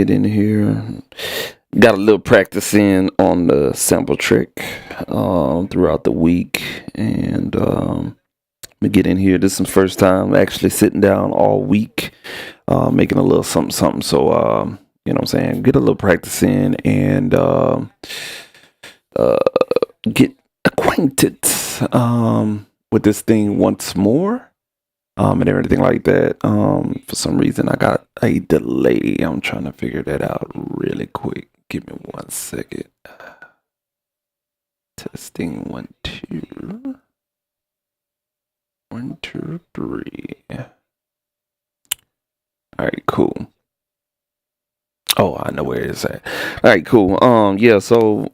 get in here. Got a little practice in on the SmplTrek throughout the week, and me get in here. This is the first time actually sitting down all week, making a little something, something. So you know what I'm saying, get a little practice in and uh, get acquainted with this thing once more. And everything like that. For some reason, I got a delay. I'm trying to figure that out really quick. Give me 1 second. Testing 1, 2. 1, 2, 3. All right, cool. Oh, I know where it's at. All right, cool. Yeah. So,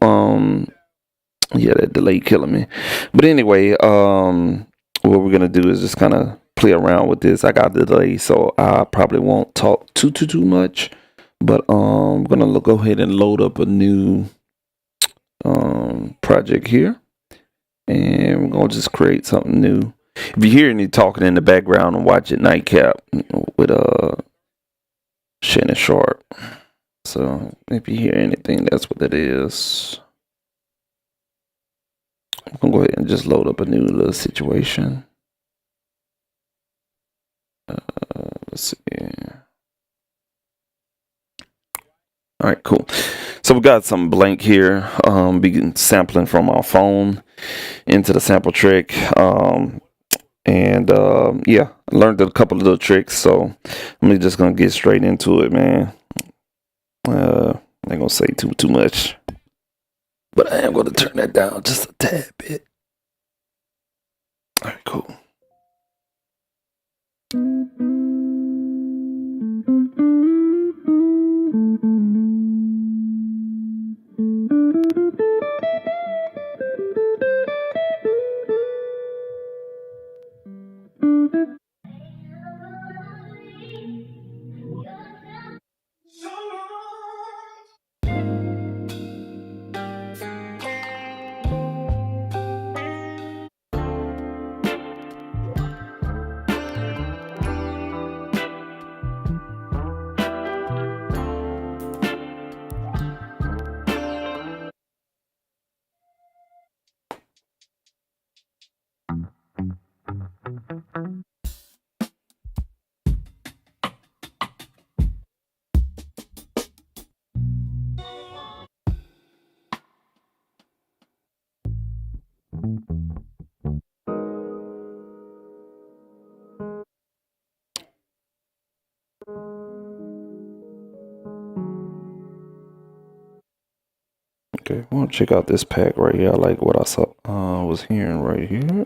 yeah, that delay killing me. But anyway, what we're gonna do is just kind of play around with this. I got the delay, so I probably won't talk too much. But I'm gonna go ahead and load up a new project here, and we're gonna just create something new. If you hear any talking in the background, and watch it Nightcap with Shannon Sharp. So if you hear anything, that's what that is. I'm gonna go ahead and just load up a new little situation. Let's see. All right, cool. So we got some blank here. Begin sampling from our phone into the SmplTrek. And yeah, I learned a couple of little tricks. So I'm just gonna get straight into it, man. I ain't gonna say too much, but I am gonna turn that down just a tad bit. All right, cool. Okay, I want to check out this pack right here. I like what I saw. Was hearing right here.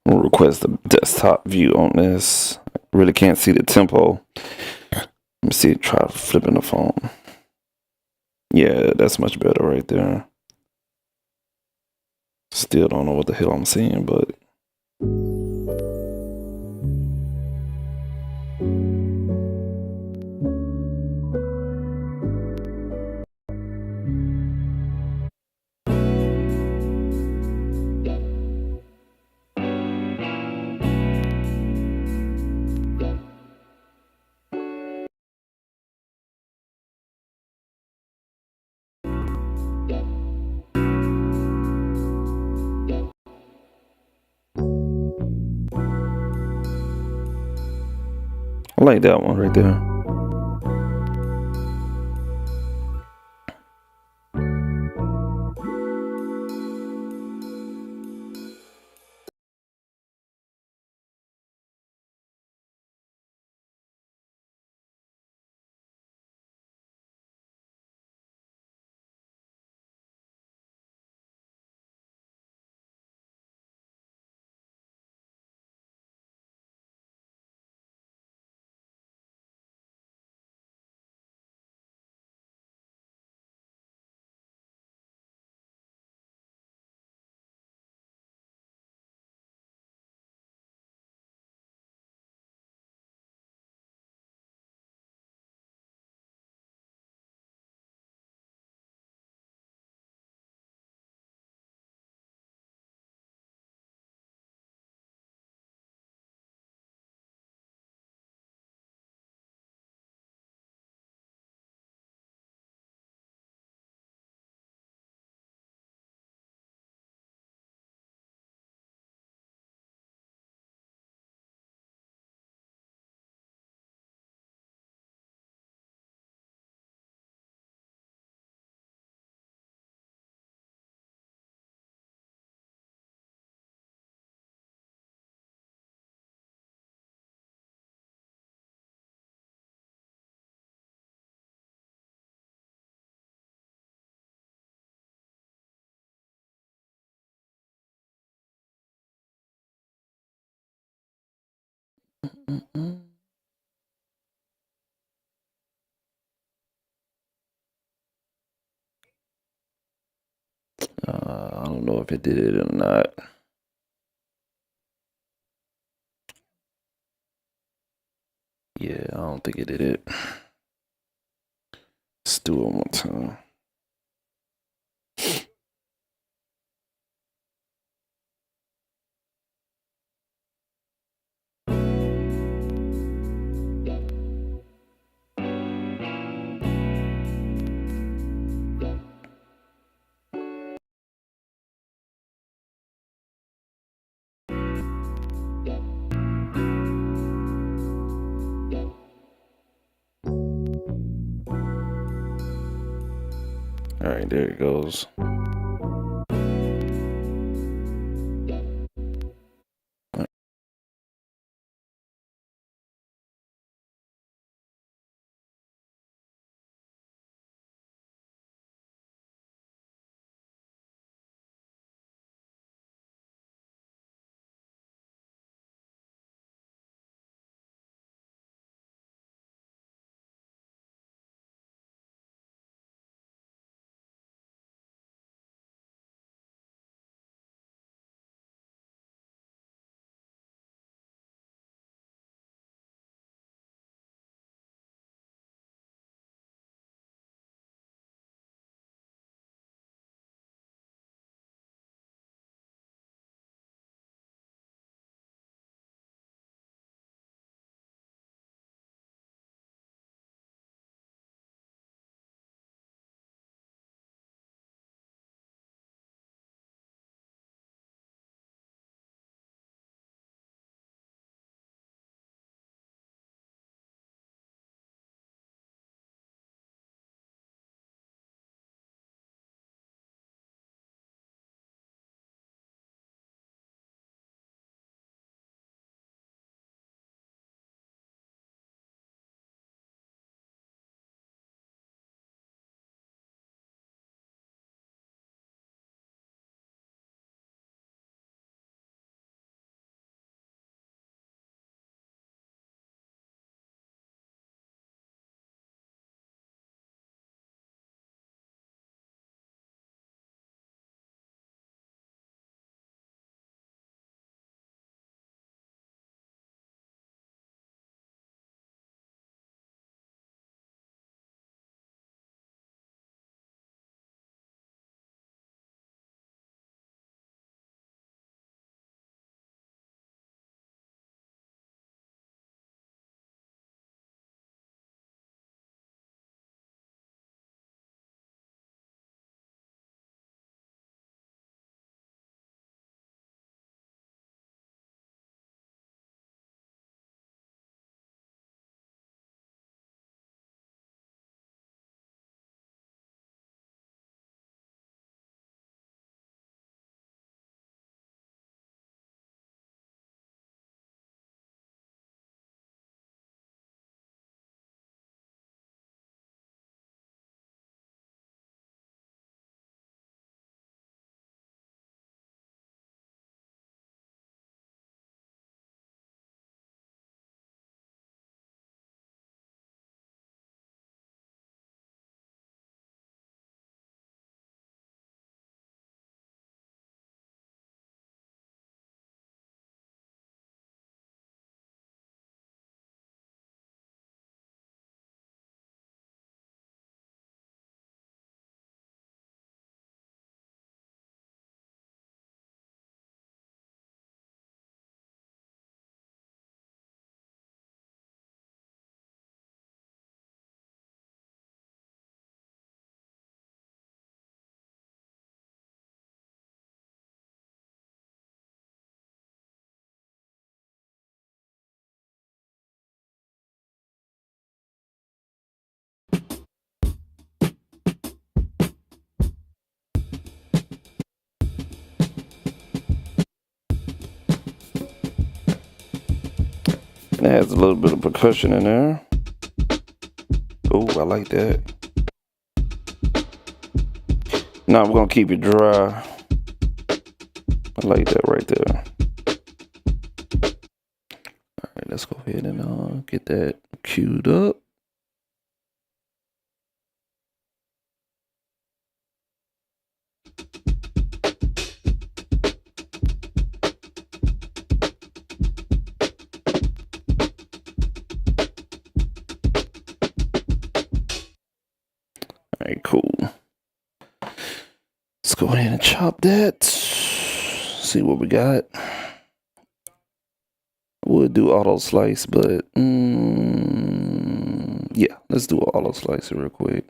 We'll request the desktop view on this. Really can't see the tempo. Let me see. Try flipping the phone. Yeah, that's much better right there. Still don't know what the hell I'm seeing, but I like that one right there. Mm-mm. I don't know if it did it or not. Yeah, I don't think it did it. Let's do it one more time. All right, there it goes. It has a little bit of percussion in there. Oh, I like that. Now we're gonna keep it dry. I like that right there. All right, let's go ahead and get that queued up. All right, cool. Let's go ahead and chop that. See what we got. We'll do auto slice, but yeah, let's do an auto slicer real quick.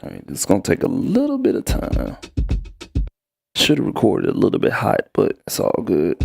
All right, it's gonna take a little bit of time. Should have recorded a little bit hot, but it's all good.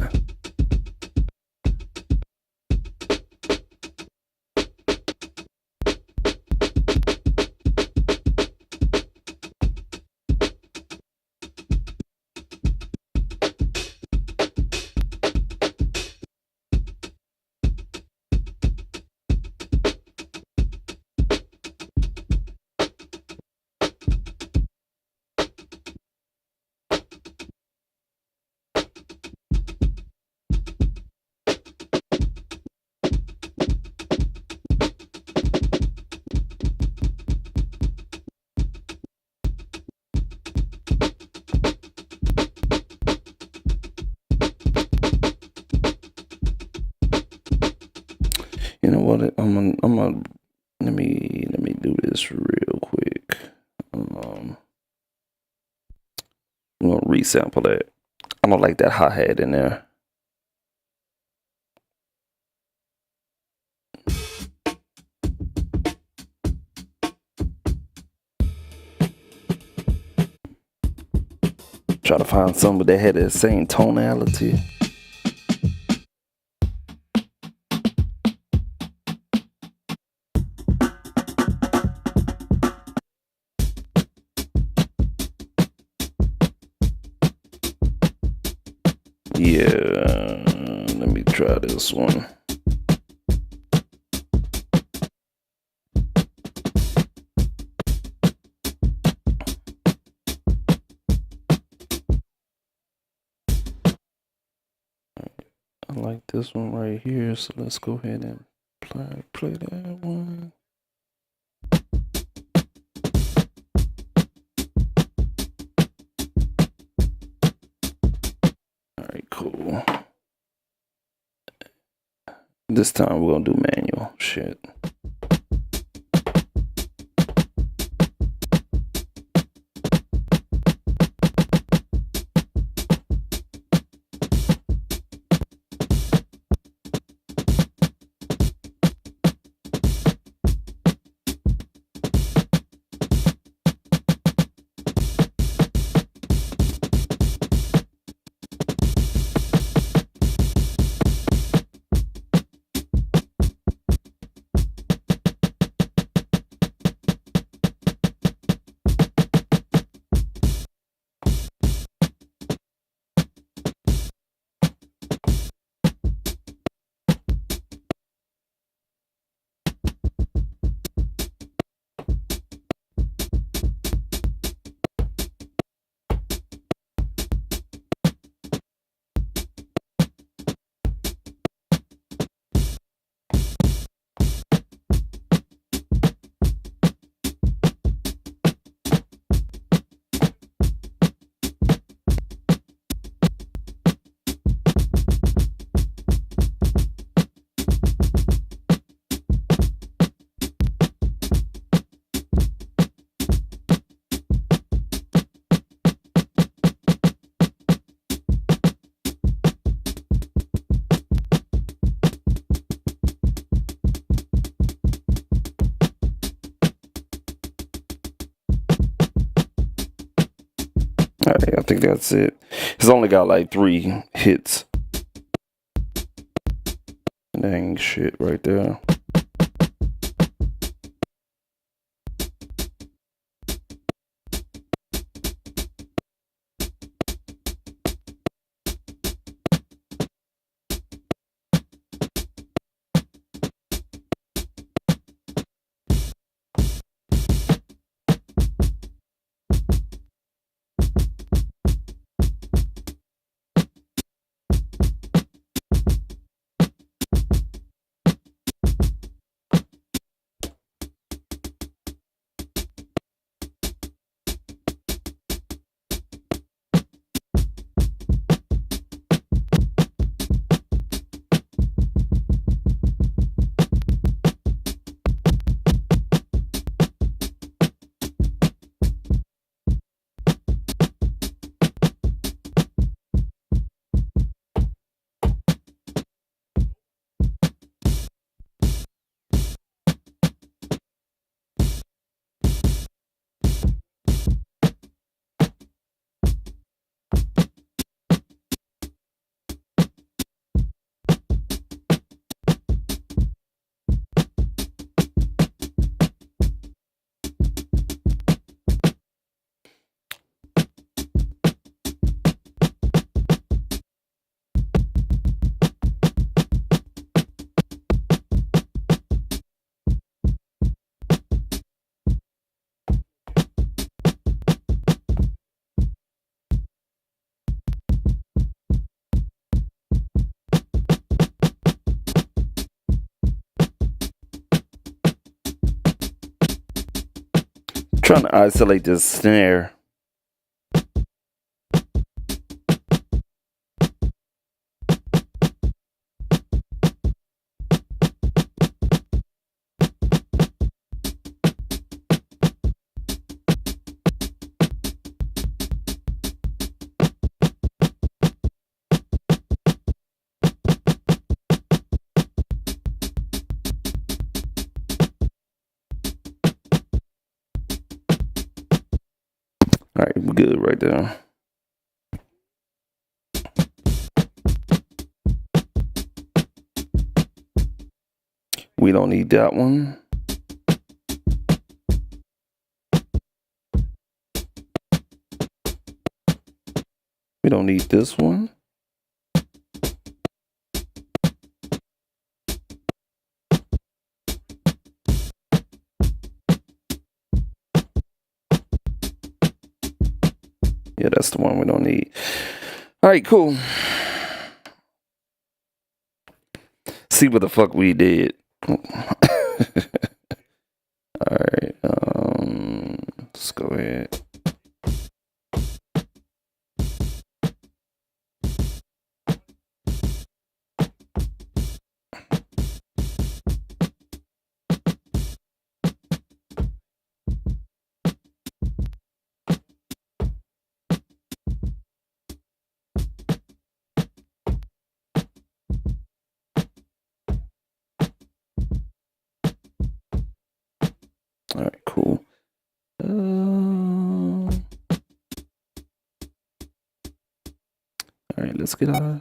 You know what? I'm gonna let me do this real quick. I'm gonna resample that. I don't like that hi-hat in there. Try to find somebody that had that same tonality. Yeah, let me try this one. I like this one right here, so let's go ahead and play that one. All right, cool. This time we're gonna do manual shit. All right, I think that's it. It's only got like 3 hits. Dang shit right there. Trying to isolate this snare. All right, we're good right there. We don't need that one. We don't need this one. Yeah, that's the one we don't need. All right, cool. See what the fuck we did. All right, let's go ahead. All right, cool. All right, let's get out.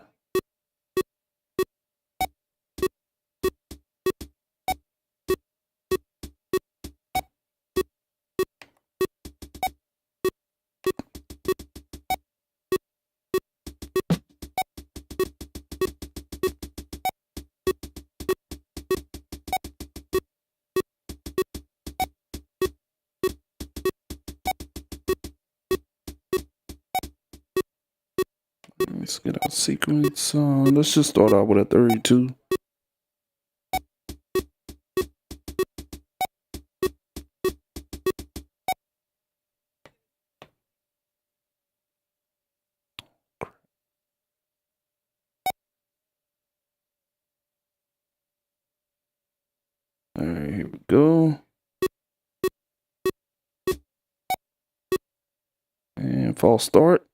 Let's get our sequence. Let's just start out with a 32. All right, here we go. And false start.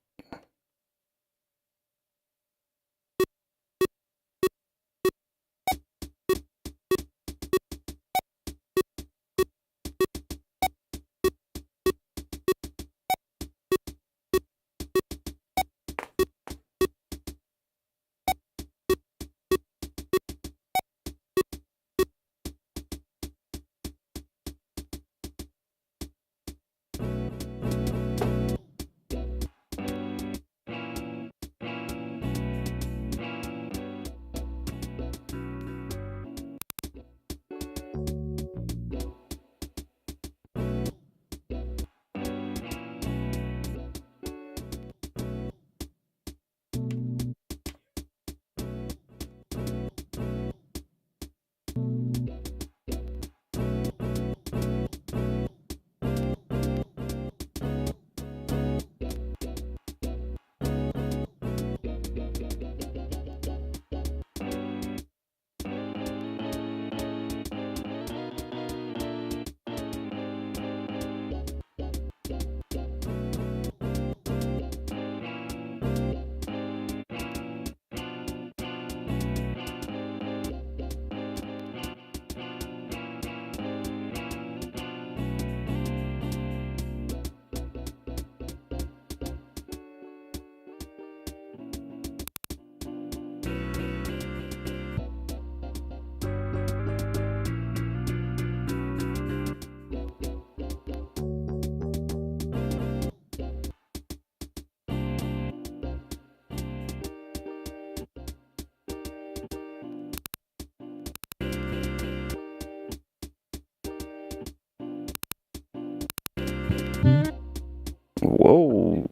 Whoa.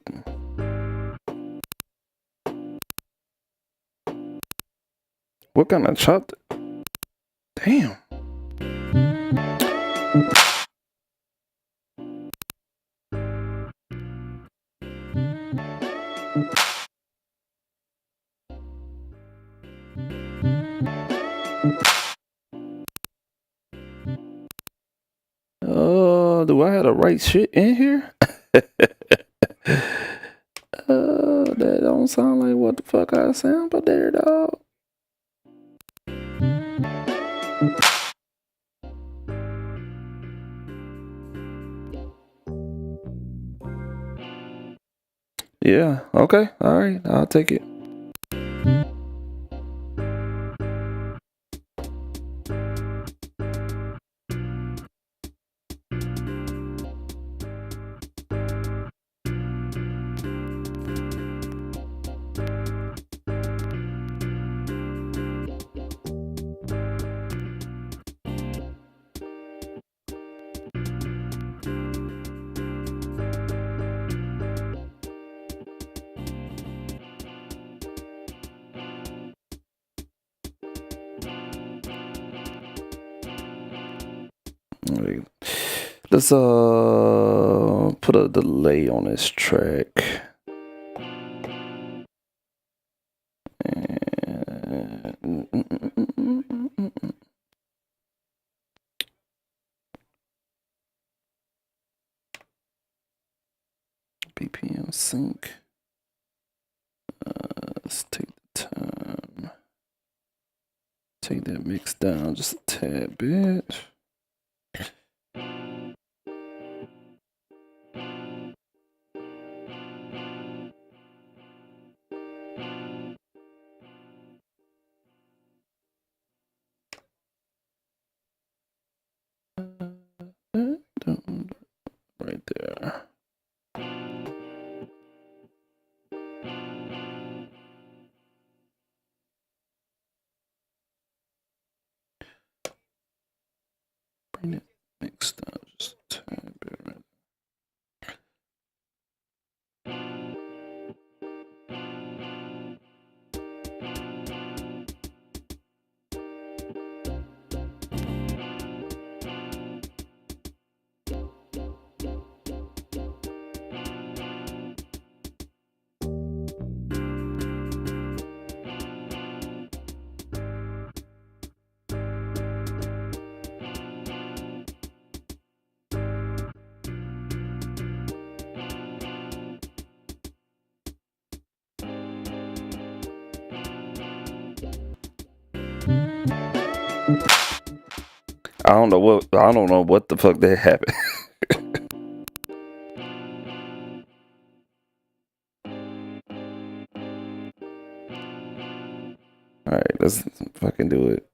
What kind of chopped? Damn. Oh, do I have the right shit in here? That don't sound like what the fuck I sampled there, dog. Yeah, okay, all right, I'll take it. Let's put a delay on this track. BPM sync. Let's take the time. Take that mix down just a tad bit. Right there. Bring it mix down just a tad bit. Right. I don't know what the fuck that happened. All right, let's fucking do it.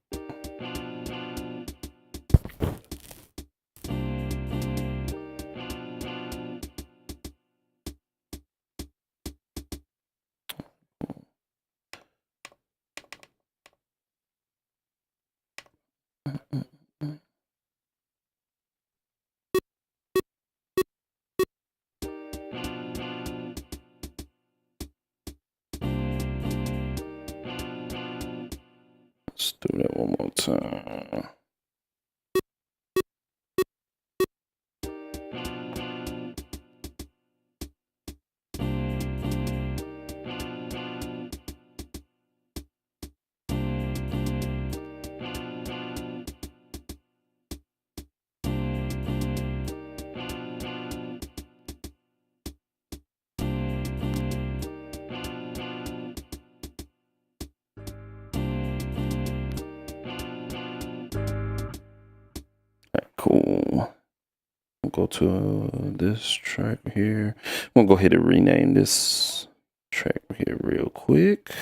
Let's do that one more time. Cool. We'll go to this track here. We'll go ahead and rename this track here real quick.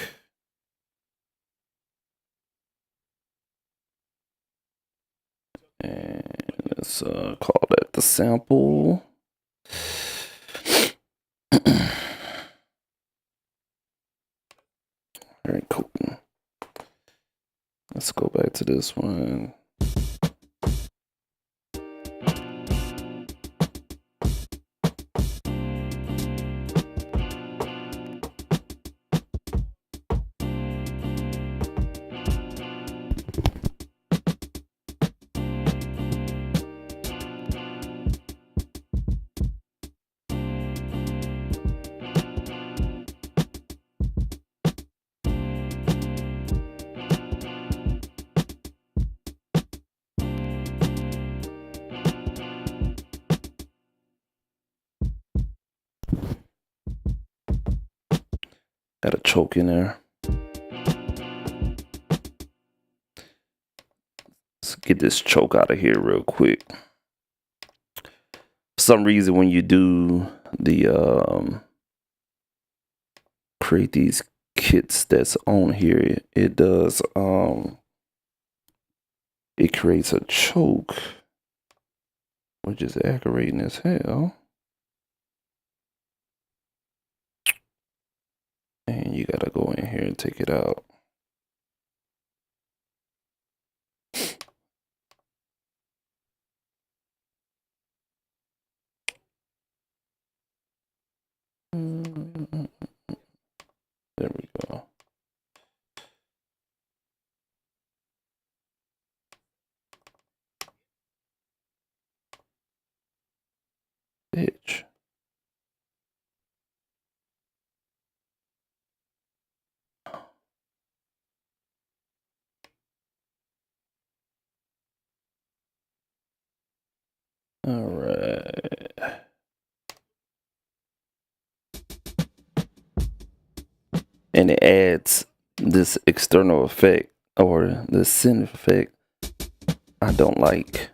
And let's call that the sample. All right, cool. Let's go back to this one. Got a choke in there. Let's get this choke out of here real quick. For some reason, when you do the create these kits that's on here, it does it creates a choke, which is aggravating as hell. And you gotta go in here and take it out. There we go. Bitch. All right. And it adds this external effect, or the sin effect, I don't like.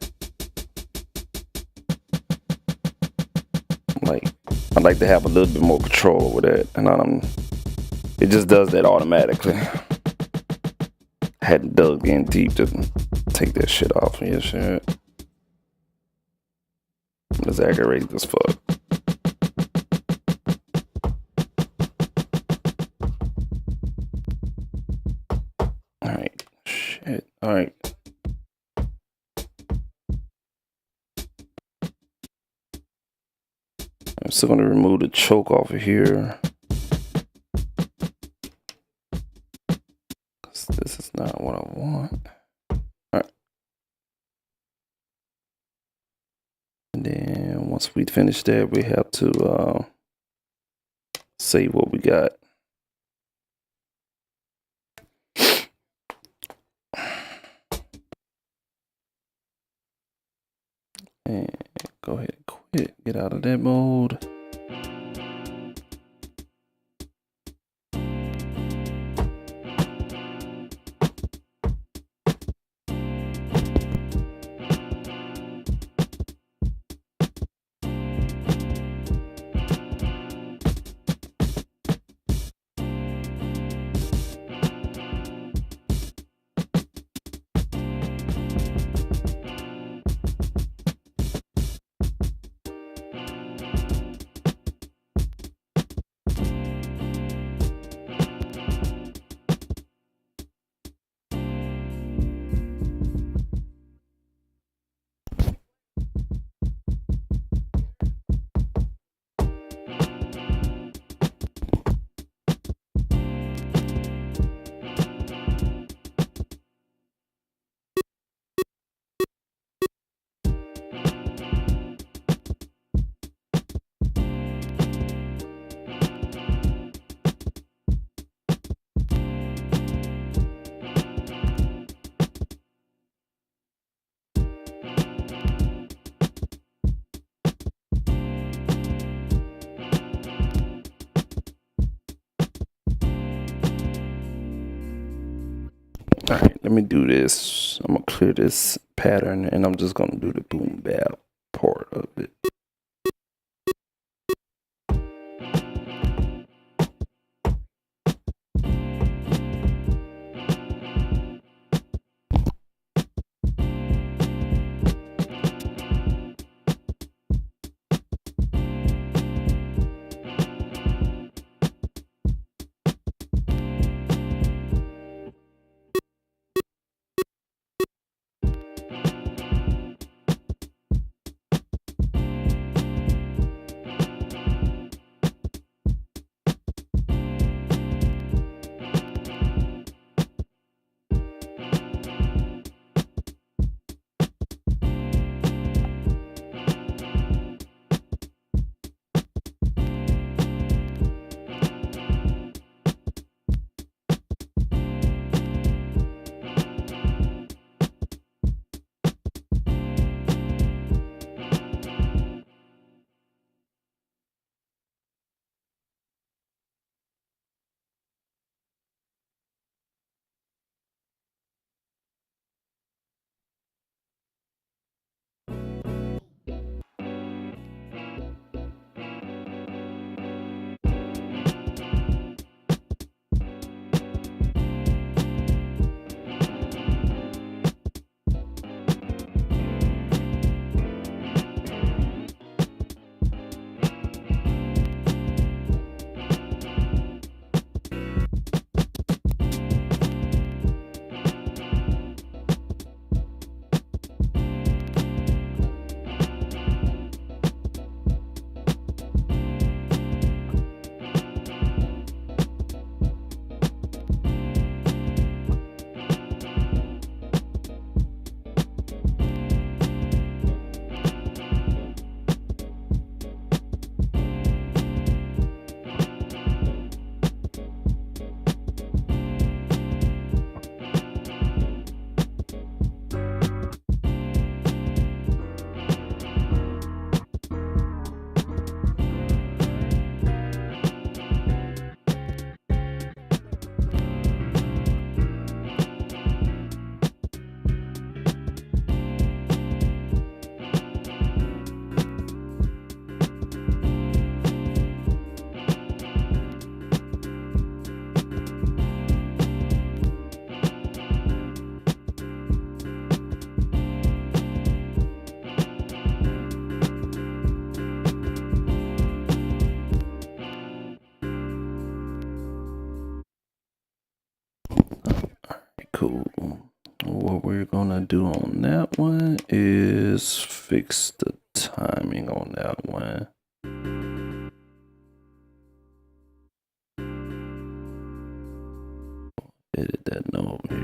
I'd like to have a little bit more control over that, and it just does that automatically. I hadn't dug in deep to take that shit off of your shit. It's aggravating as fuck. Alright, shit, alright. I'm still gonna remove the choke off of here. This is not what I want. Alright. And then once we finish that, we have to save what we got. And go ahead and quit. Get out of that mode. All right, let me do this. I'm gonna clear this pattern, and I'm just gonna do the boom bap part of it. cool. What we're gonna do on that one is fix the timing on that one. Edit that note here.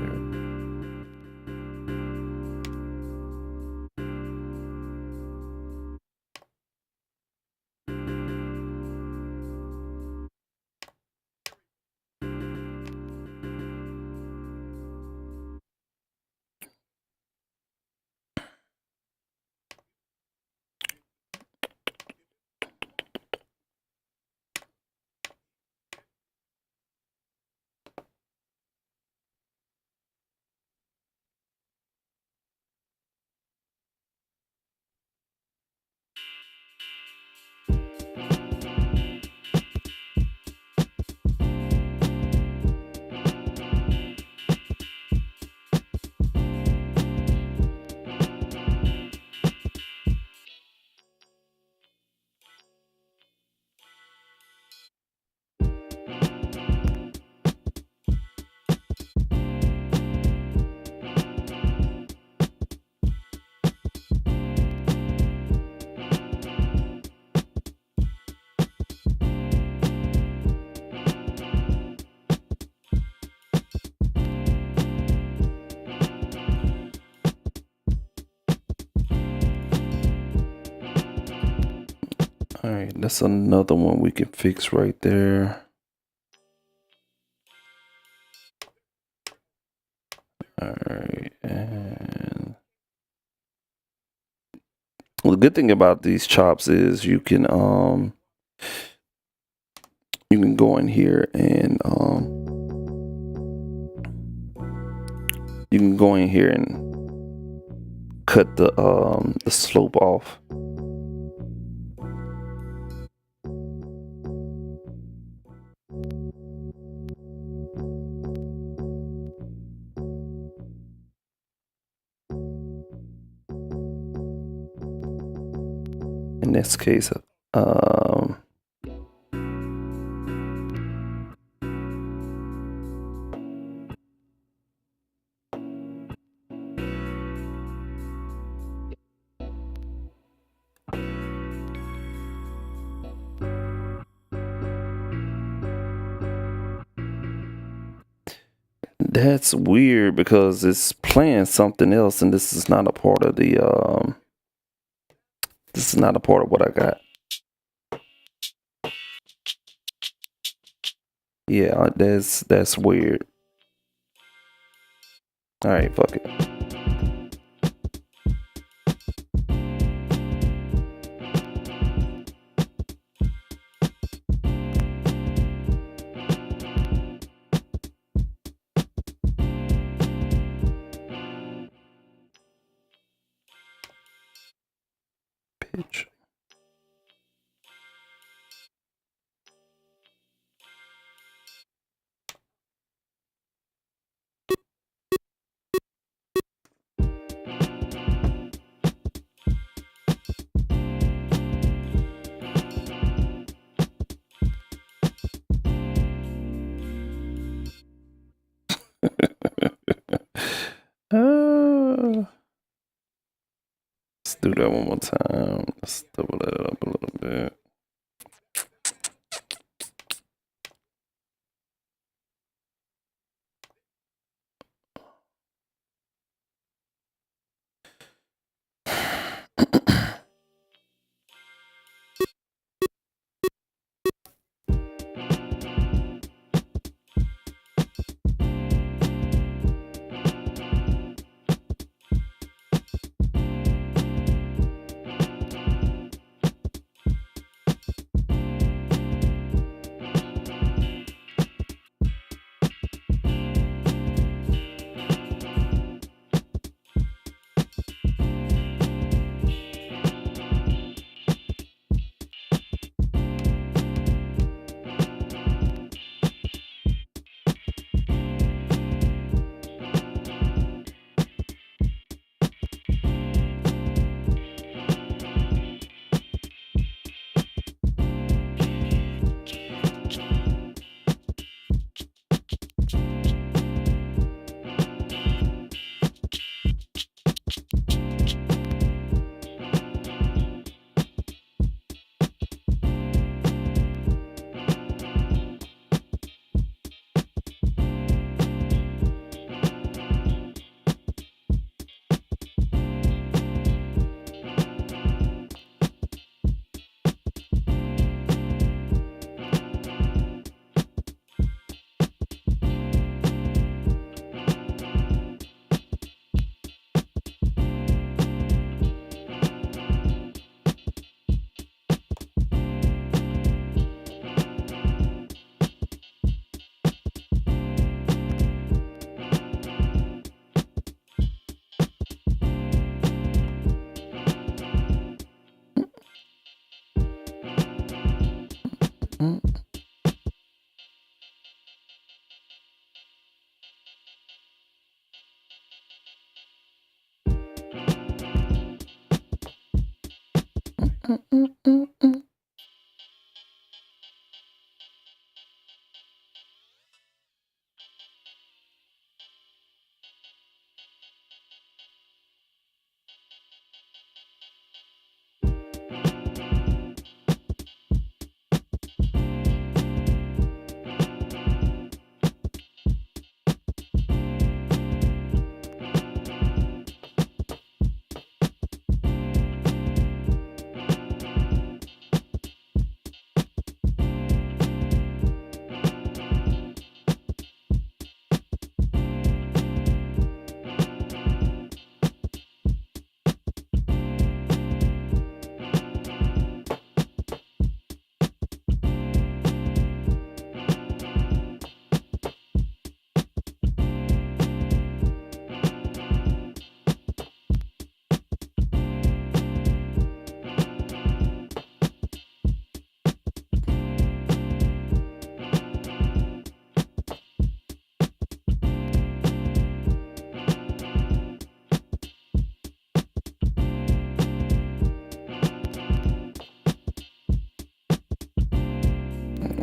All right, that's another one we can fix right there. All right, and the good thing about these chops is you can go in here and you can go in here and cut the slope off. In this case, that's weird because it's playing something else, and this is not a part of the this is not a part of what I got. Yeah, that's weird. All right, fuck it. Pitch. Let's do that one more time. Let's double that up a little bit.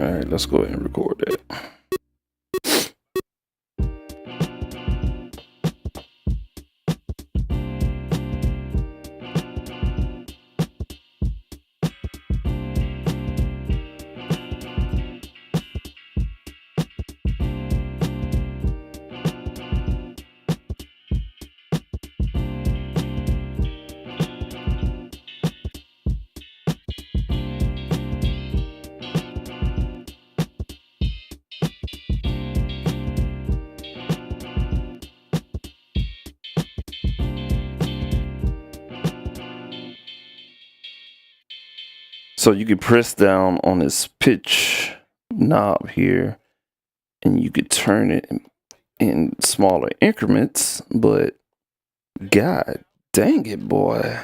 All right, let's go ahead and record that. So you could press down on this pitch knob here and you could turn it in smaller increments, but god dang it, boy,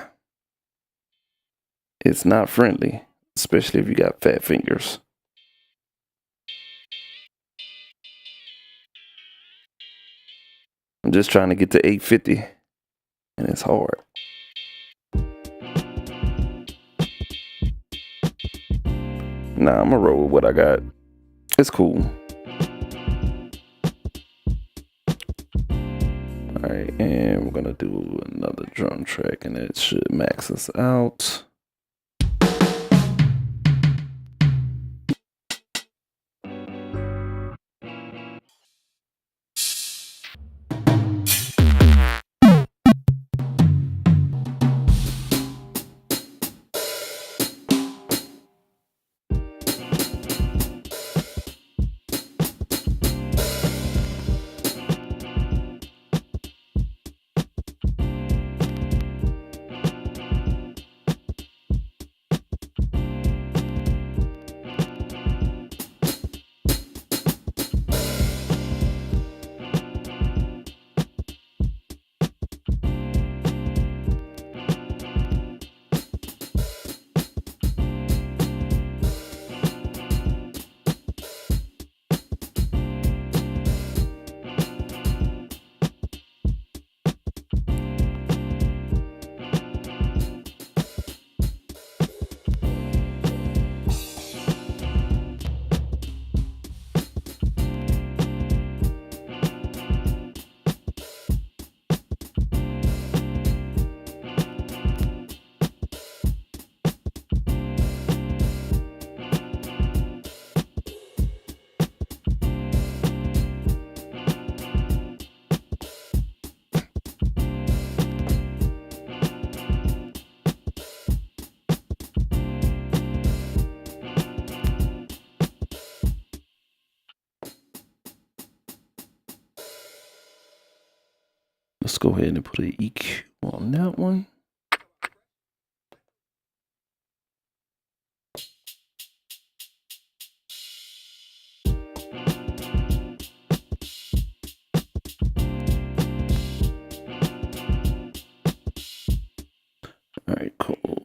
it's not friendly, especially if you got fat fingers. I'm just trying to get to 850 and it's hard. Nah, I'm gonna roll with what I got. It's cool. Alright, and we're gonna do another drum track and it should max us out. Let's go ahead and put an EQ on that one. All right, cool.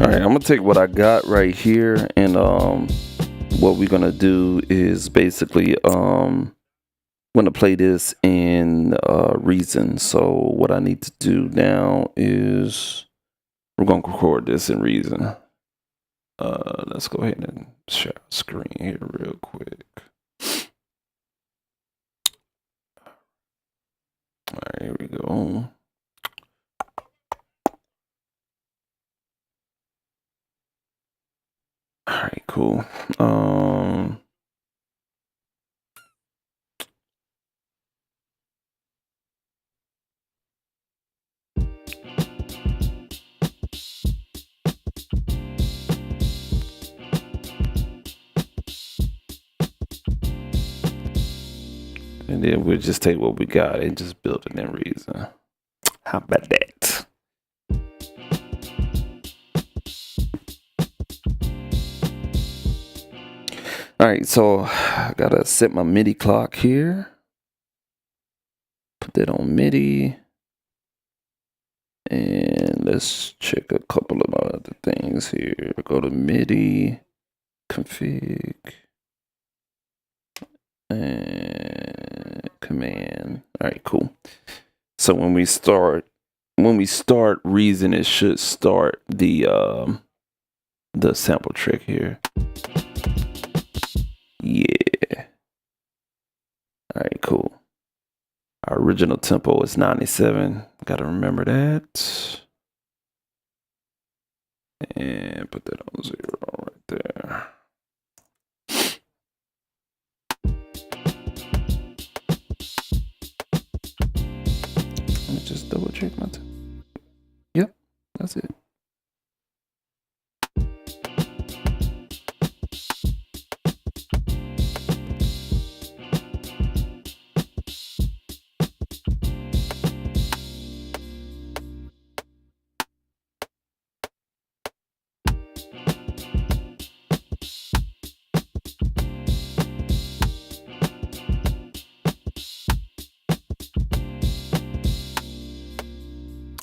All right, I'm gonna take what I got right here, and what we're gonna do is basically I'm gonna play this in Reason. So what I need to do now is we're gonna record this in Reason. Let's go ahead and share screen here real quick. All right, here we go. All right, cool. And then we'll just take what we got and just build it in Reason. How about that? All right, so I gotta set my MIDI clock here. Put that on MIDI. And let's check a couple of other things here. Go to MIDI, config, and command. All right, cool. So when we start Reason, it should start the SmplTrek here. Yeah. All right, cool. Our original tempo is 97. Gotta remember that. And put that on 0 right there. Let me just double check my time. Yep, that's it.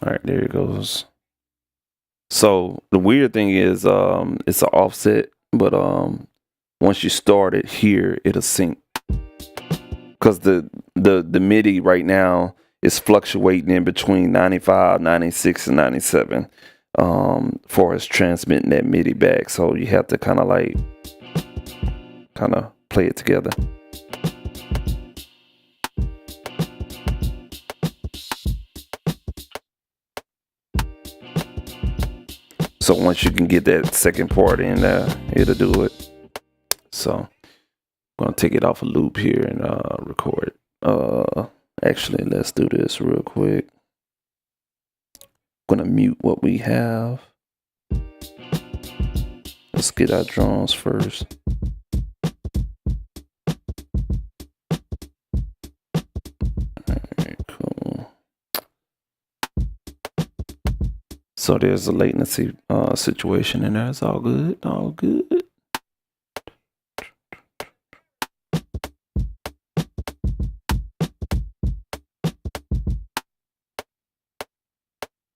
All right, there it goes. So the weird thing is it's an offset, but once you start it here, it'll sync. Because the MIDI right now is fluctuating in between 95, 96, and 97 for us transmitting that MIDI back. So you have to kind of play it together. So once you can get that second part in there, it'll do it. So I'm gonna take it off a loop here and record. Actually, let's do this real quick. I'm gonna mute what we have. Let's get our drums first. Alright, cool. So there's a latency situation in there. It's all good, all good.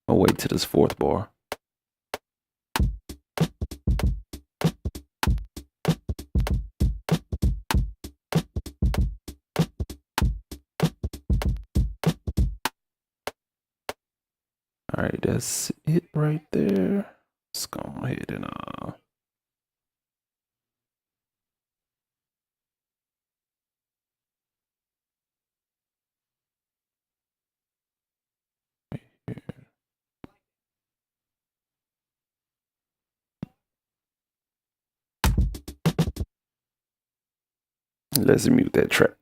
I'll wait till this fourth bar. All right, that's it right there. Let's go ahead and let's mute that track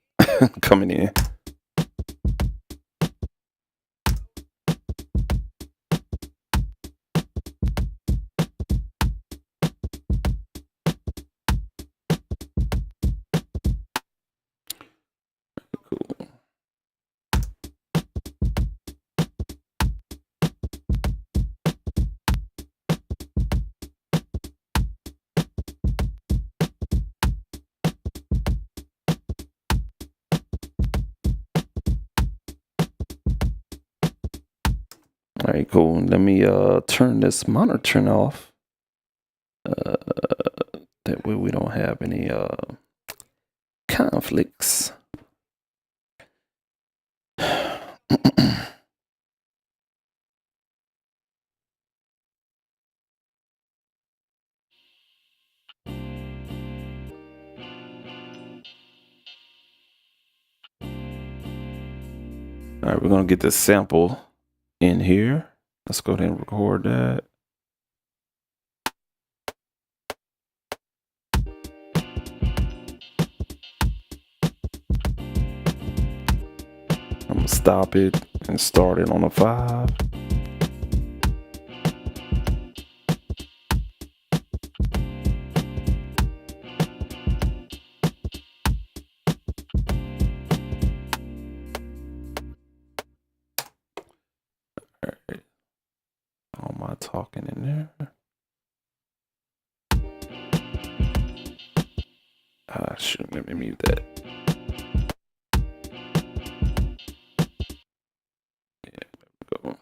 coming in. Cool. All right, cool. Let me turn this monitor off. way we don't have any conflicts. All right, we're gonna get the sample in here. Let's go ahead and record that. I'm gonna stop it and start it on a 5. All right. All my talking in there. Shoot, let me mute that. Yeah, there we go.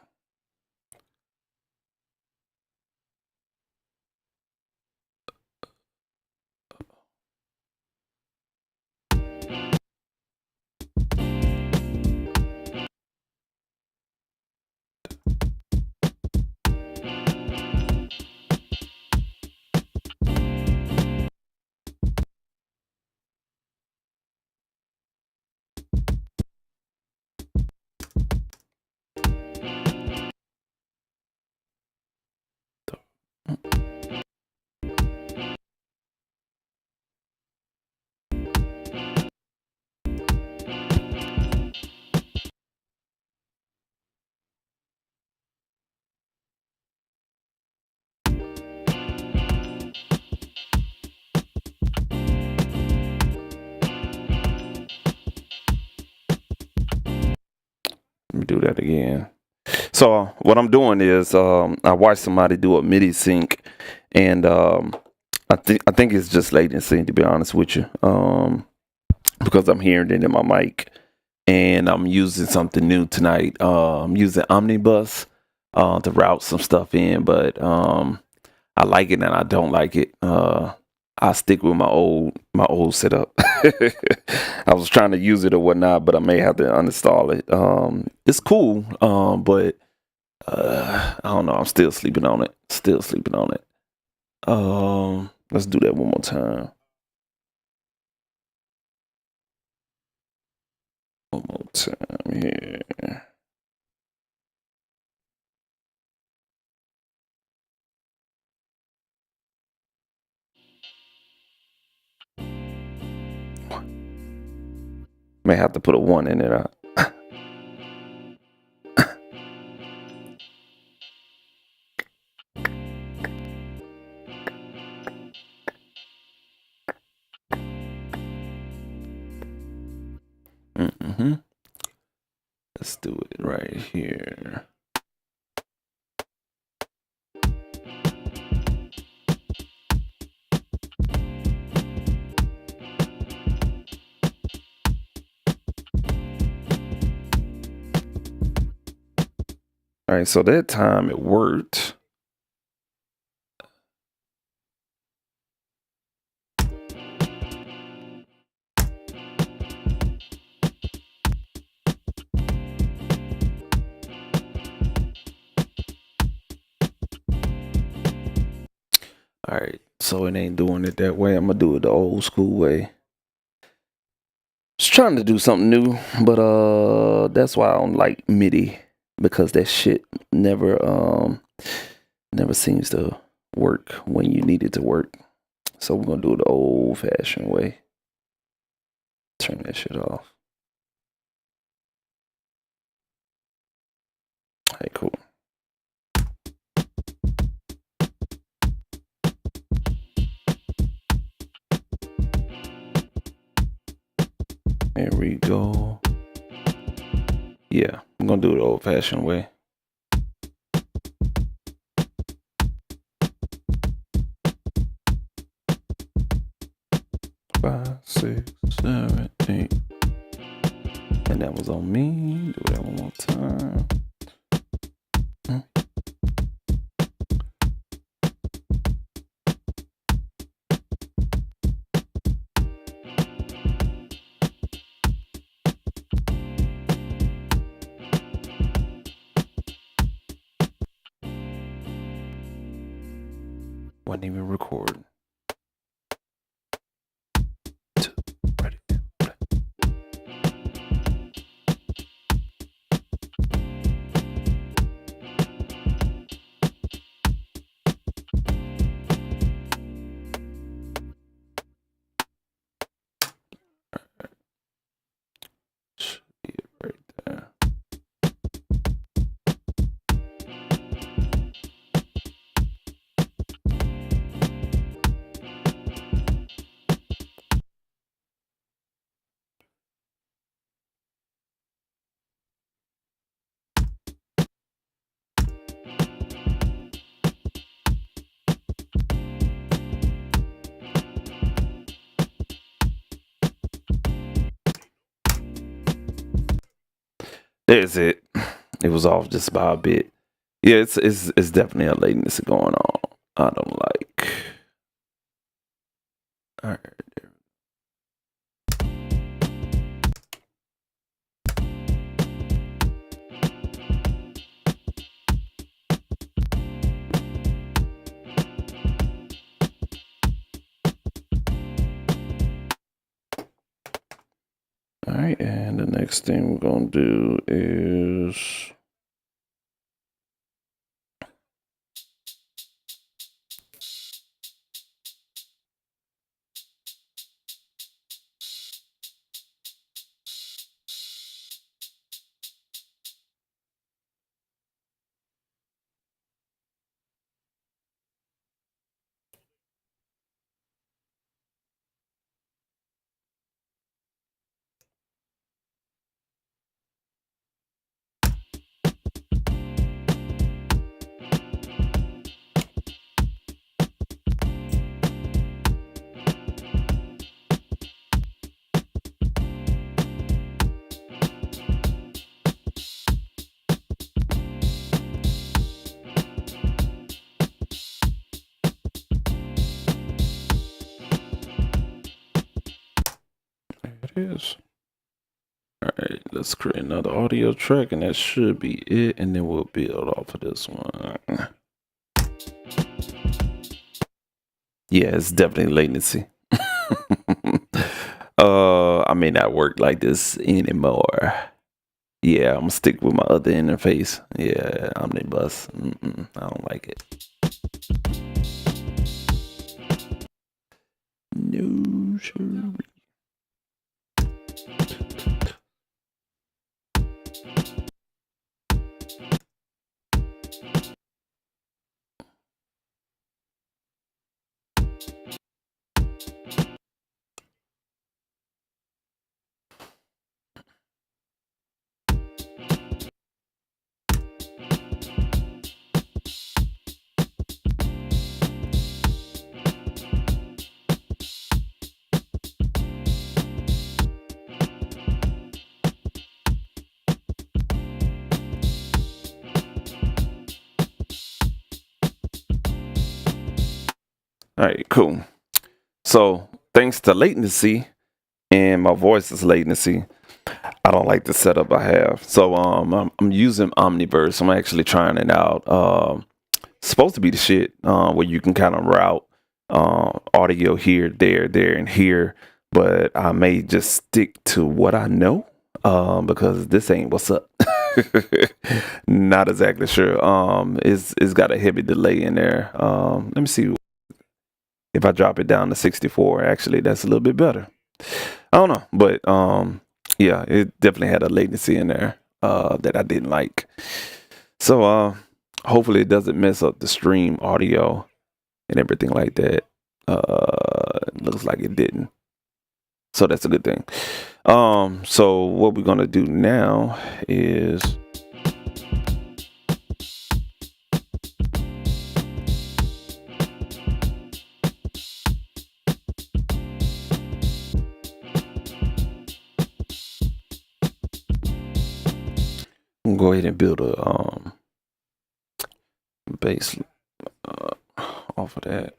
Let me do that again. So what I'm doing is I watched somebody do a MIDI sync, and I think it's just latency, to be honest with you, because I'm hearing it in my mic, and I'm using something new tonight. I'm using Omnibus to route some stuff in, but I like it and I don't like it. I stick with my old setup. I was trying to use it or whatnot, but I may have to uninstall it. It's cool, but I don't know. I'm still sleeping on it. Let's do that one more time. One more time here. May have to put a 1 in it. Let's do it right here. All right, so that time it worked. All right, so it ain't doing it that way. I'm gonna do it the old school way. Just trying to do something new, but that's why I don't like MIDI, because that shit never seems to work when you need it to work. So we're gonna do it the old-fashioned way. Turn that shit off. Hey, cool. There we go. Yeah, I'm gonna do it the old-fashioned way. Five, 6, 7, 8. And that was on me. Do that one more time. wasn't even recording. Ready. Should be it right there. There's it. It was off just by a bit. Yeah, it's definitely a latency going on. I don't like. All right. All right, and the next thing we're gonna do is there it is. All right, let's create another audio track, and that should be it. And then we'll build off of this one. Yeah, it's definitely latency. I may not work like this anymore. Yeah, I'm gonna stick with my other interface. Yeah, Omnibus. I don't like it. No, sure. All right, cool. So thanks to latency and my voice's latency, I don't like the setup I have. So I'm using Omniverse. I'm actually trying it out. Supposed to be the shit where you can kind of route audio here, there, and here. But I may just stick to what I know because this ain't what's up. Not exactly sure. It's got a heavy delay in there. Let me see if I drop it down to 64. Actually, that's a little bit better. I don't know, but yeah, it definitely had a latency in there that I didn't like. So hopefully it doesn't mess up the stream audio and everything like that. Looks like it didn't. So that's a good thing. So what we're gonna do now is go ahead and build a base off of that.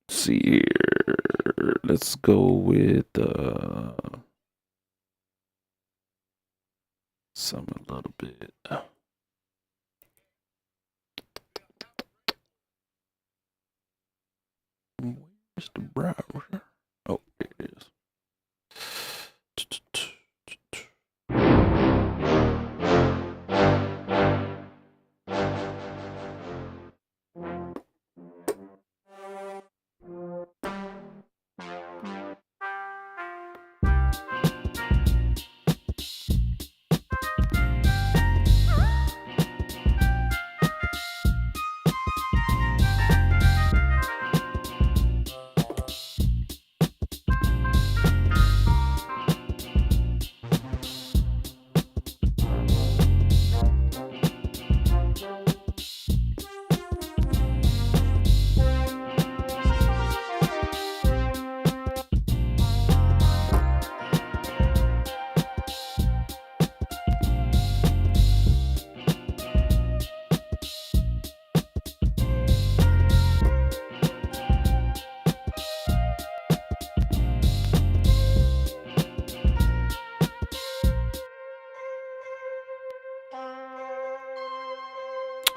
See here. Let's go with some a little bit. Where's the browser?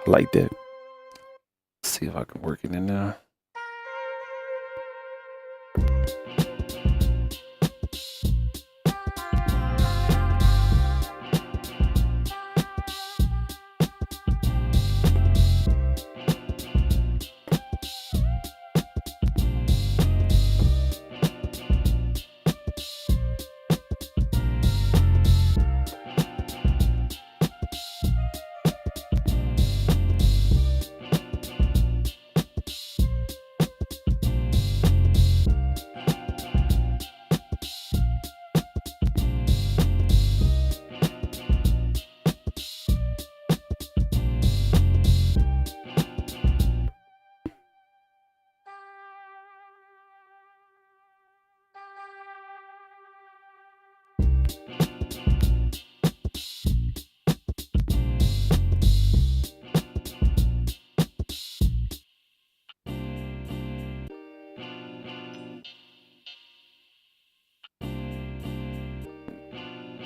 I like that. Let's see if I can work it in there.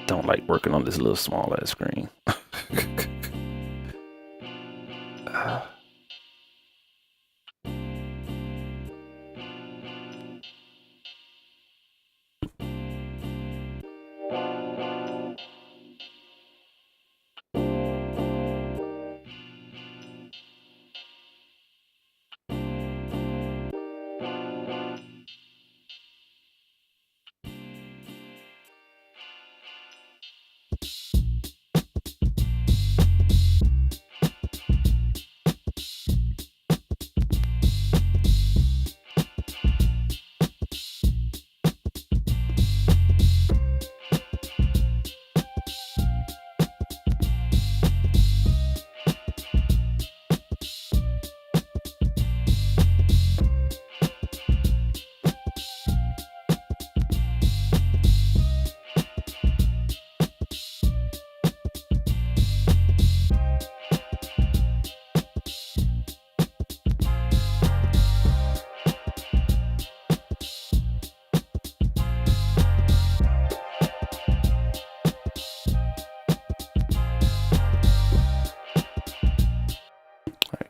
Don't like working on this little small ass screen.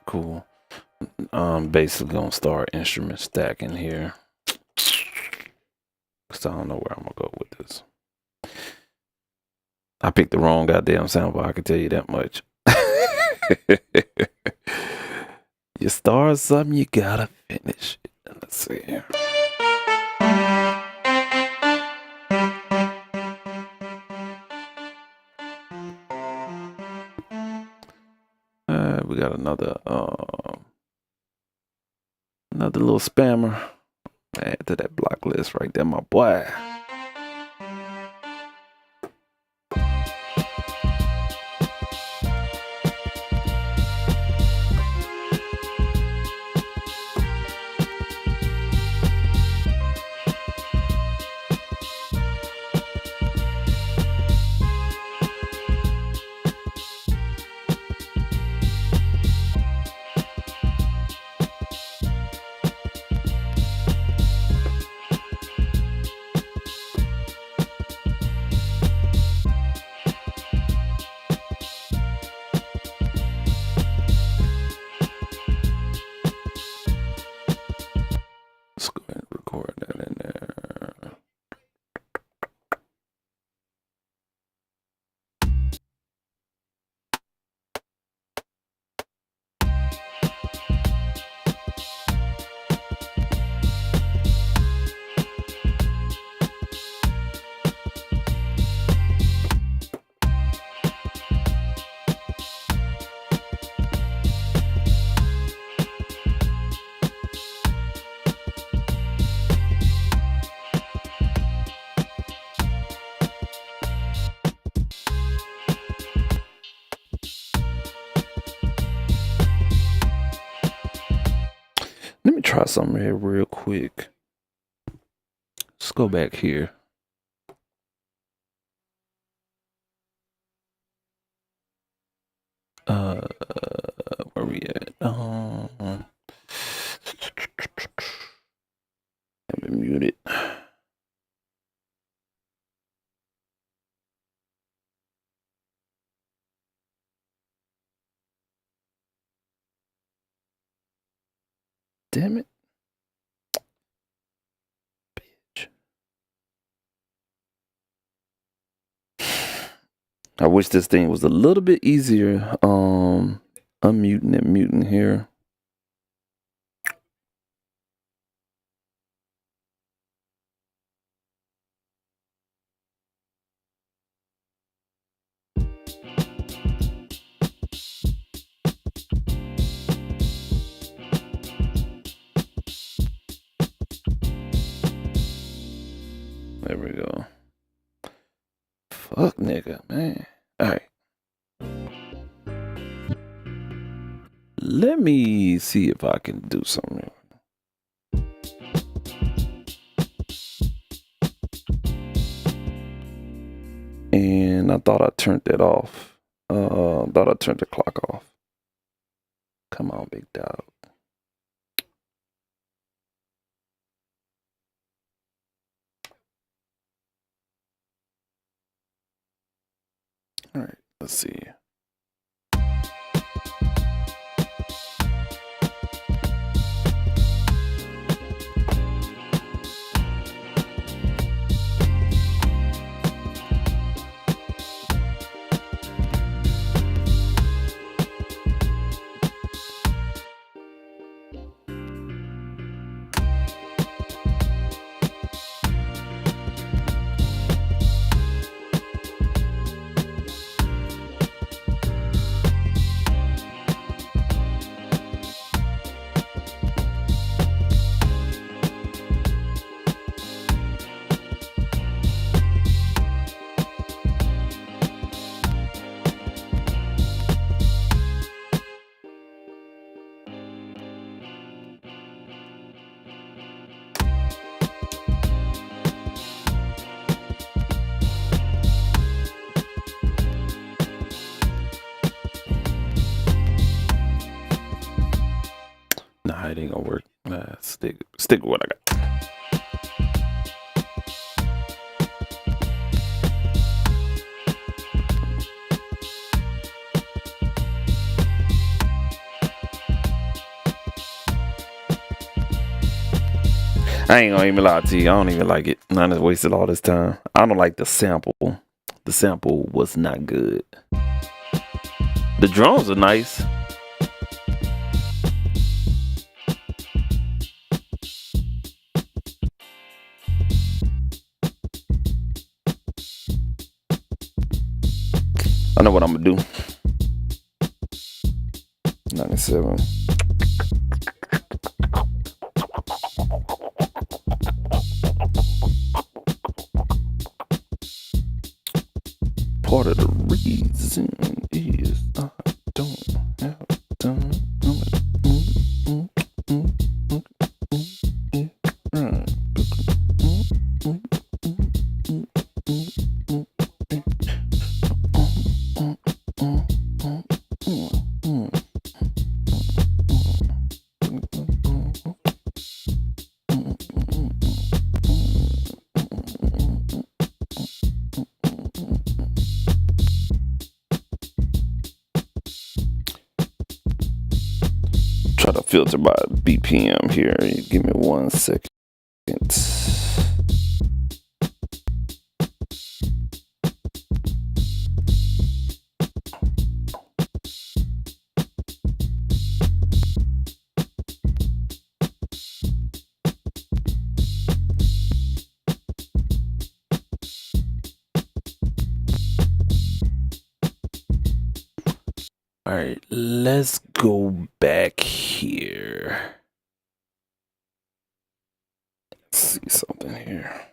Cool. Basically gonna start instrument stacking here, cause I don't know where I'm gonna go with this. I picked the wrong goddamn soundbar, I can tell you that much. You start something, you gotta finish it. Let's see here. We got another little spammer. Add to that block list right there, my boy. Let's go ahead and record that in there. Let me try something here real quick. Let's go back here. Where we at? Have it muted. damn it. Bitch. I wish this thing was a little bit easier. Unmuting and muting here. There we go. Fuck nigga, man. Alright. Let me see if I can do something. And I thought I turned it off. Thought I turned the clock off. Come on, big dog. Alright, let's see. Nah, it ain't gonna work. Stick with what I got. I ain't gonna even lie to you. I don't even like it. I just wasted all this time. I don't like the sample. The sample was not good. The drums are nice. I know what I'm gonna do. 97. Part of the reason is I don't have time. Try to filter by BPM here. Give me 1 second. All right, let's go back here. Let's see something here.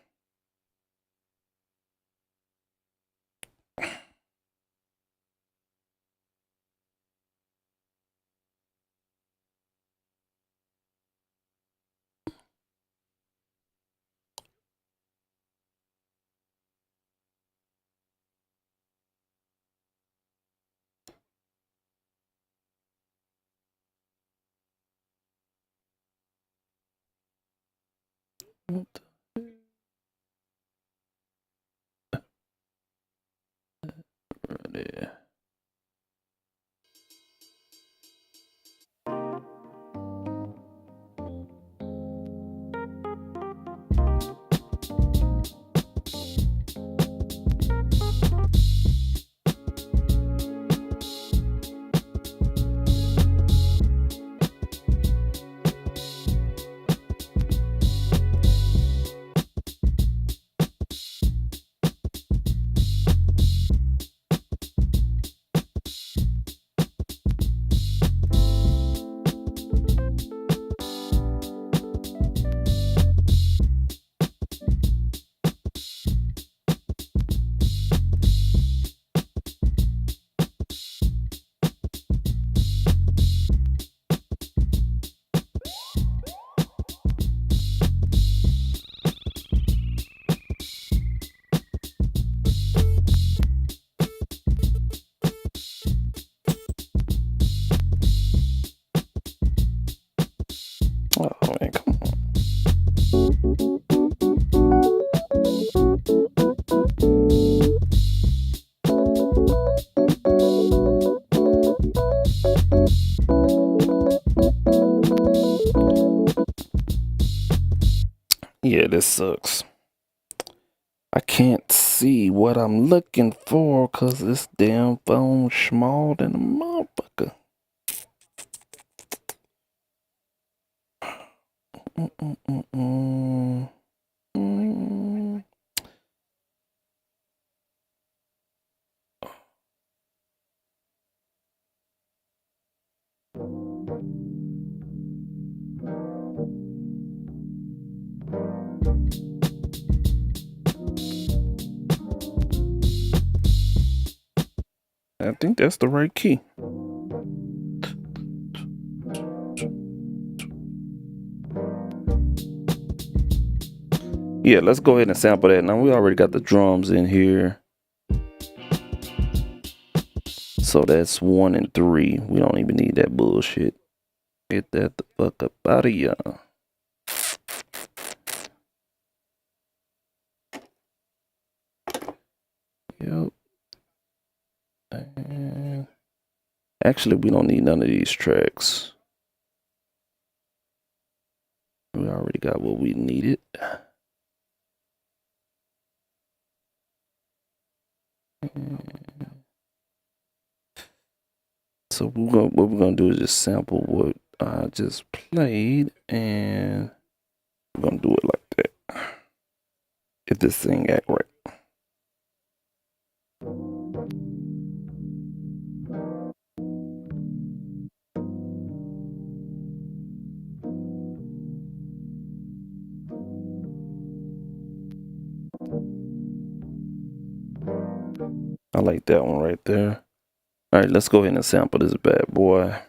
What the there. Yeah, this sucks. I can't see what I'm looking for because this damn phone small than a motherfucker. I think that's the right key. Yeah, let's go ahead and sample that. Now we already got the drums in here. So that's 1 and 3. We don't even need that bullshit. Get that the fuck up out of here. Yep. And actually, we don't need none of these tracks. We already got what we needed. So what we're gonna do is just sample what I just played, and we're gonna do it like that. If this thing act right. I like that one right there. All right, let's go ahead and sample this bad boy.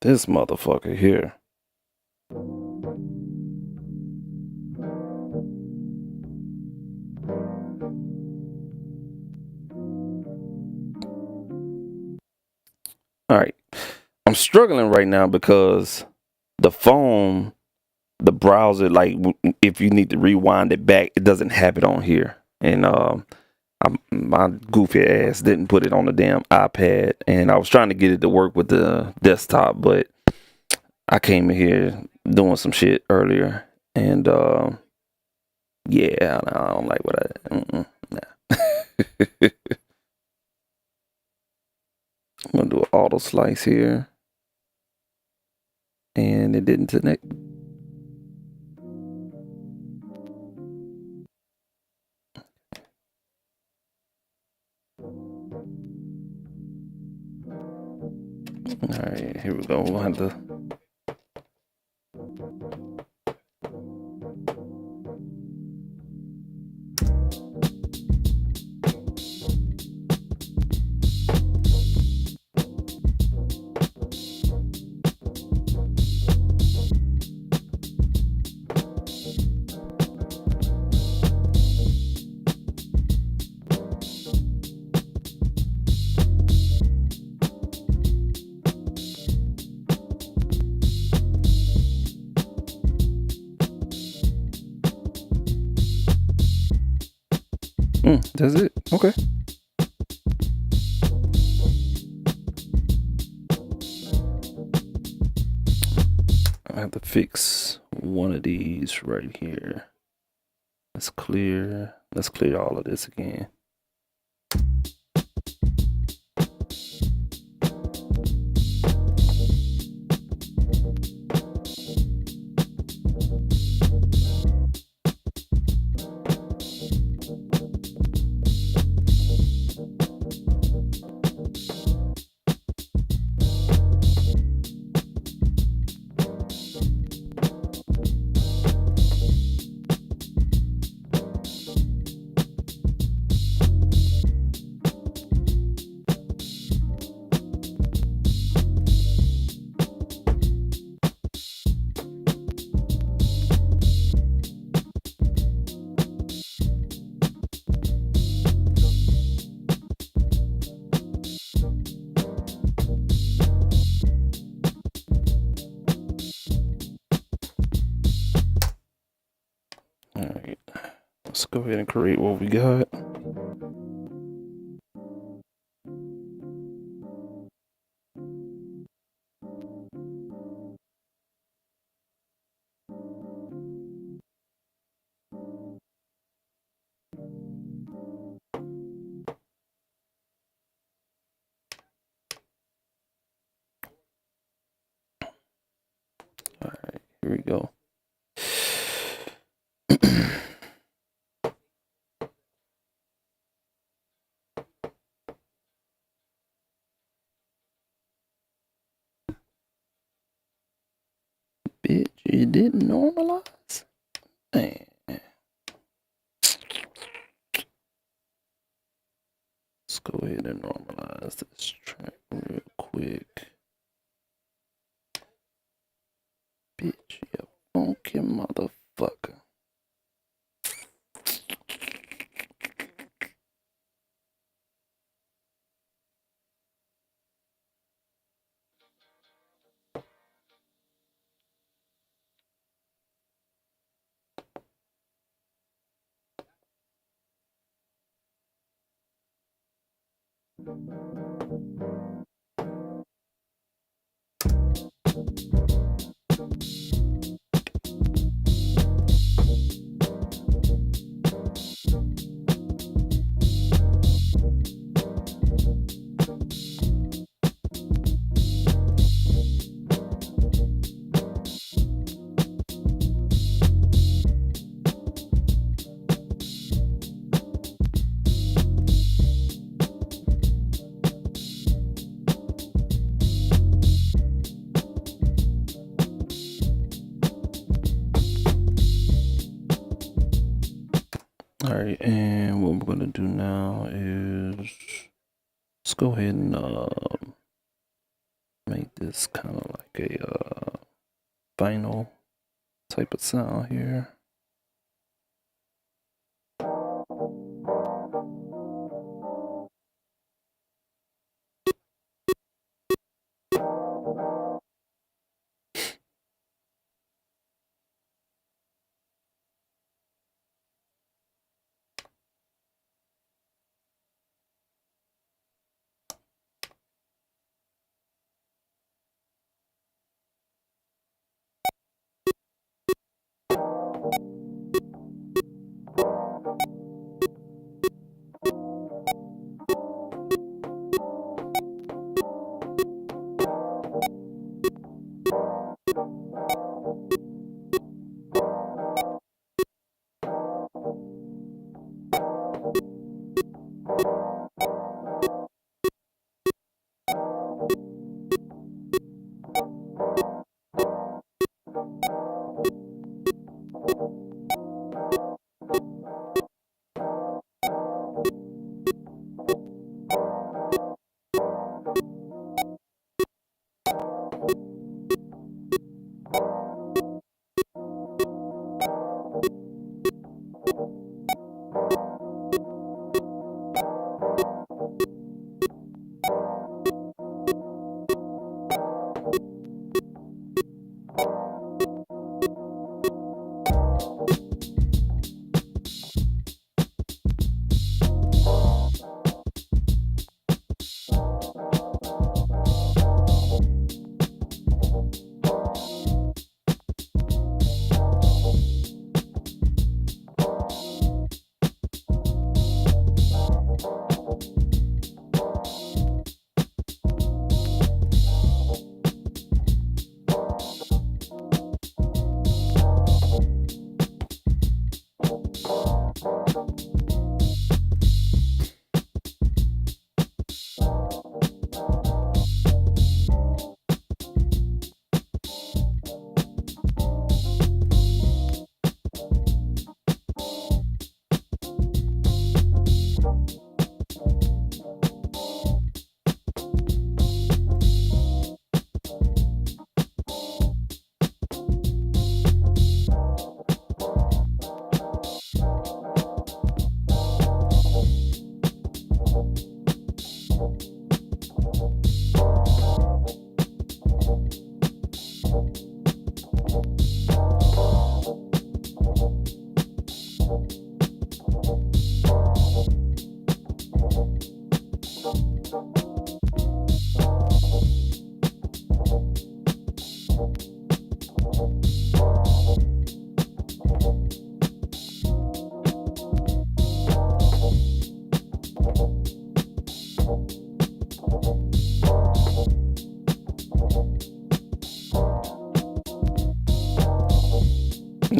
This motherfucker here. All right. I'm struggling right now because the phone, the browser, like if you need to rewind it back, it doesn't have it on here. And my goofy ass didn't put it on the damn iPad, and I was trying to get it to work with the desktop, but I came in here doing some shit earlier, and yeah, I don't like what nah. I'm gonna do an auto slice here, and it didn't connect. All right, here we go. We'll have to. That's it. Okay. I have to fix one of these right here. Let's clear all of this again. All right, let's go ahead and create what we got. we go. Bitch, it didn't normalize? Man. Let's go ahead and normalize this track real quick. Bitch, you funky motherfucker. All right, and what we're gonna do now is let's go ahead and make this kind of like a vinyl type of sound here.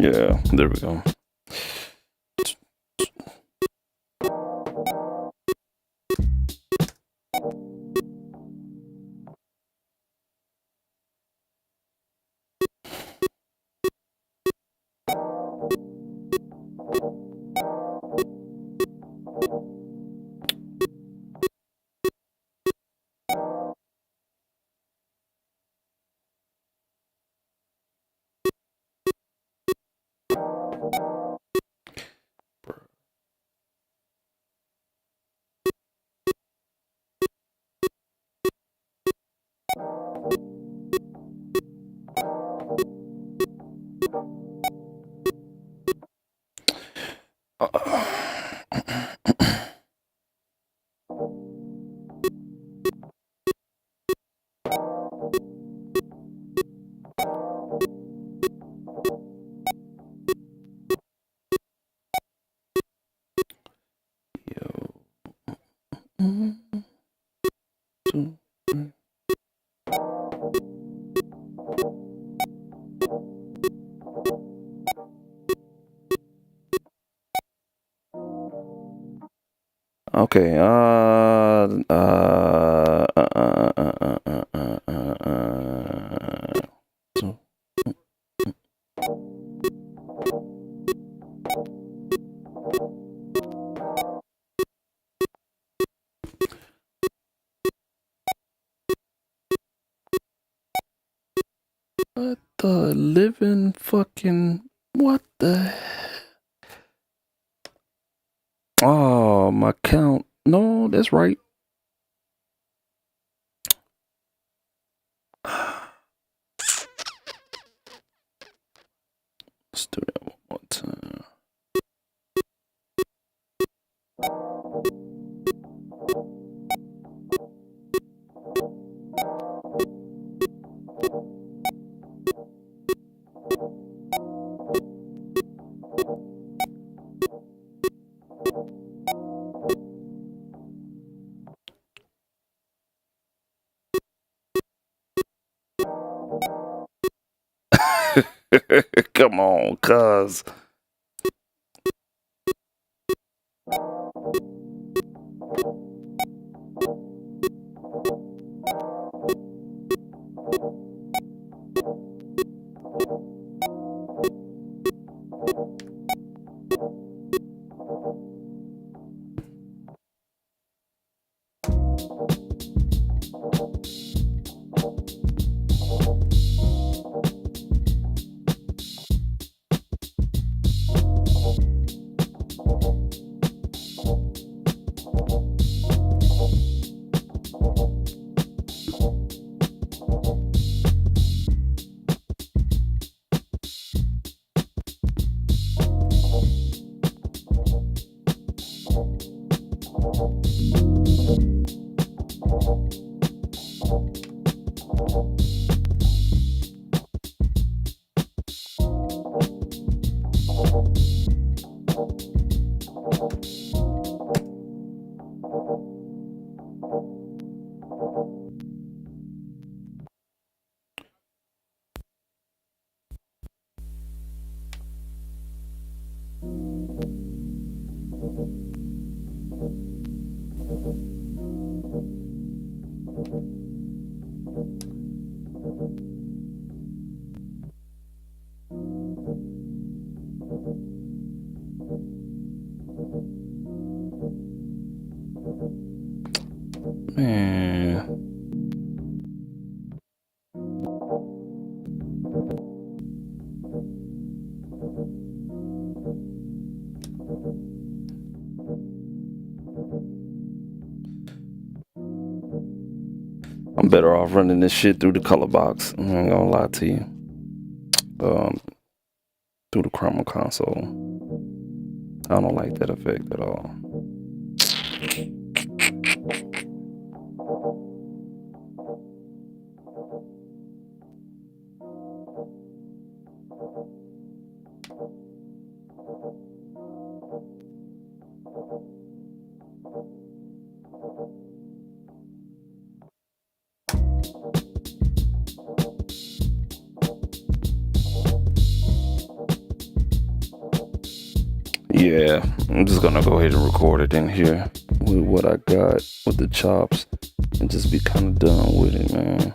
Yeah, there we go. Okay. What the living fucking what the? Oh, my count. No, that's right. Let's do that one more time. Come on, cuz. Man. I'm better off running this shit through the color box. I ain't gonna lie to you. Through the chroma console. I don't like that effect at all. Yeah, I'm just gonna go ahead and record it in here with what I got with the chops and just be kind of done with it, man.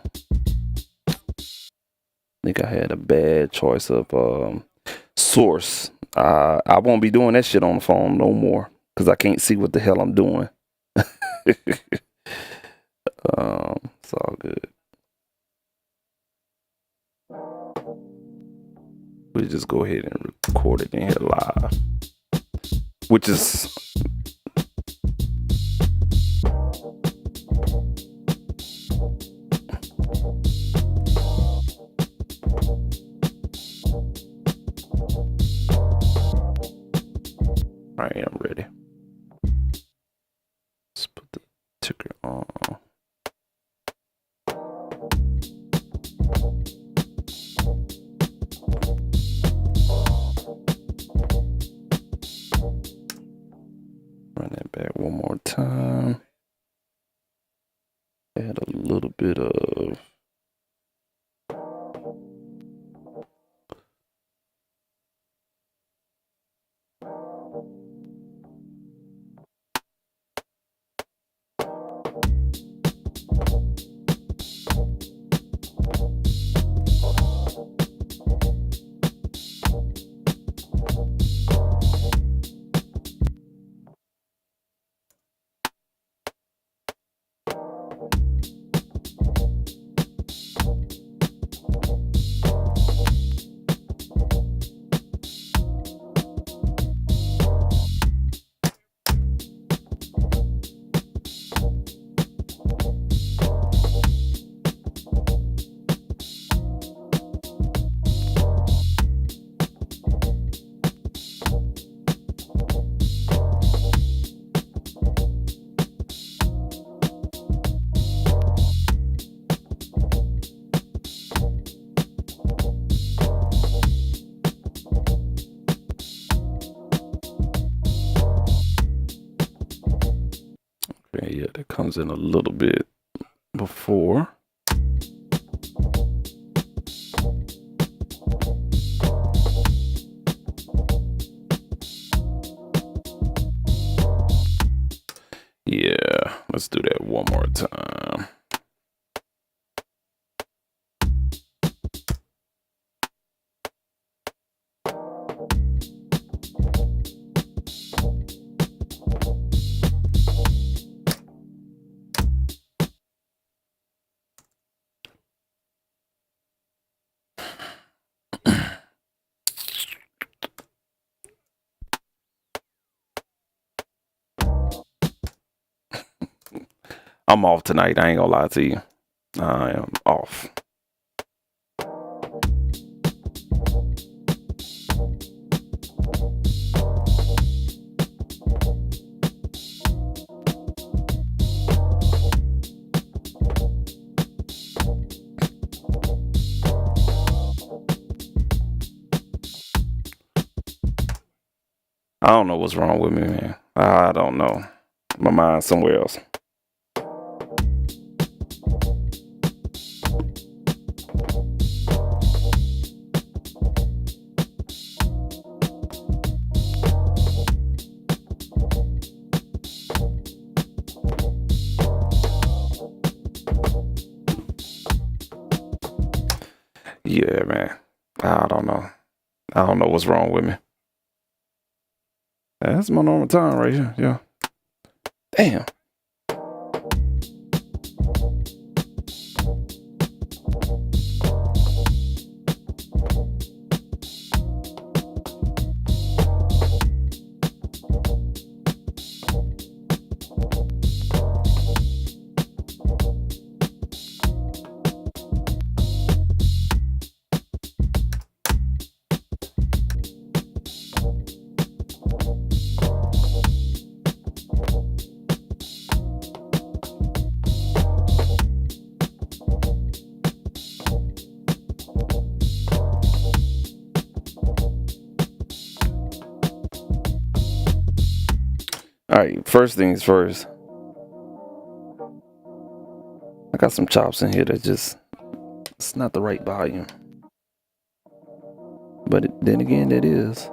I think I had a bad choice of source. I won't be doing that shit on the phone no more because I can't see what the hell I'm doing. It's all good. We just go ahead and record it in here live, which is all right. I'm ready. Let's put the ticker on. Run that back one more time. Add a little bit of yeah, that comes in a little bit before. Yeah, let's do that one more time. I'm off tonight. I ain't gonna lie to you. I am off. I don't know what's wrong with me, man. I don't know. My mind's somewhere else. Yeah, man. I don't know. I don't know what's wrong with me. That's my normal time right here. Yeah. Damn. All right, first things first. I got some chops in here that just, it's not the right volume. But then again, it is.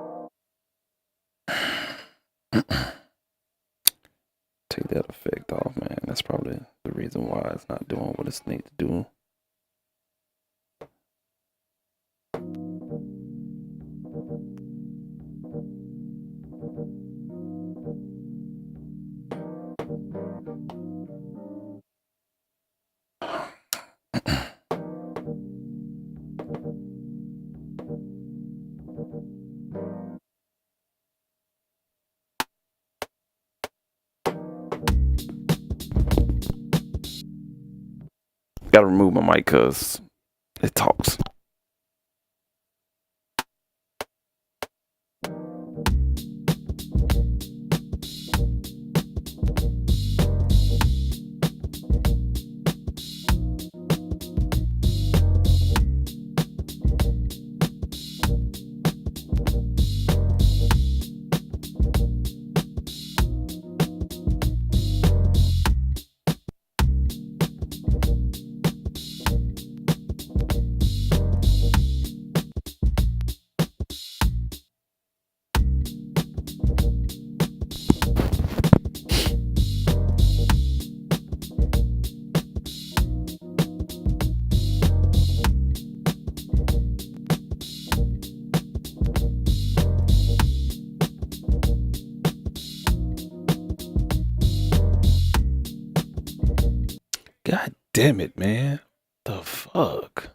Take that effect off, man. That's probably the reason why it's not doing what it's need to do. Gotta remove my mic because it talks. God damn it, man. The fuck?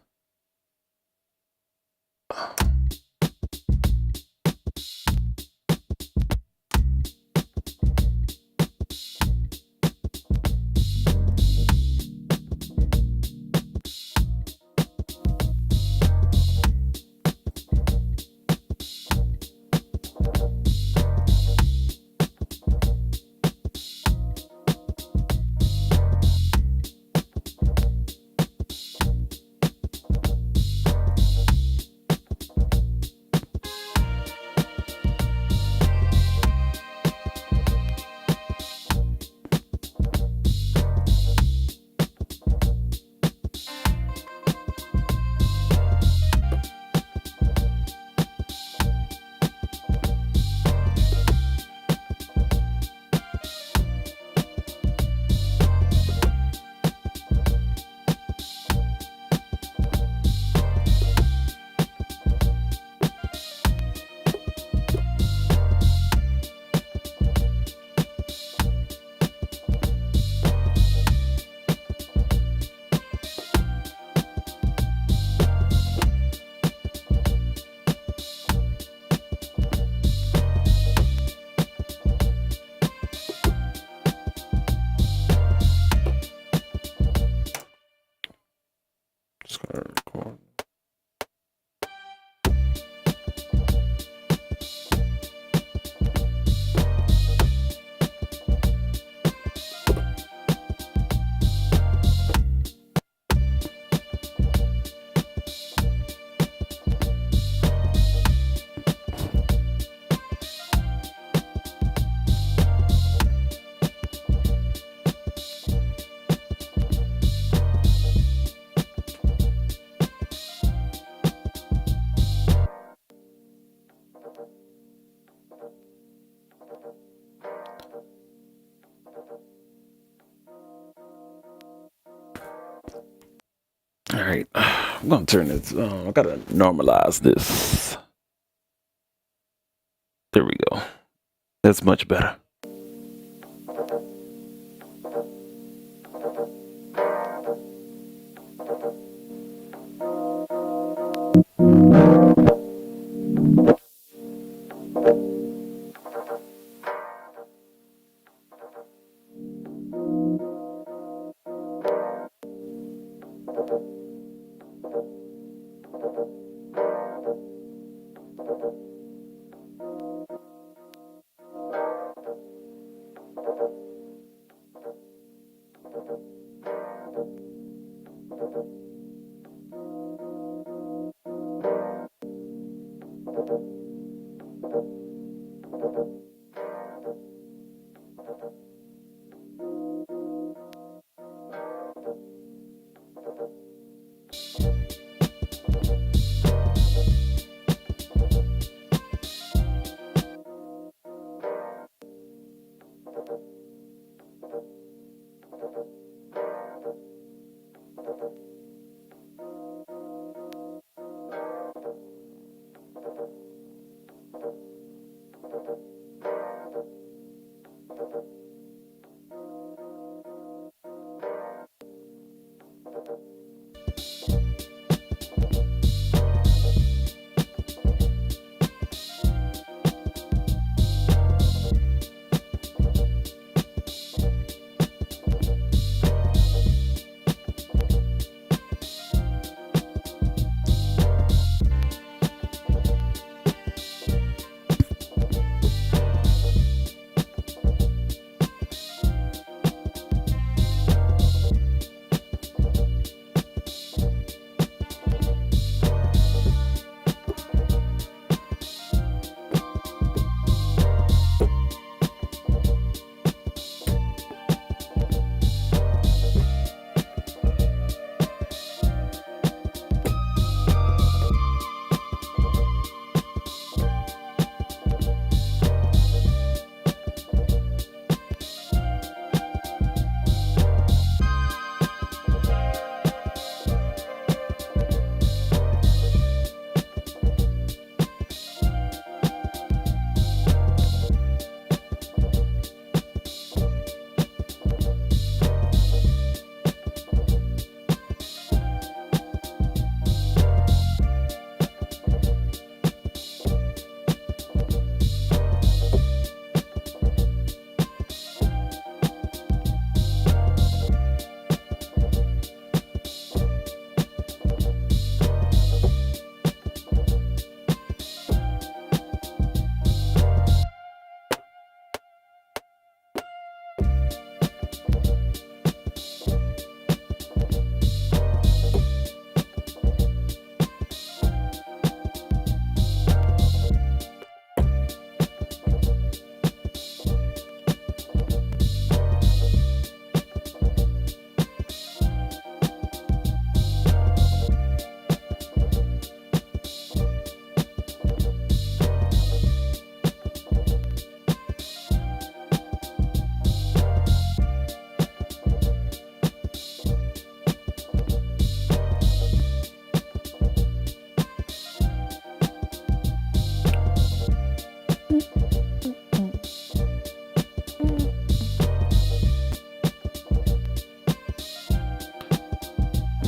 Just gonna record. All right, I'm gonna turn this. I gotta normalize this. There we go. That's much better.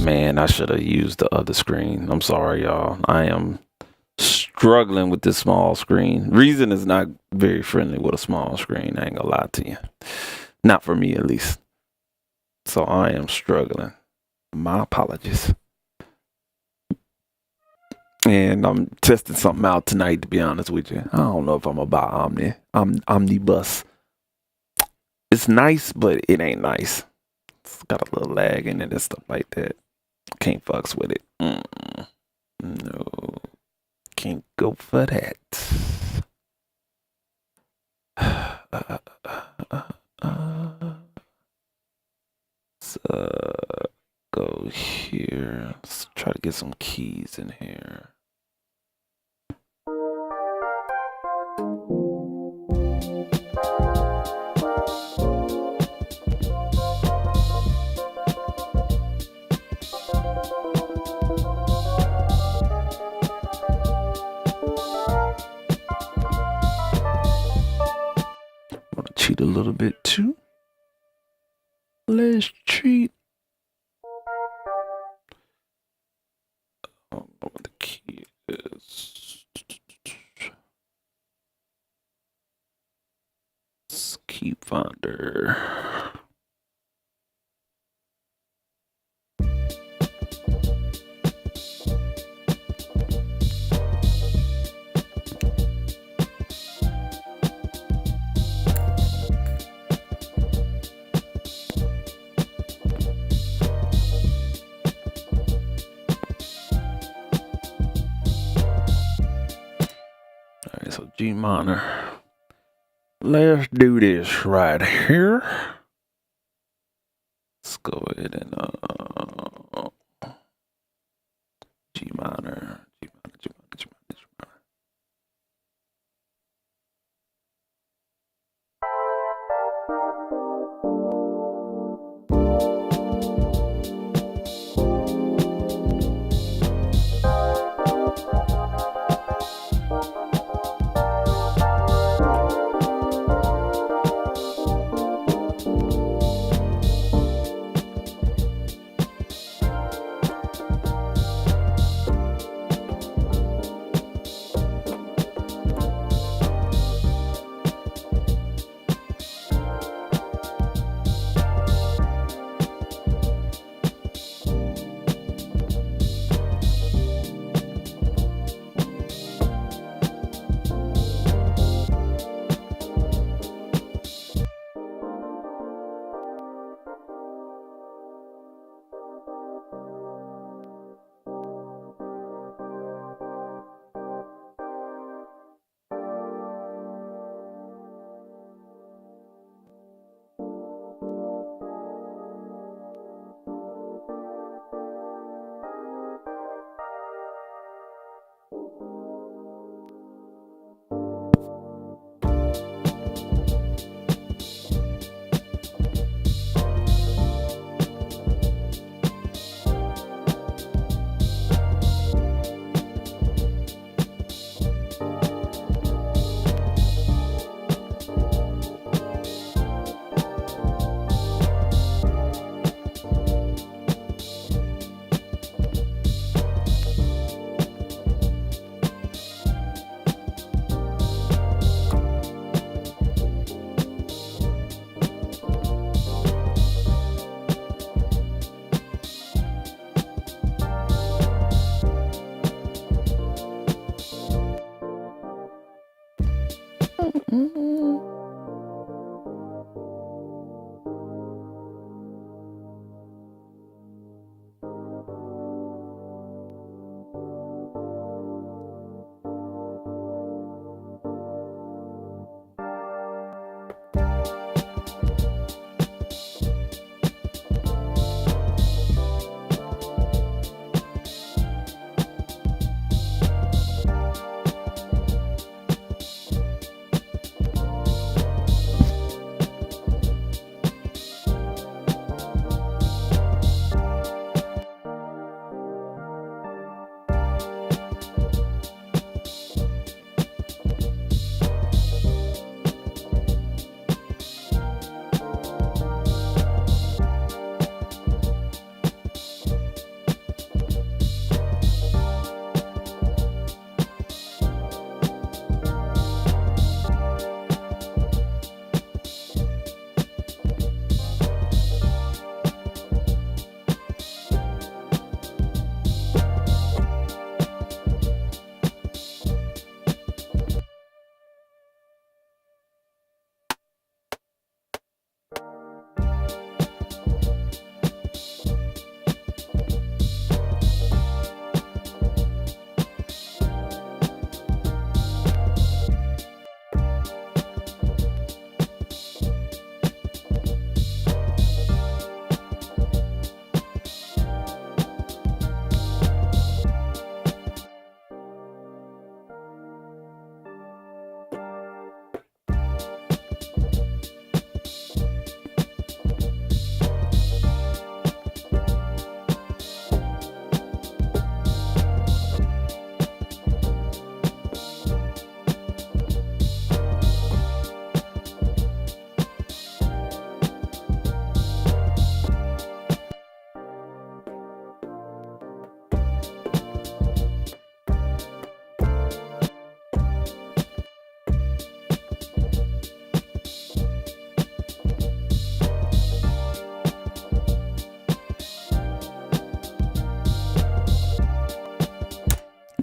Man, I should have used the other screen. I'm sorry, y'all. I am struggling with this small screen. Reason is not very friendly with a small screen. I ain't gonna lie to you. Not for me, at least. So I am struggling. My apologies. And I'm testing something out tonight, to be honest with you. I don't know if I'm about Omnibus. It's nice, but it ain't nice. It's got a little lag in it and stuff like that. Can't fucks with it. No. Can't go for that. So go here. Let's try to get some keys in here. Cheat a little bit too. Let's cheat. I don't know what the key is. It's key finder. So G minor. Let's do this right here. Let's go ahead and G minor, G minor, G minor, G minor, G minor.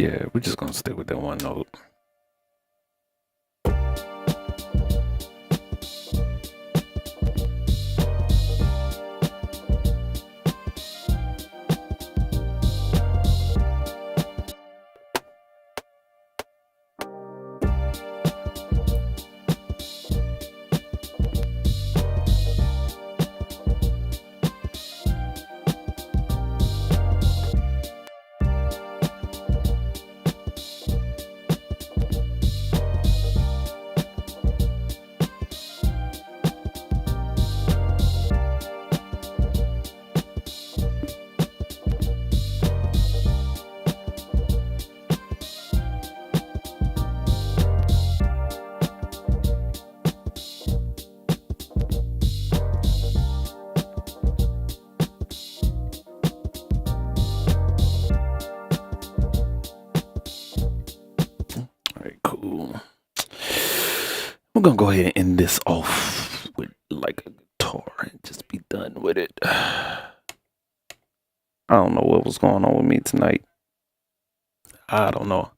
Yeah, we're just gonna stick with that one note. All right, cool. We're gonna go ahead and end this off with like a guitar and just be done with it. I don't know what was going on with me tonight. I don't know.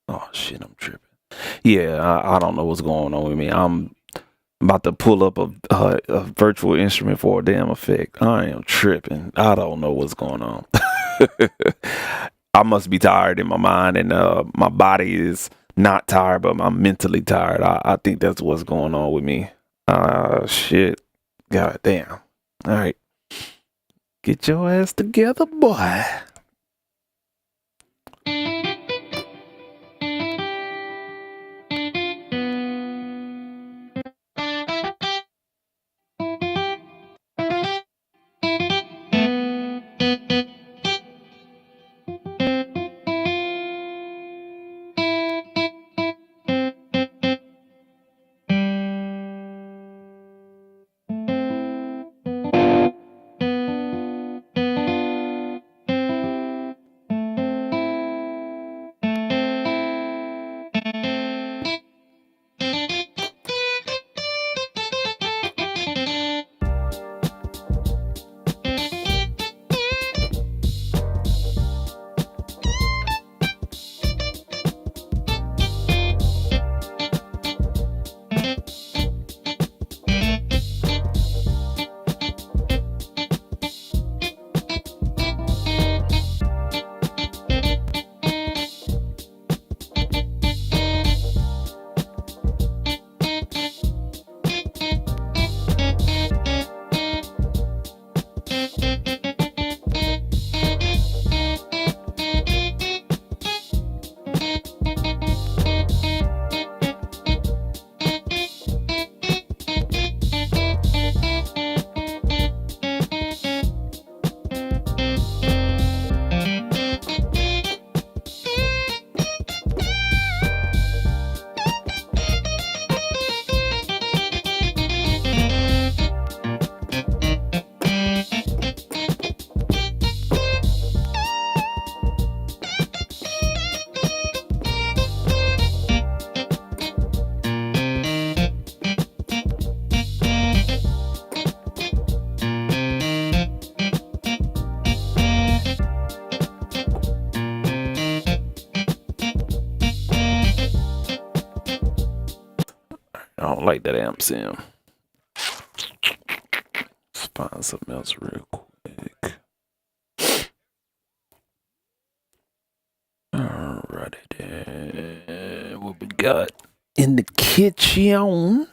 Oh shit, I'm tripping. Yeah, I don't know what's going on with me. I'm about to pull up a virtual instrument for a damn effect. I am tripping. I don't know what's going on. I must be tired in my mind, and my body is not tired, but I'm mentally tired. I think that's what's going on with me. Shit. God damn. All right. Get your ass together, boy. don't like that amp sim. Let's find something else real quick. Alrighty then. What we got in the kitchen?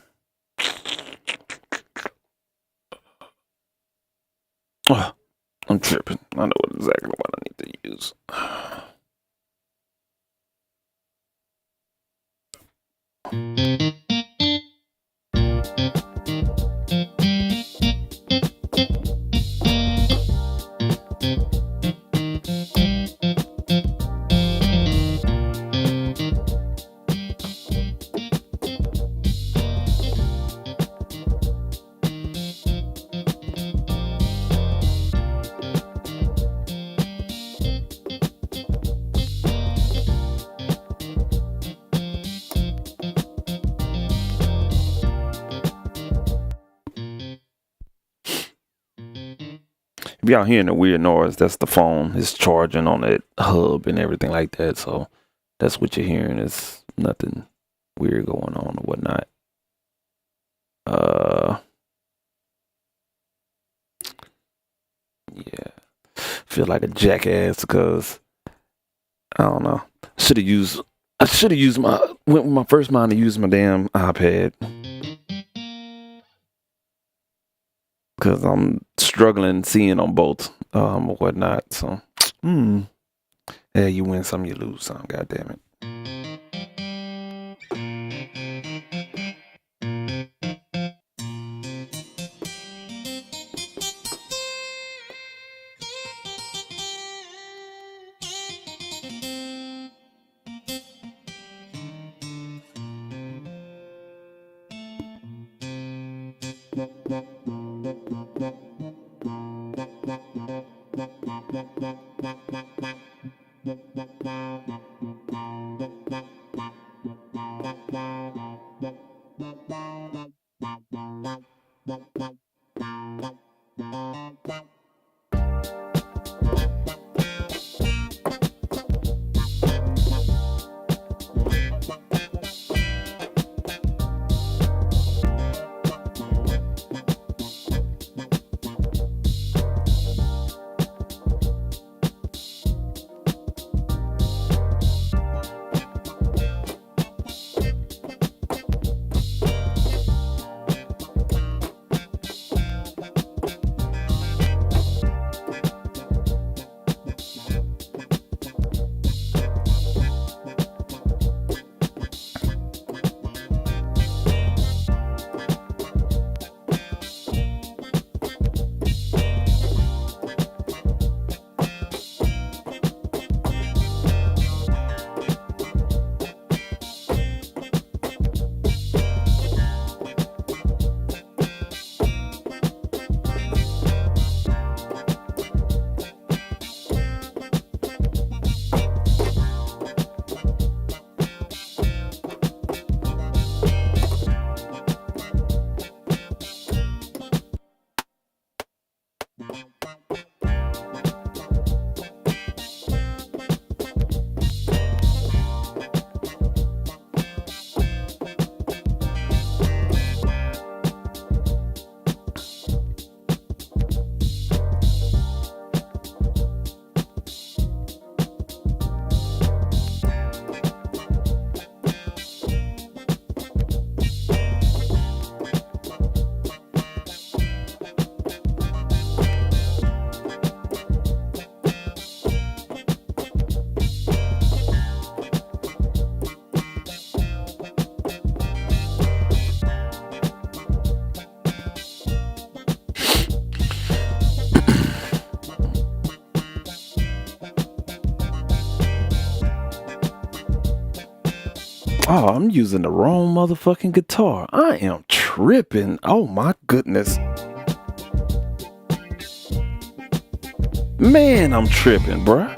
Oh, I'm tripping. I know exactly what I need to use. If y'all hearing a weird noise, that's the phone. It's charging on that hub and everything like that. So that's what you're hearing. It's nothing weird going on or whatnot. Yeah. Feel like a jackass because I don't know. I should have used went with my first mind to use my damn iPad. Because I'm struggling seeing on both or whatnot. So, yeah, you win some, you lose some. God damn it. Oh, I'm using the wrong motherfucking guitar. I am tripping. Oh my goodness. Man, I'm tripping, bruh.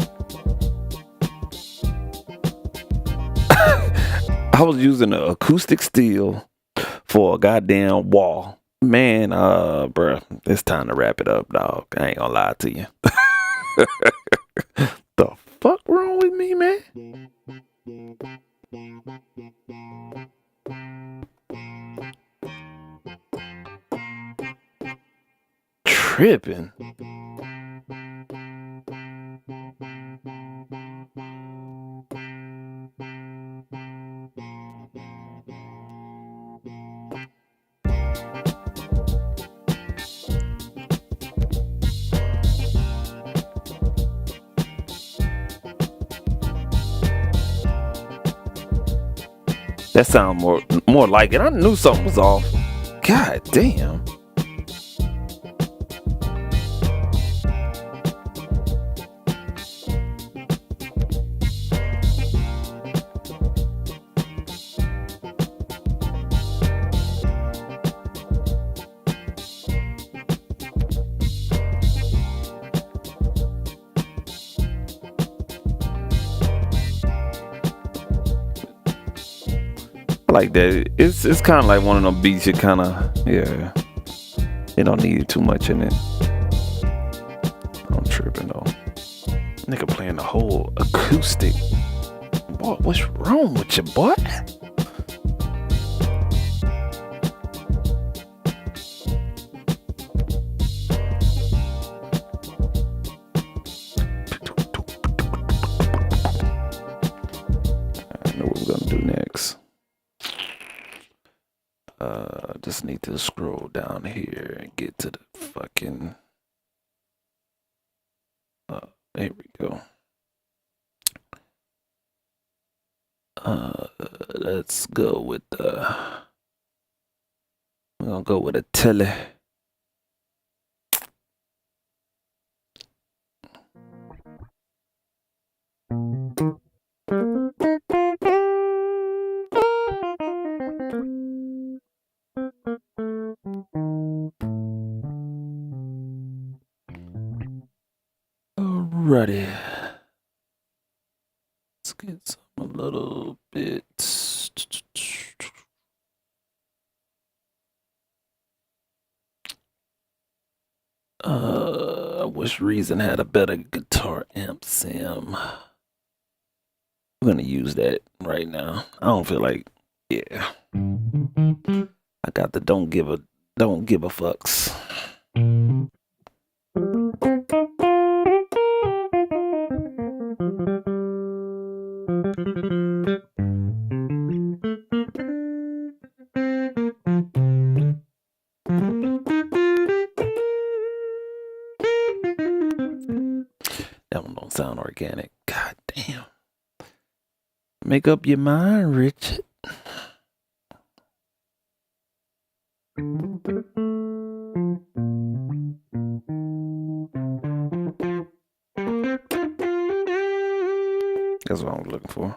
I was using an acoustic steel for a goddamn wall. Man, bruh, it's time to wrap it up, dog. I ain't gonna lie to you. The fuck wrong with me, man? tripping. That sound more like it. I knew something was off. God damn. Like that. It's kind of like one of them beats. You kind of, yeah. It don't need too much in it. I'm tripping though. Nigga playing the whole acoustic. Boy, what's wrong with you, boy? I know what we're gonna do next. Just need to scroll down here and get to the fucking. There we go. Let's go with we're gonna go with a telly. Alrighty. Let's get some a little bit. I wish Reason had a better guitar amp sim. I'm gonna use that right now. I don't feel like, yeah. I got the don't give a fucks. That one don't sound organic. God damn. Make up your mind, Richard. That's what I'm looking for.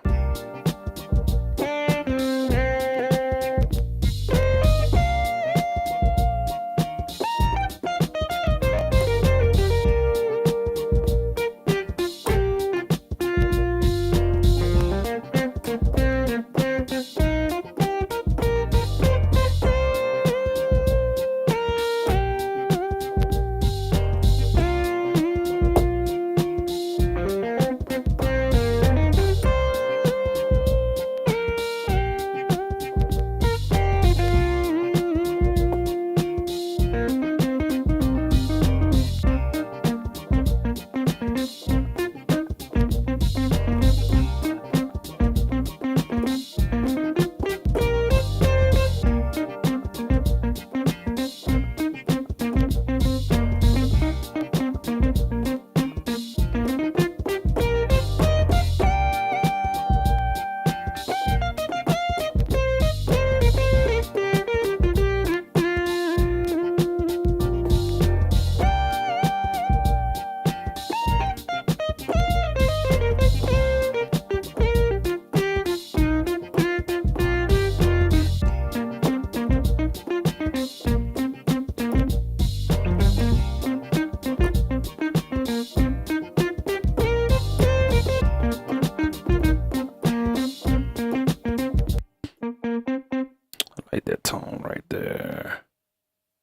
Like that tone right there.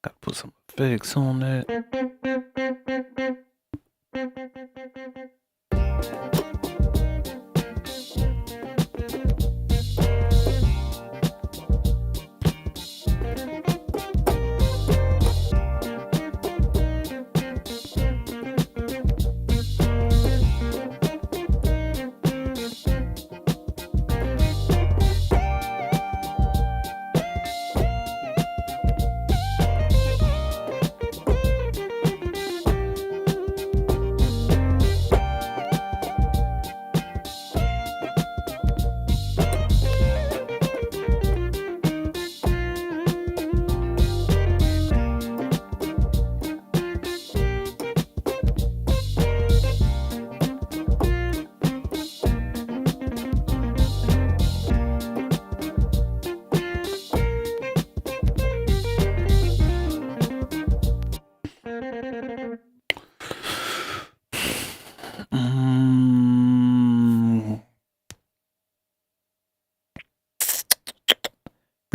Gotta put some effects on that.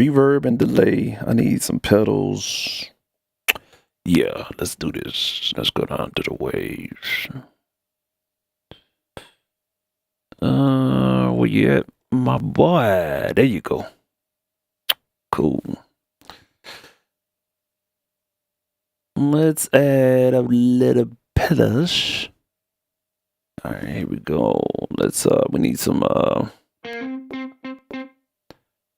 reverb and delay. I need some pedals. Yeah, let's do this. Let's go down to the waves. Where you at, my boy? There you go. Cool. Let's add a little pedals. All right, here we go. Let's we need some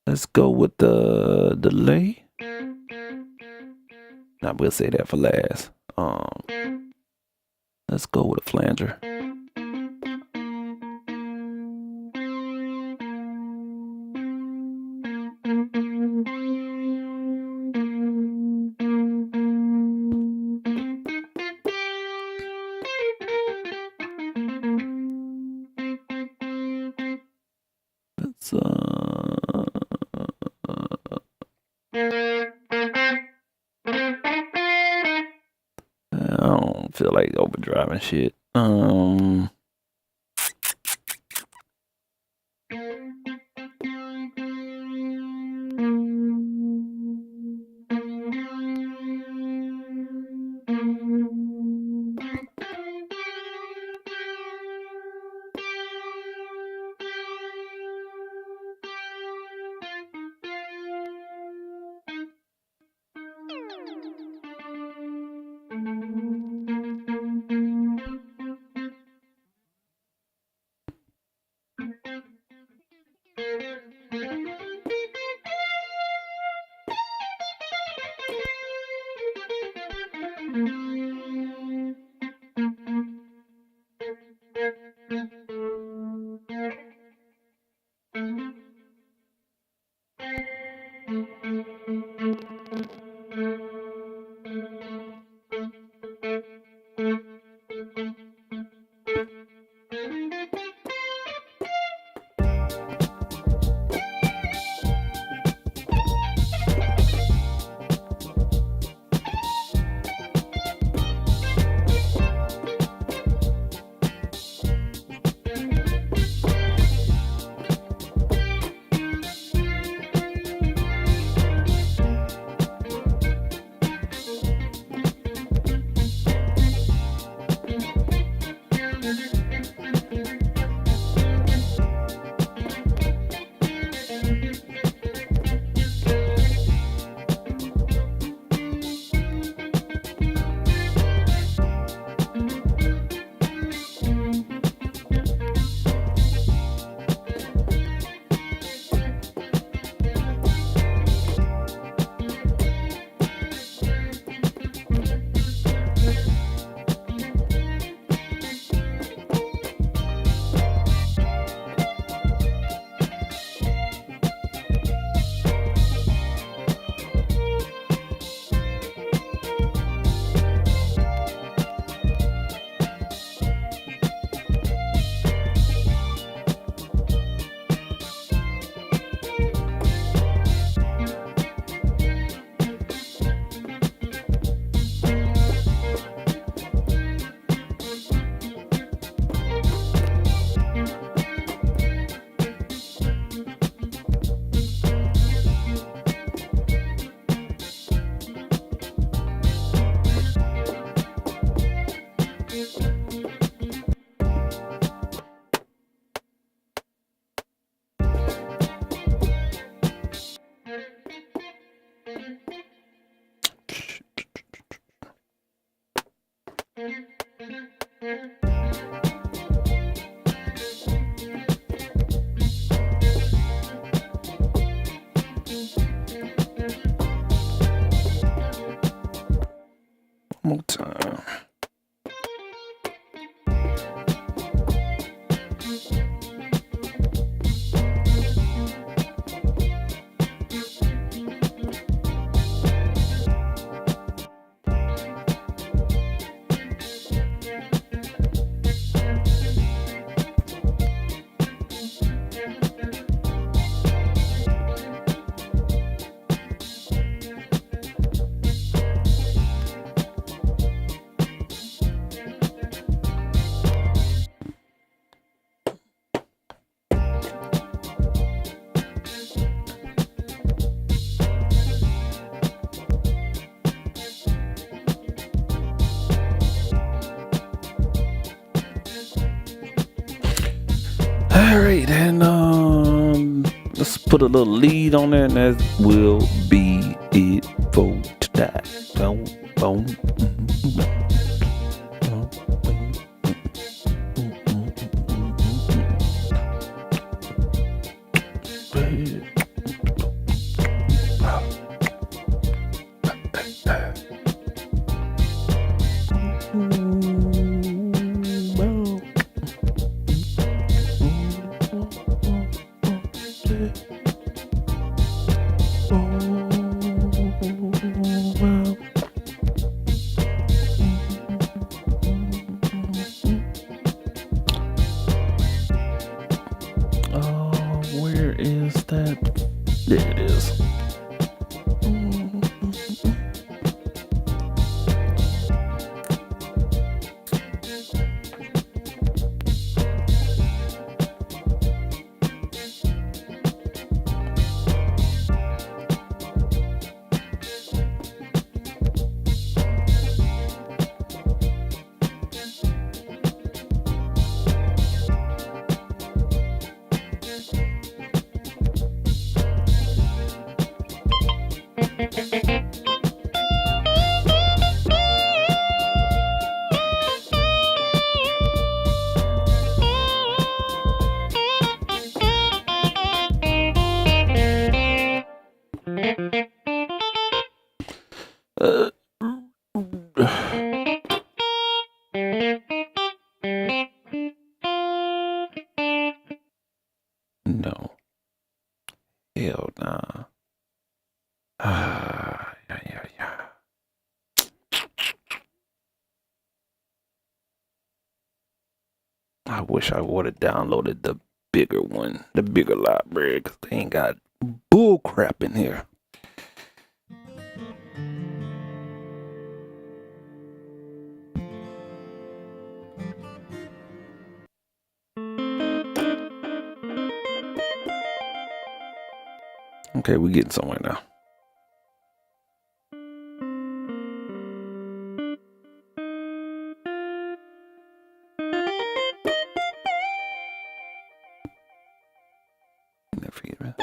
let's go with the delay. Now we'll say that for last. Let's go with a flanger. Let's I don't feel like overdriving shit. One more time. right, and let's put a little lead on there, and that will be it for today. Boom, boom. Where is that? There it is. No. Hell nah. Yeah. I wish I would have downloaded the bigger one, the bigger library, because they ain't got bull crap in here. Okay, we're getting somewhere now. Never forget, man.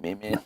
Man.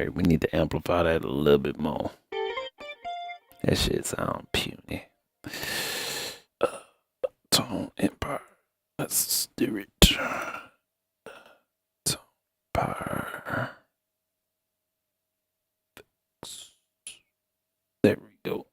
right, we need to amplify that a little bit more. That shit sound puny. Tone Empire. Let's do it. Tone Empire. There we go.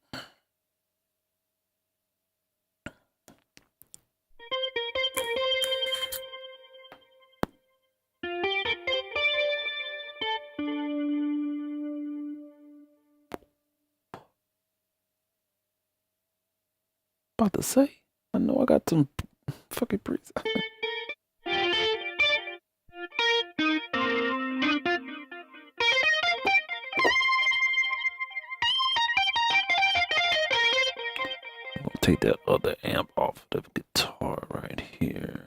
About to say, I know I got some fucking presets. Take that other amp off the guitar right here.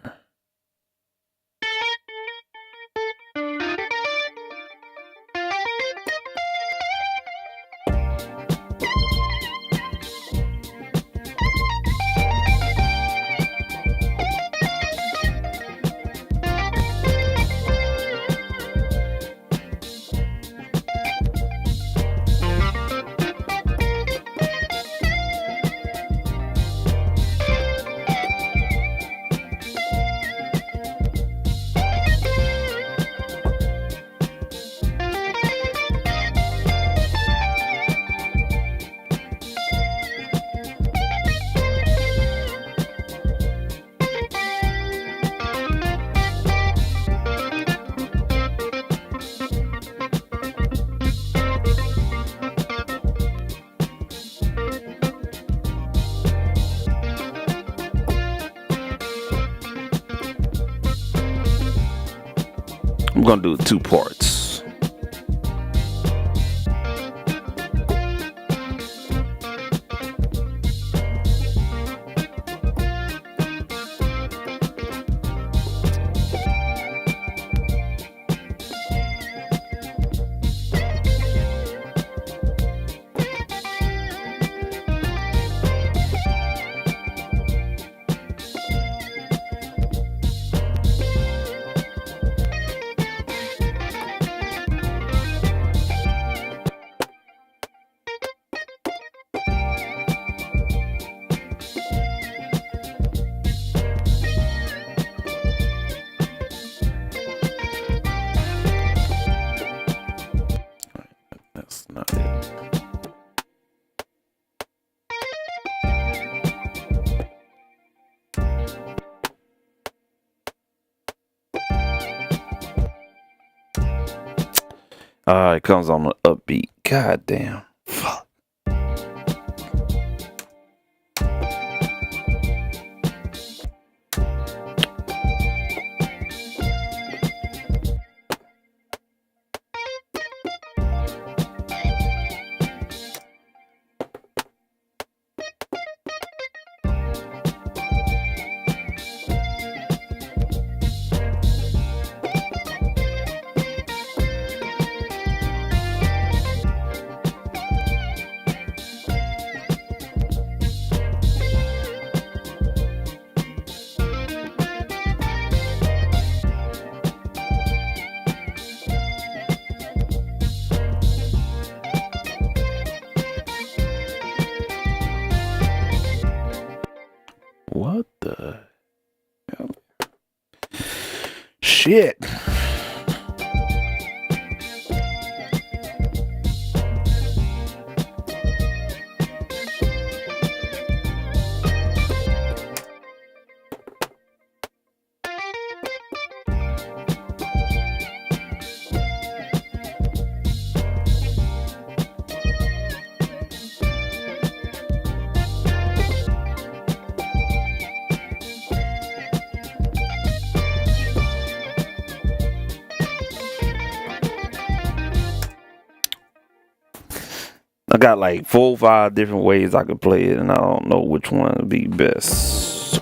I'm gonna do 2 parts. That's not it. It comes on the upbeat. God damn. Fuck. What the hell? Shit. I got like 4 or 5 different ways I could play it, and I don't know which one would be best.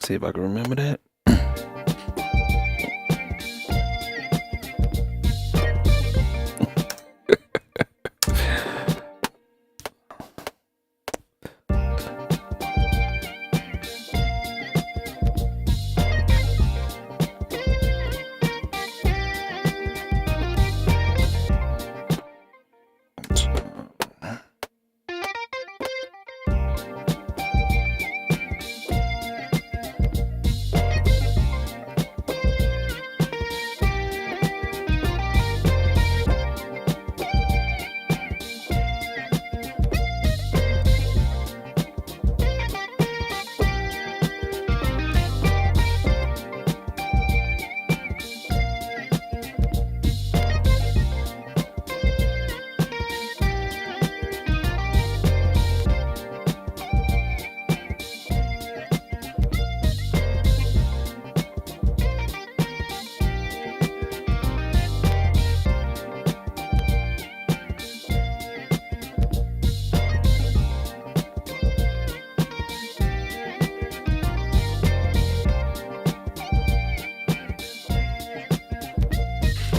See if I can remember that.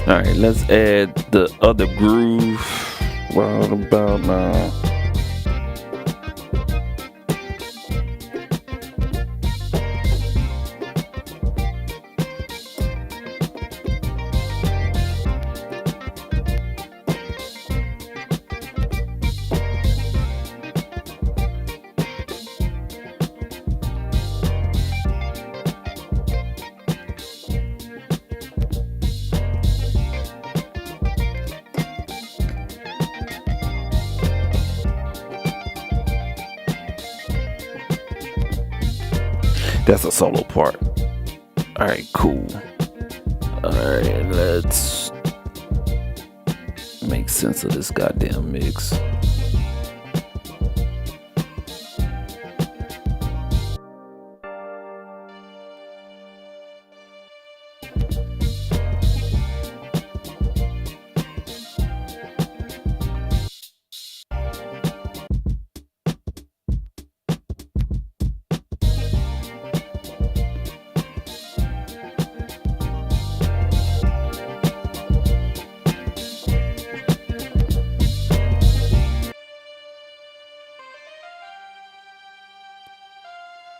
All right, let's add the other groove. What about now? That's a solo part. All right, cool. All right, let's make sense of this goddamn mix.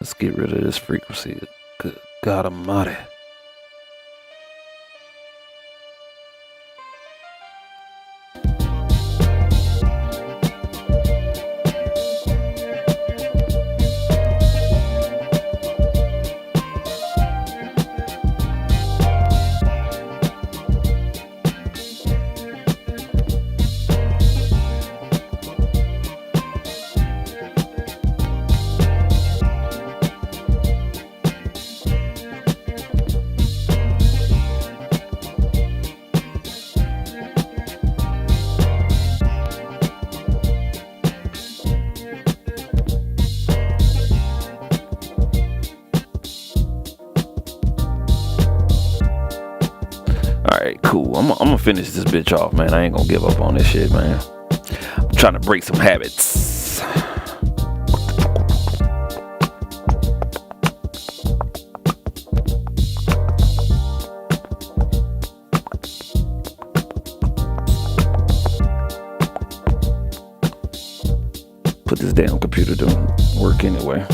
Let's get rid of this frequency. Good God Almighty. Alright, cool. I'm gonna finish this bitch off, man. I ain't gonna give up on this shit, man. I'm trying to break some habits. Put this damn computer to work anyway.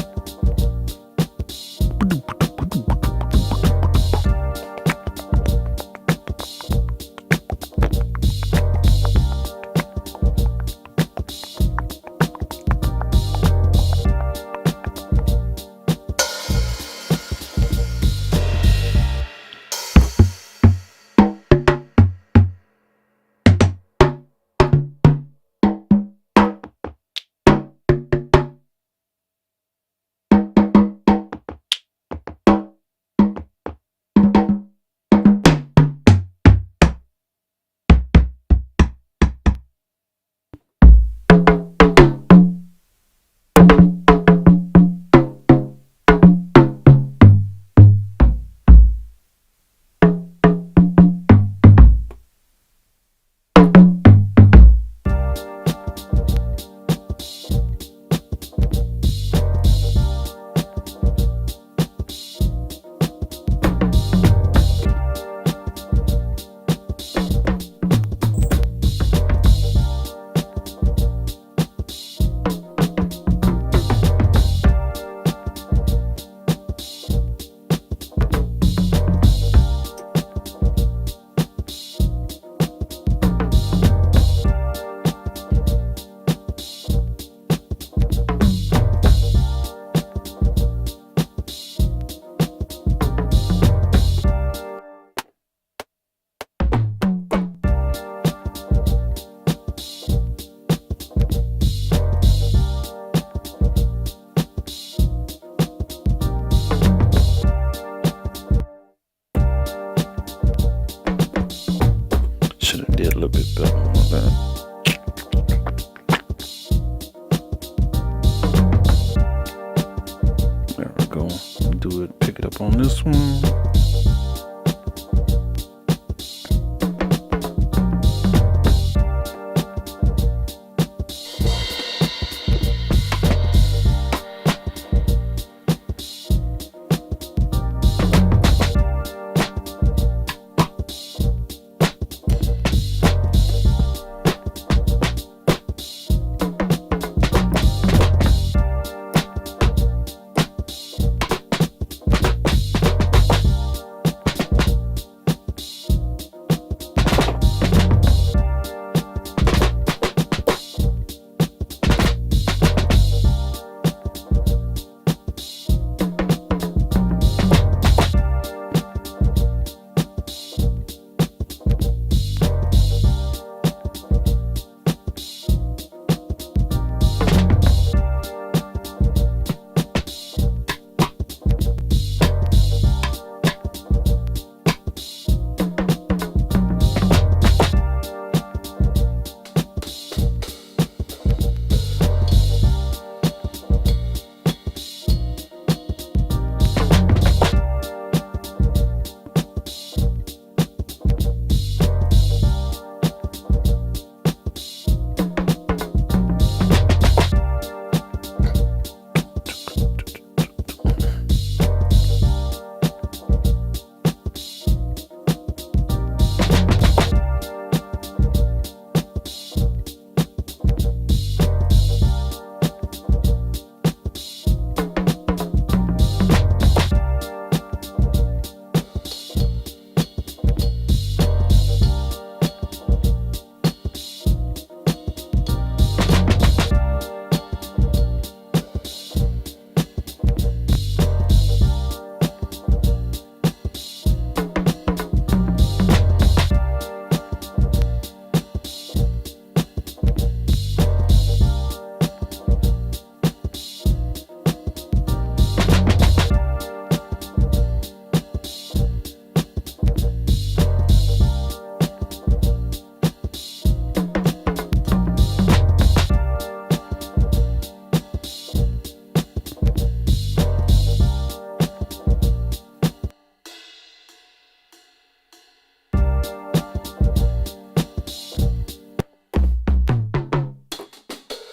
on this one.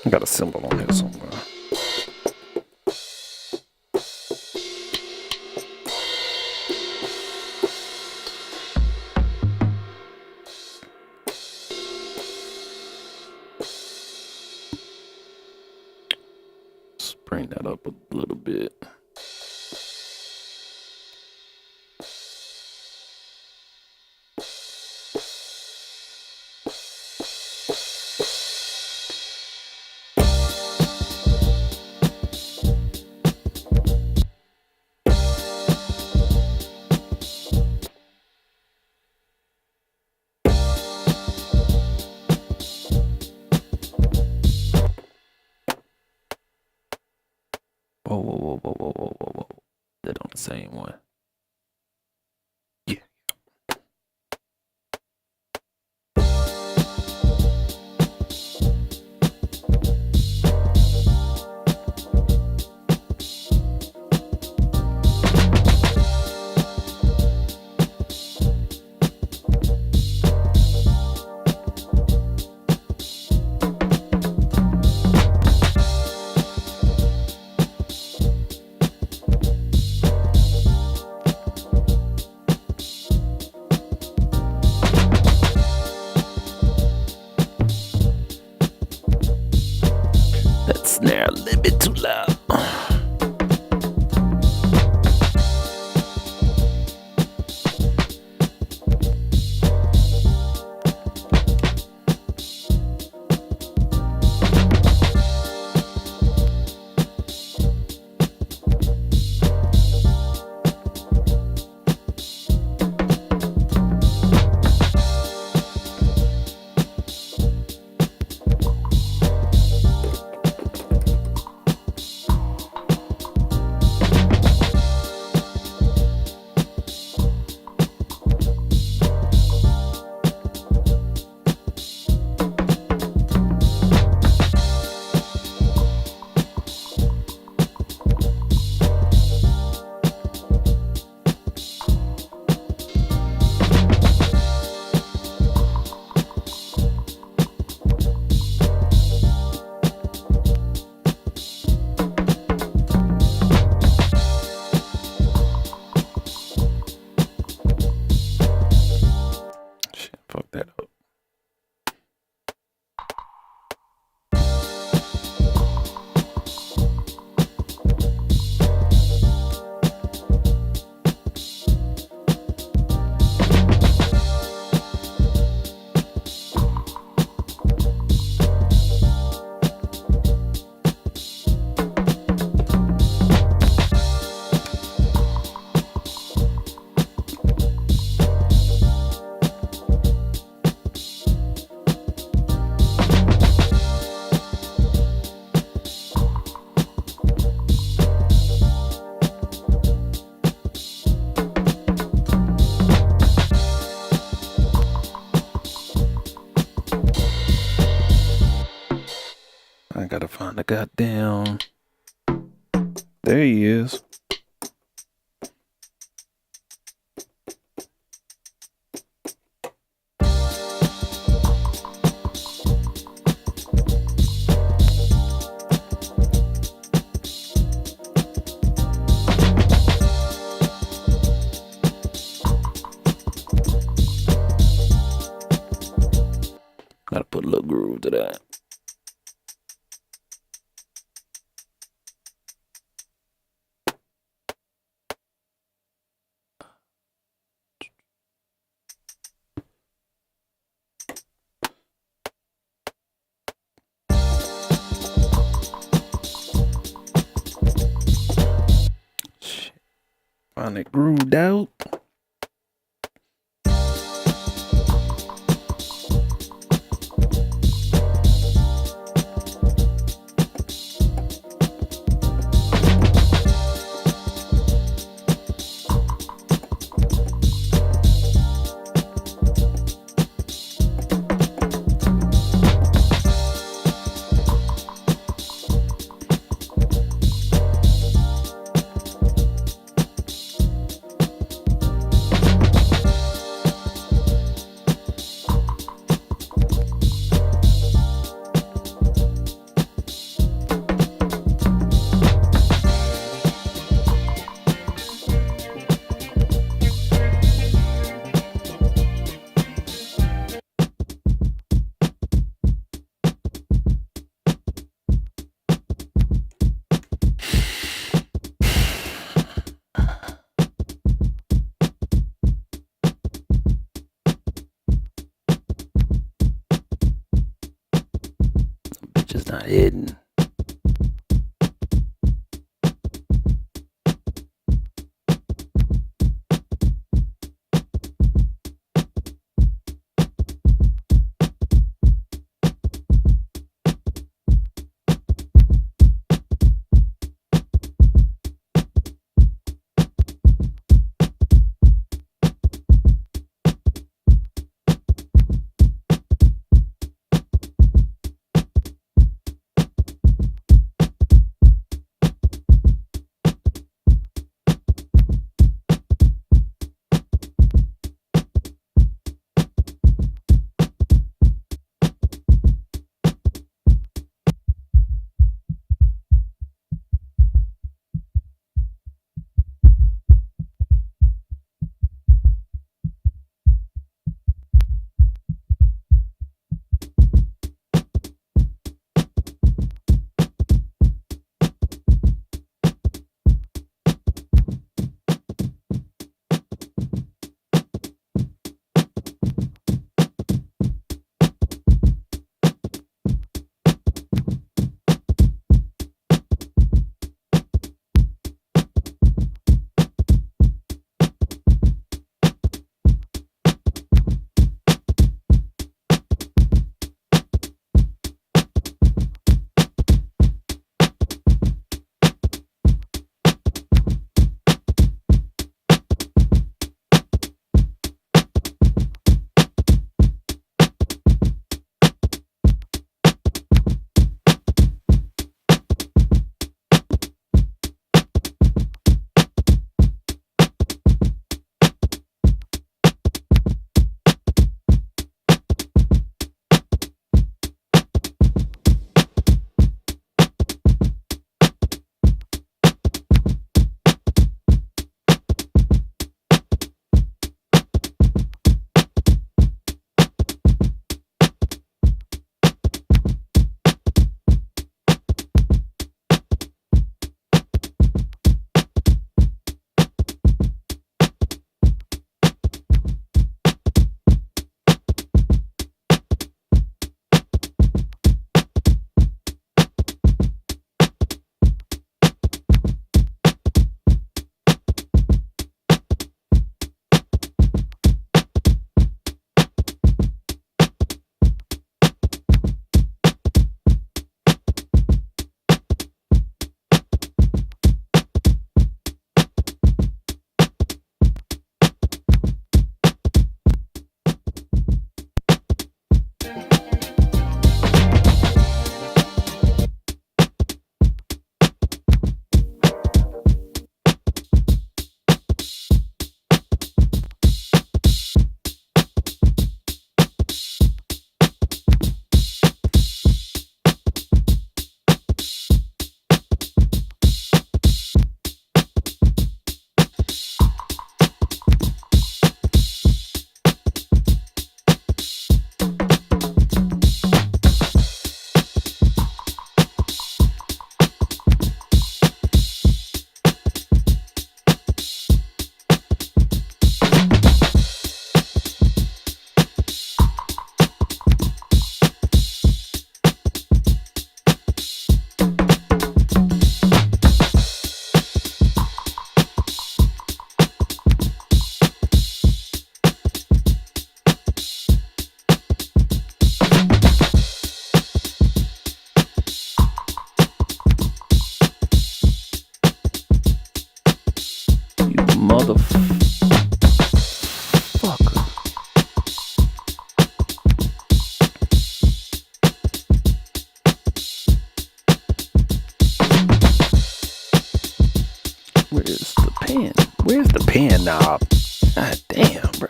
Got a symbol on here somewhere. Let's bring that up a little bit. Whoa. That on the same one. Yeah. That snare a little bit too loud. I gotta find the goddamn. There he is. Gotta put a little groove to that. Shit. Find it grooved out. Bitch not hidden. Where's the pan knob? God damn, bro.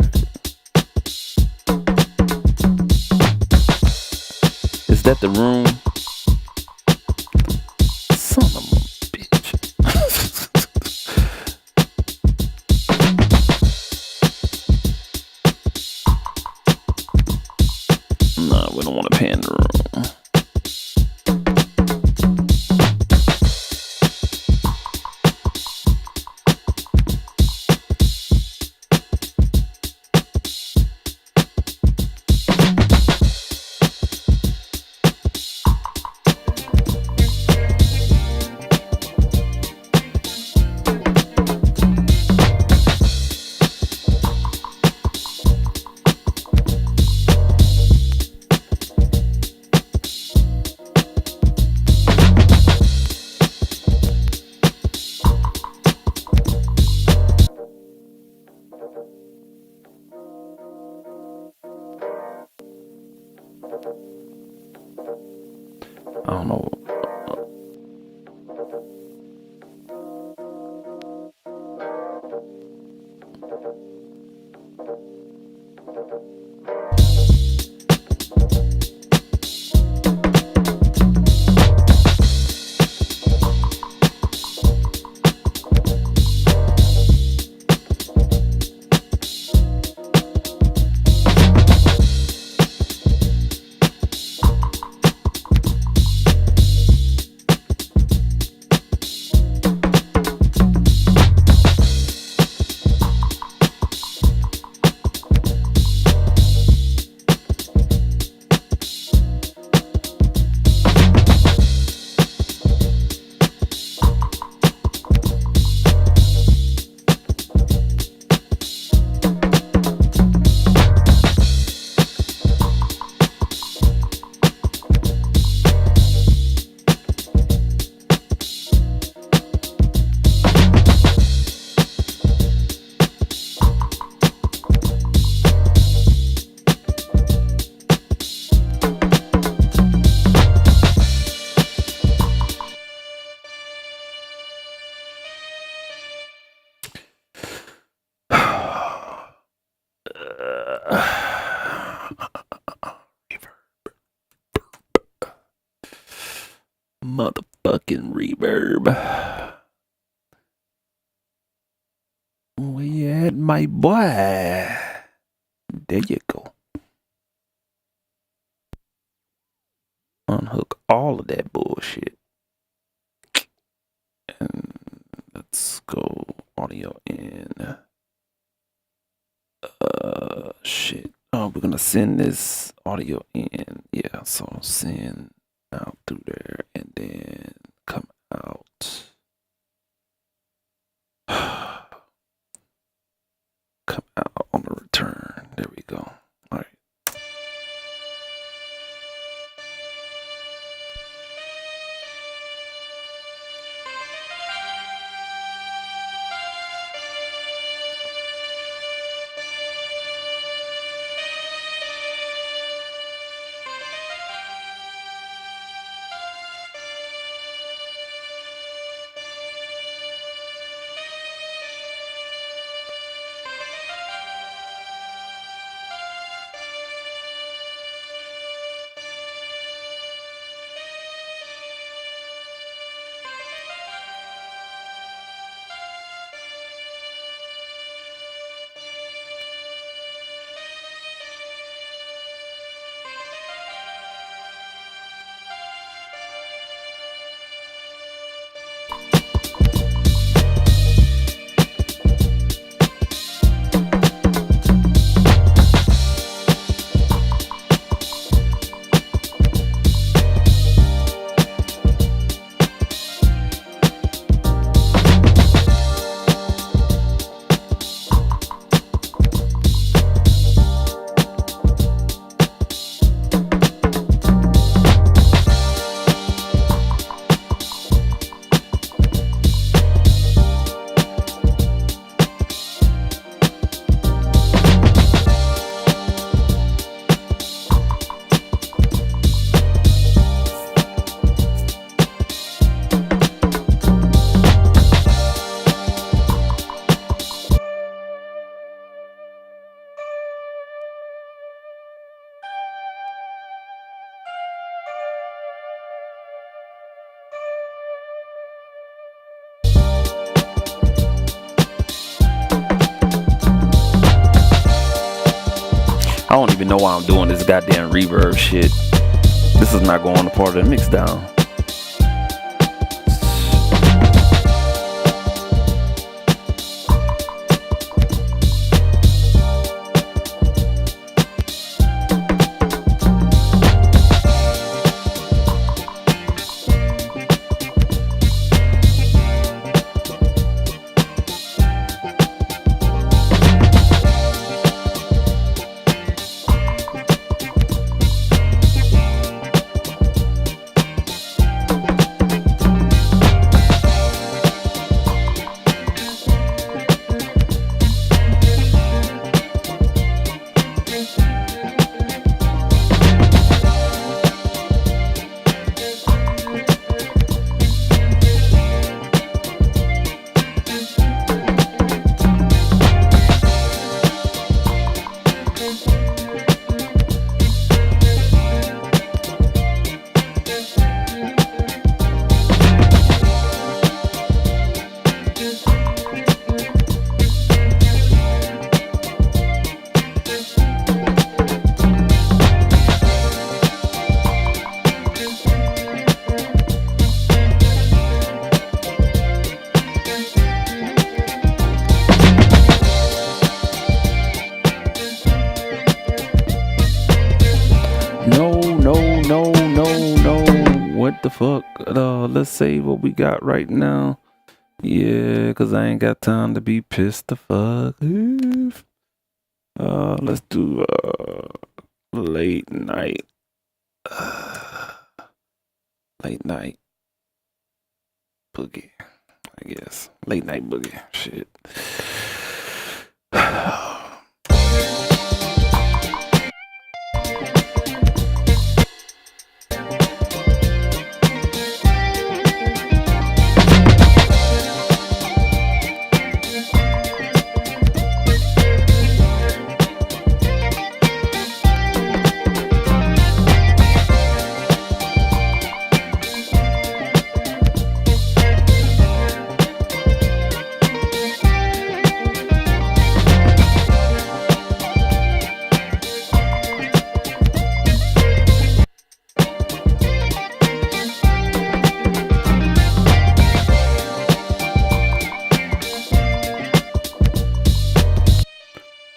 Is that the room? Son of a bitch. No, we don't want to pan the room. I don't know. Motherfucking reverb. Where you at, my boy? There you go. Unhook all of that bullshit. And let's go audio in. Shit. Oh, we're gonna send this audio in. Yeah, so send out through there and then come out. Come out on the return. There we go. All right. I don't even know why I'm doing this goddamn reverb shit. This is not going to part of the mix down. What the fuck? Let's save what we got right now. Yeah, cause I ain't got time to be pissed the fuck off. Let's do late night. Late night boogie, I guess. Late night boogie. Shit.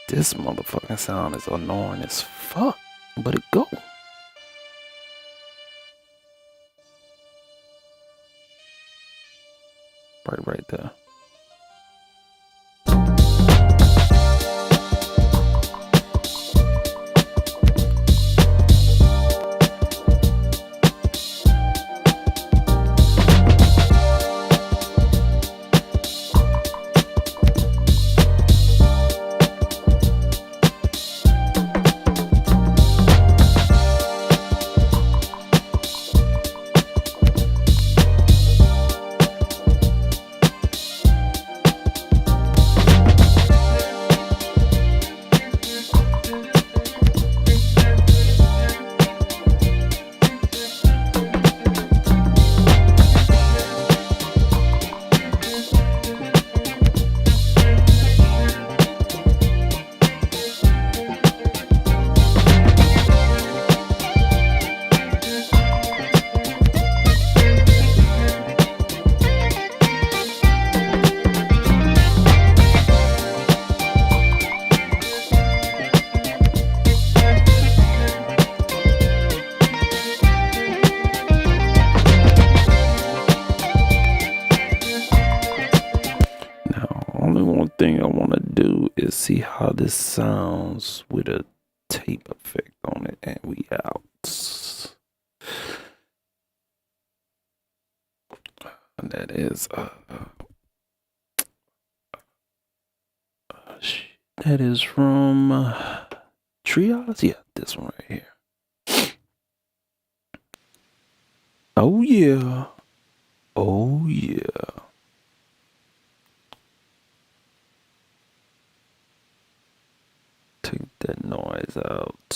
This motherfucking sound is annoying as fuck, but it go. Right there. Thing I want to do is see how this sounds with a tape effect on it, and we out. And that is that is from Trios. Yeah, this one right here. Oh yeah, oh yeah. Take that noise out.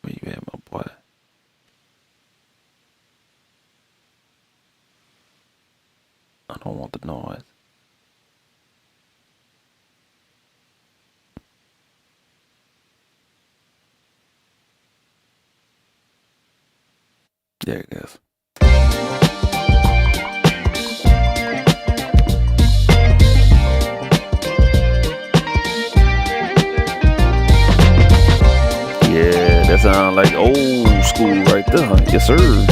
Where you at, my boy? I don't want the noise. There it goes. Yeah, that sounds like old school right there. Yes, sir.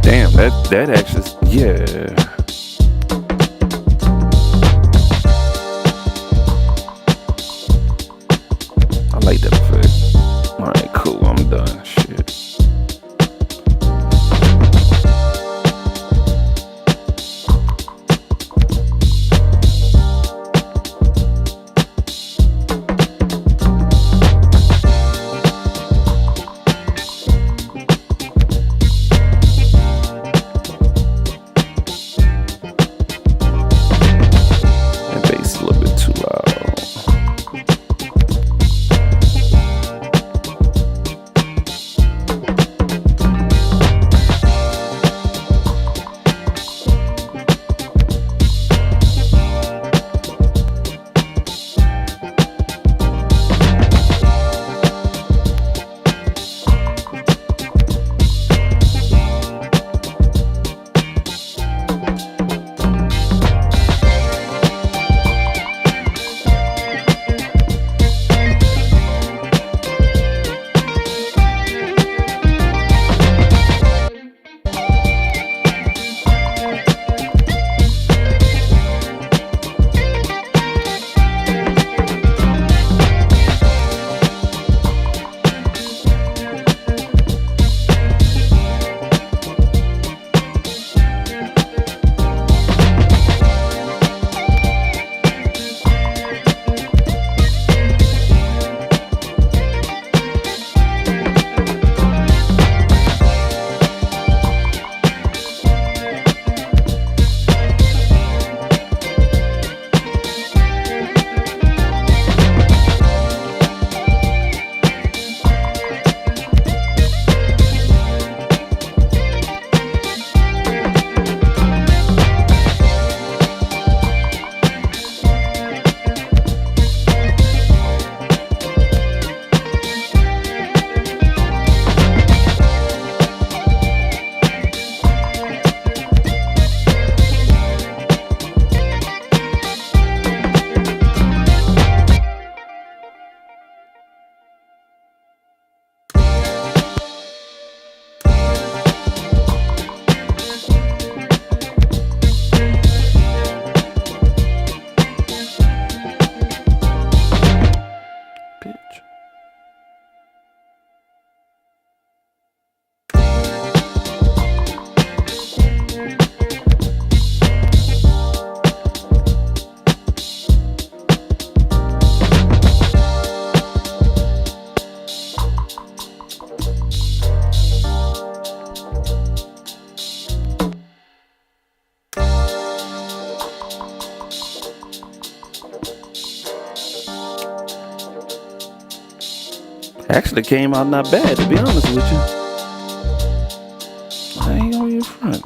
Damn, that actually, yeah. I like that effect. All right, cool. I'm done. Shit. That bass is a little bit too loud. Actually came out not bad, to be honest with you. I ain't on your front.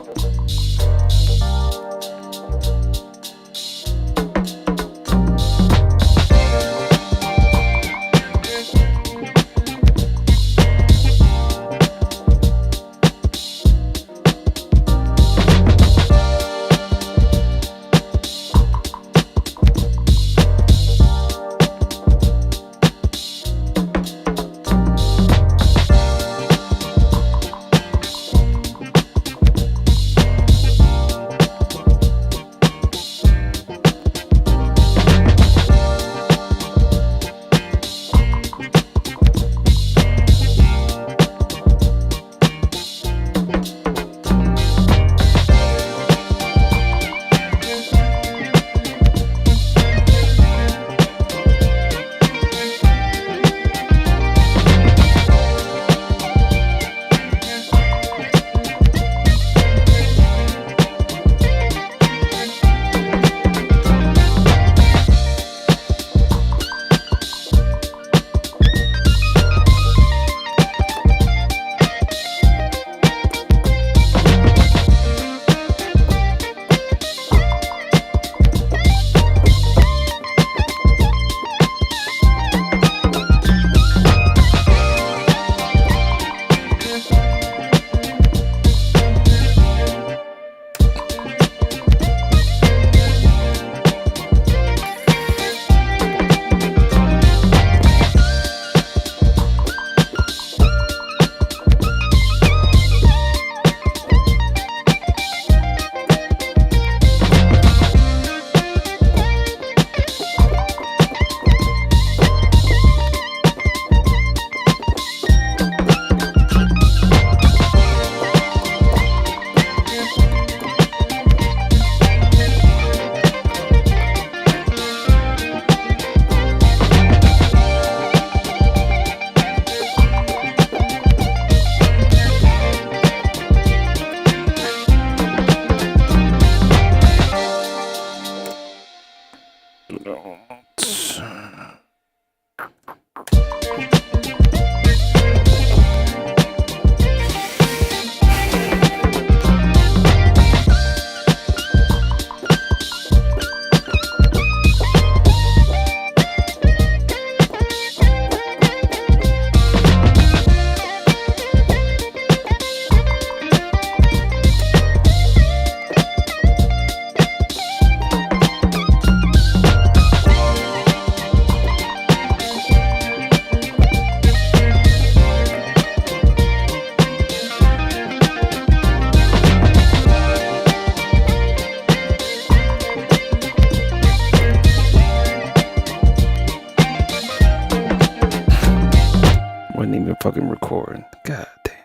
Wasn't even fucking recording. God damn.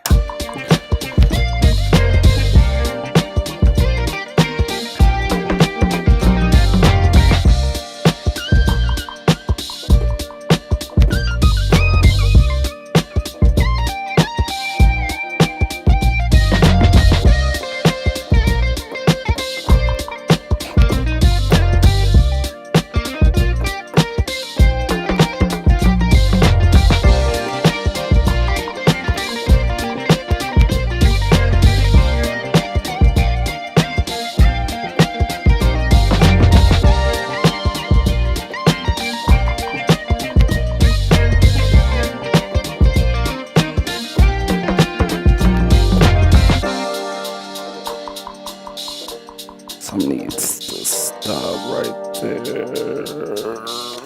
Some needs to stop right there.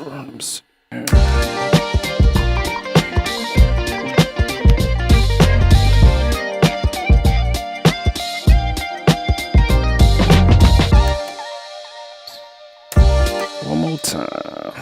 Let me see. One more time.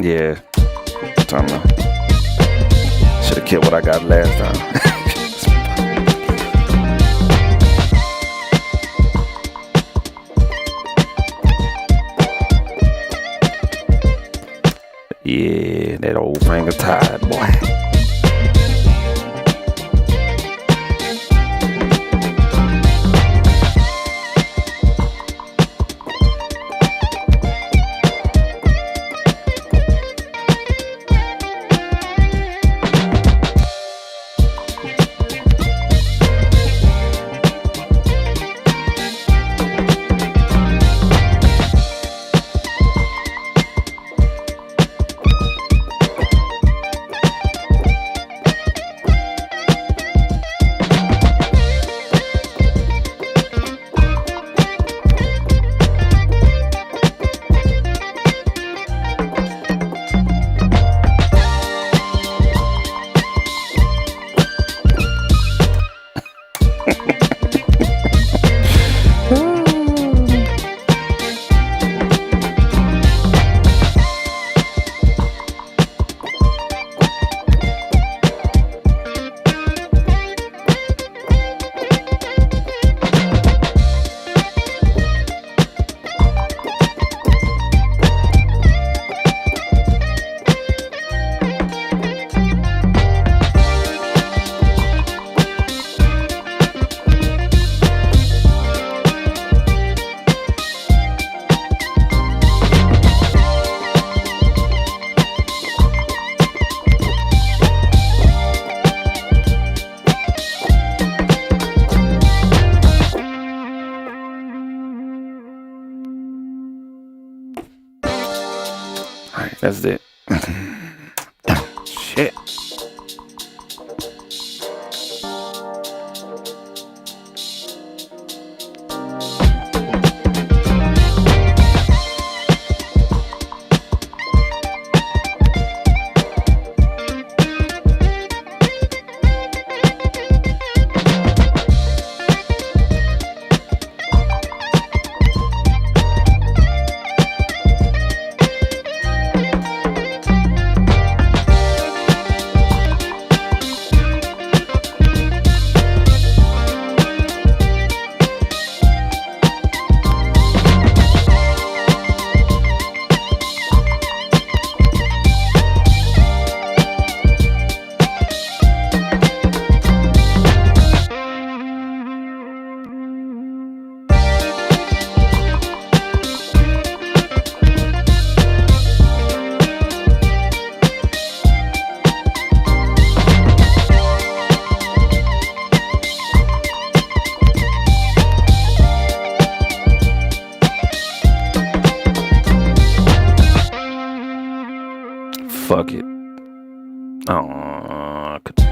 Yeah. Should have kept what I got last time. Yeah, that old finger tied, boy. Alright, that's it. Shit. Fuck it. Oh, cool.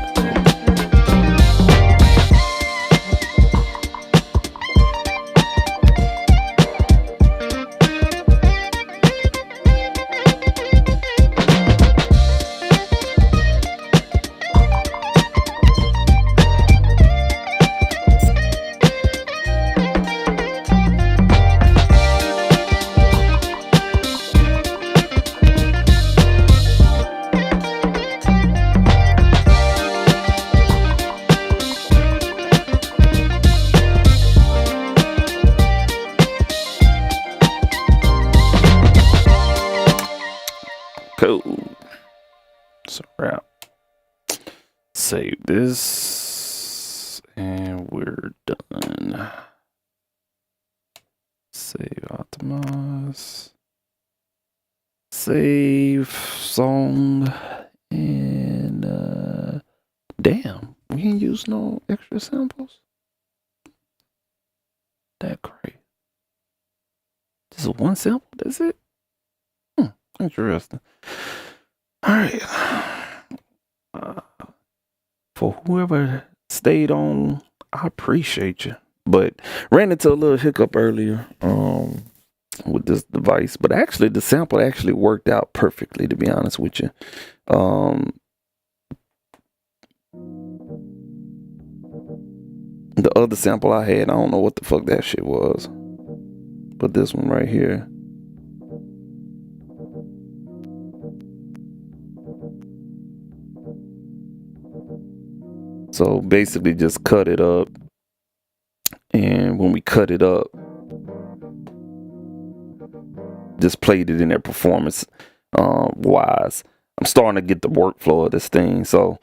It's a wrap. Save this, and we're done. Save, optimize, save song, and damn, we didn't use no extra samples. That great. This is one sample. That's it. Interesting. All right. For whoever stayed on, I appreciate you. But ran into a little hiccup earlier with this device. But actually, the sample actually worked out perfectly, to be honest with you. The other sample I had, I don't know what the fuck that shit was. But this one right here. So basically just cut it up, and when we cut it up, just played it in there performance wise. I'm starting to get the workflow of this thing. So,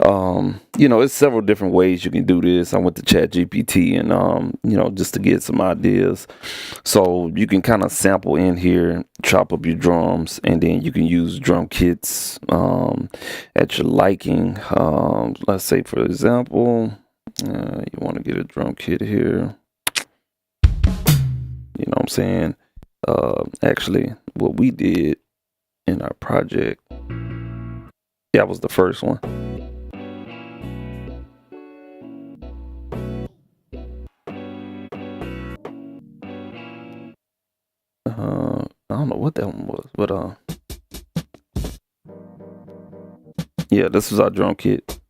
it's several different ways you can do this. I went to Chat GPT and, just to get some ideas. So you can kind of sample in here, chop up your drums, and then you can use drum kits at your liking. Let's say, for example, you want to get a drum kit here. You know what I'm saying? Actually, what we did in our project, that was the first one. I don't know what that one was, but yeah, this was our drum kit.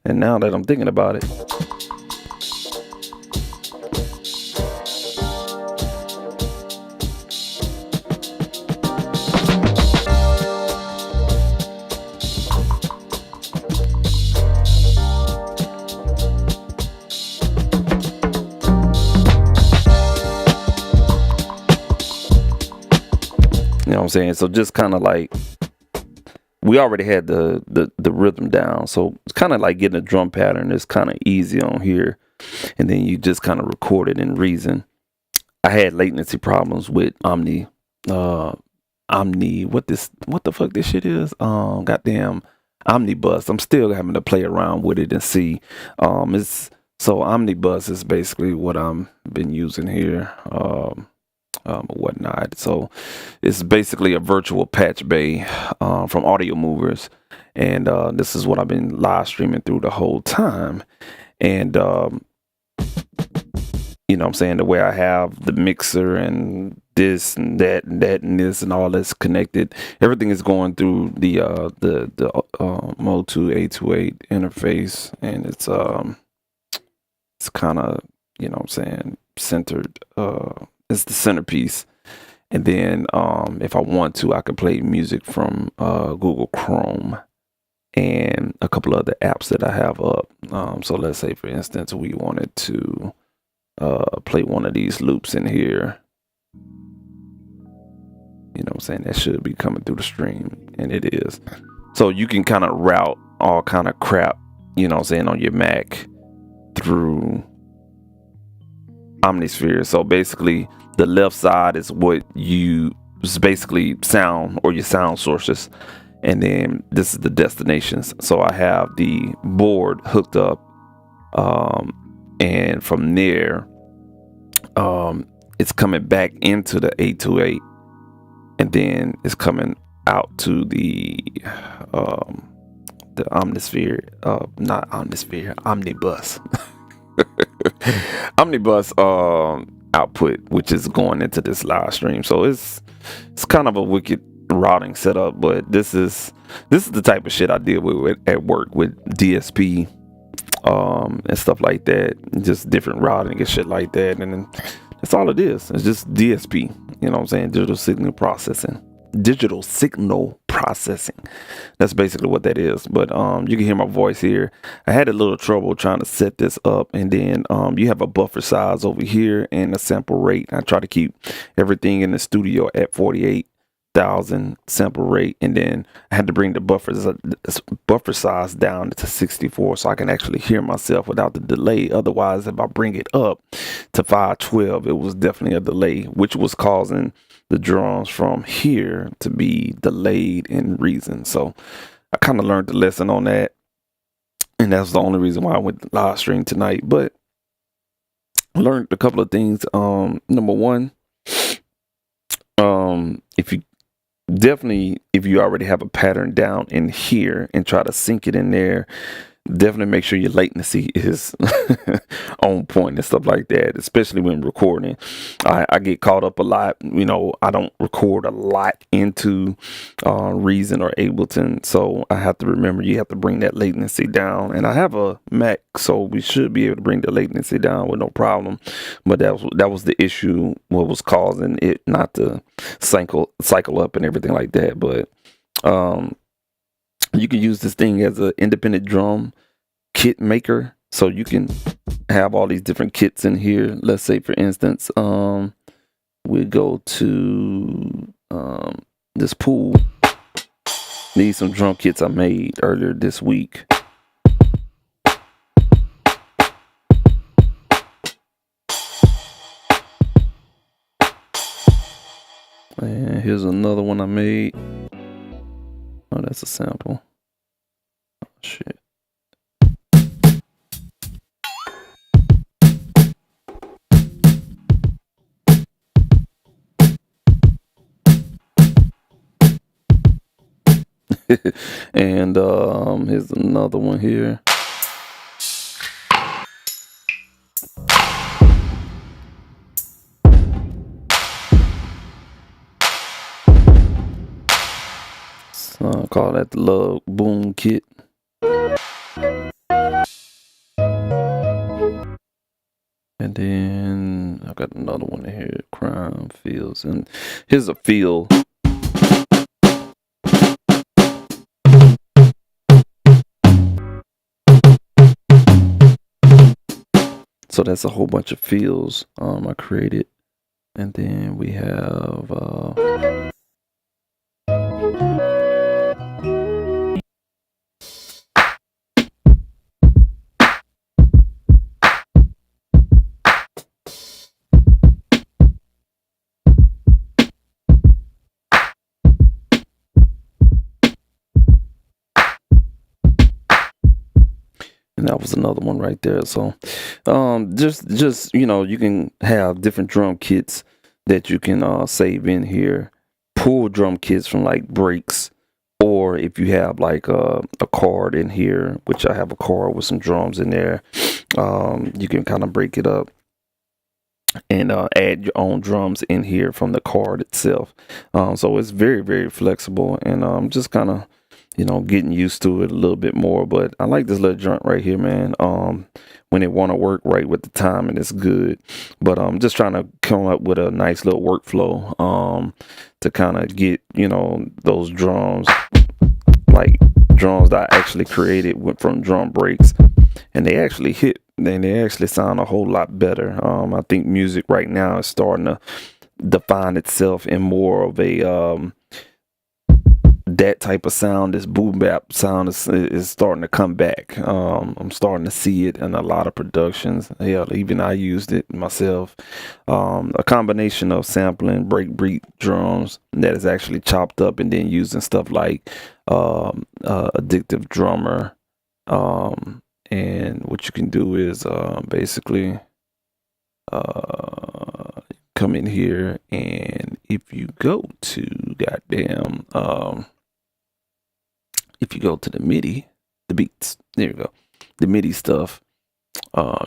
And now that I'm thinking about it, you know what I'm saying? So just kind of like, we already had the rhythm down. So it's kind of like getting a drum pattern. It's kind of easy on here. And then you just kind of record it in Reason. I had latency problems with Omni, what the fuck this shit is? Goddamn Omnibus. I'm still having to play around with it and see. So Omnibus is basically what I'm been using here. Whatnot. So it's basically a virtual patch bay from Audio Movers, and this is what I've been live streaming through the whole time. And you know what I'm saying, the way I have the mixer and this and that and that and this and all that's connected, everything is going through the Mode 2 828 interface, and it's kind of, you know what I'm saying, centered. It's the centerpiece. And then if I want to, I can play music from Google Chrome and a couple other apps that I have up. So let's say, for instance, we wanted to play one of these loops in here. You know what I'm saying? That should be coming through the stream, and it is. So you can kind of route all kind of crap, you know what I'm saying, on your Mac through Omnisphere. So basically, the left side is what is basically sound, or your sound sources, and then this is the destinations. So I have the board hooked up, and from there, it's coming back into the 828, and then it's coming out to the Omnisphere, not Omnisphere, Omnibus. Omnibus output, which is going into this live stream. So it's kind of a wicked routing setup, but this is the type of shit I deal with at work with DSP and stuff like that, just different routing and shit like that. And then that's all it is. It's just DSP, you know what I'm saying, digital signal processing. That's basically what that is. But you can hear my voice here. I had a little trouble trying to set this up, and then you have a buffer size over here and a sample rate. I try to keep everything in the studio at 48,000 sample rate, and then I had to bring the buffer size down to 64 so I can actually hear myself without the delay. Otherwise, if I bring it up to 512, it was definitely a delay, which was causing the drums from here to be delayed in Reason. So I kind of learned the lesson on that, and that's the only reason why I went live stream tonight. But I learned a couple of things. Number one, if you already have a pattern down in here and try to sync it in there, definitely make sure your latency is on point and stuff like that, especially when recording. I get caught up a lot. I don't record a lot into Reason or Ableton, so I have to remember you have to bring that latency down. And I have a Mac, so we should be able to bring the latency down with no problem. But that was the issue, what was causing it not to cycle up and everything like that. But you can use this thing as an independent drum kit maker, so you can have all these different kits in here. Let's say, for instance, we go to this pool. These some drum kits I made earlier this week. And here's another one I made. Oh, that's a sample. Oh, shit. And here's another one here. So I call that the Love Boom Kit. And then I got another one in here, Crime Fields. And here's a feel. So that's a whole bunch of feels I created. And then we have and that was another one right there. So just you can have different drum kits that you can save in here. Pull drum kits from like breaks, or if you have like a card in here, which I have a card with some drums in there, you can kind of break it up and add your own drums in here from the card itself. So it's very, very flexible, and just kind of getting used to it a little bit more. But I like this little joint right here, man. When it want to work right with the time, and it's good. But I'm just trying to come up with a nice little workflow to kind of get those drums, like drums that I actually created from drum breaks, and they actually hit. Then they actually sound a whole lot better. I think music right now is starting to define itself in more of a that type of sound. This boom bap sound is starting to come back. I'm starting to see it in a lot of productions. Hell, even I used it myself. A combination of sampling breakbeat drums that is actually chopped up, and then using stuff like Addictive Drummer. And what you can do is basically come in here, and if you go to if you go to the MIDI, the beats, there you go, the MIDI stuff,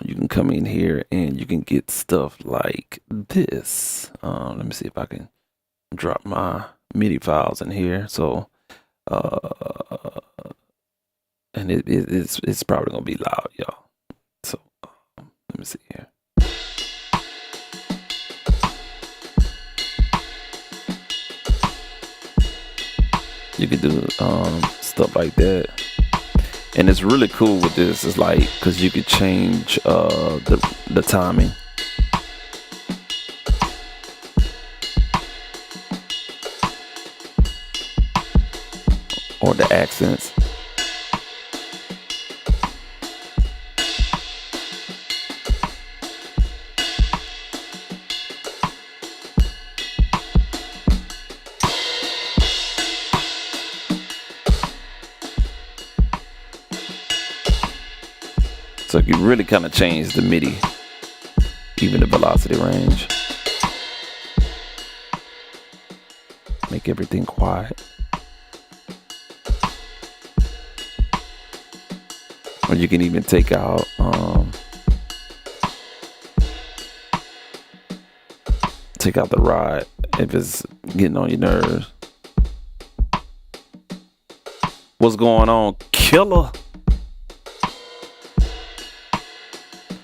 you can come in here and you can get stuff like this. Let me see if I can drop my MIDI files in here. So and it's probably gonna be loud, y'all. So let me see here. You can do stuff like that, and it's really cool with this. It's like, because you could change the timing. Or the accents. So you really kind of change the MIDI, even the velocity range. Make everything quiet. or you can even take out the ride if it's getting on your nerves. What's going on, killer?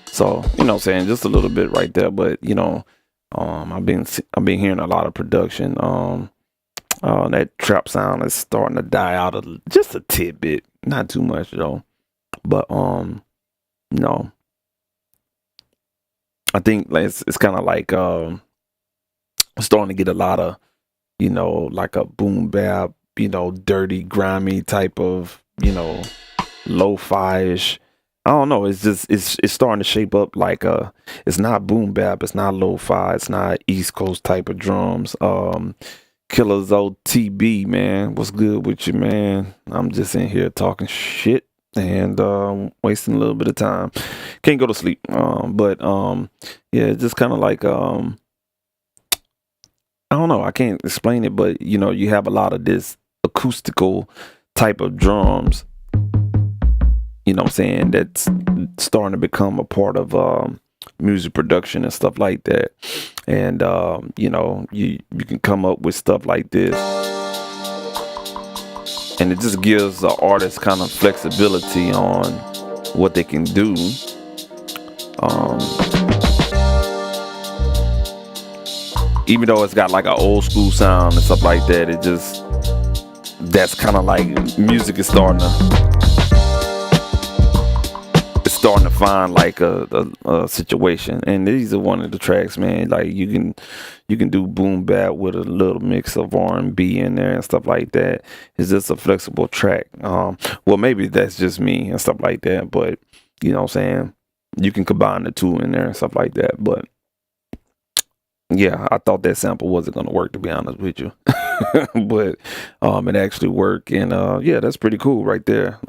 So, you know what I'm saying, just a little bit right there, but you know, I've been hearing a lot of production. That trap sound is starting to die out just a tidbit, not too much though. But no, I think it's kind of like starting to get a lot of, you know, like a boom bap, you know, dirty, grimy type of, you know, lo-fi-ish. I don't know. It's just it's starting to shape up like it's not boom bap, it's not lo-fi, it's not East Coast type of drums. Killer's OTB, man, what's good with you, man? I'm just in here talking shit and wasting a little bit of time. Can't go to sleep. But yeah, just kind of like I don't know. I can't explain it, but you know, you have a lot of this acoustical type of drums. You know what I'm saying? That's starting to become a part of music production and stuff like that. And you know, you can come up with stuff like this, and it just gives the artist kind of flexibility on what they can do. Even though it's got like an old school sound and stuff like that, it just, that's kind of like music is starting to find like a situation. And these are one of the tracks, man. Like you can do boom bap with a little mix of R&B in there and stuff like that. It's just a flexible track. Well, maybe that's just me and stuff like that, but you know what I'm saying, you can combine the two in there and stuff like that. But yeah, I thought that sample wasn't gonna work, to be honest with you. But it actually worked, and yeah, that's pretty cool right there.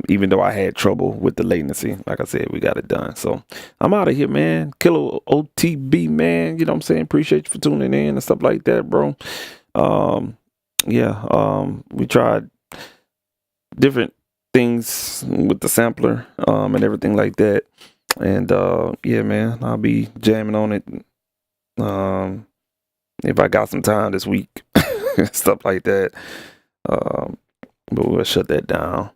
Even though I had trouble with the latency, like I said, we got it done. So I'm out of here, man. Killer OTB, man. You know what I'm saying? Appreciate you for tuning in and stuff like that, bro. Yeah, we tried different things with the sampler and everything like that. And yeah, man, I'll be jamming on it if I got some time this week, stuff like that. But we'll shut that down.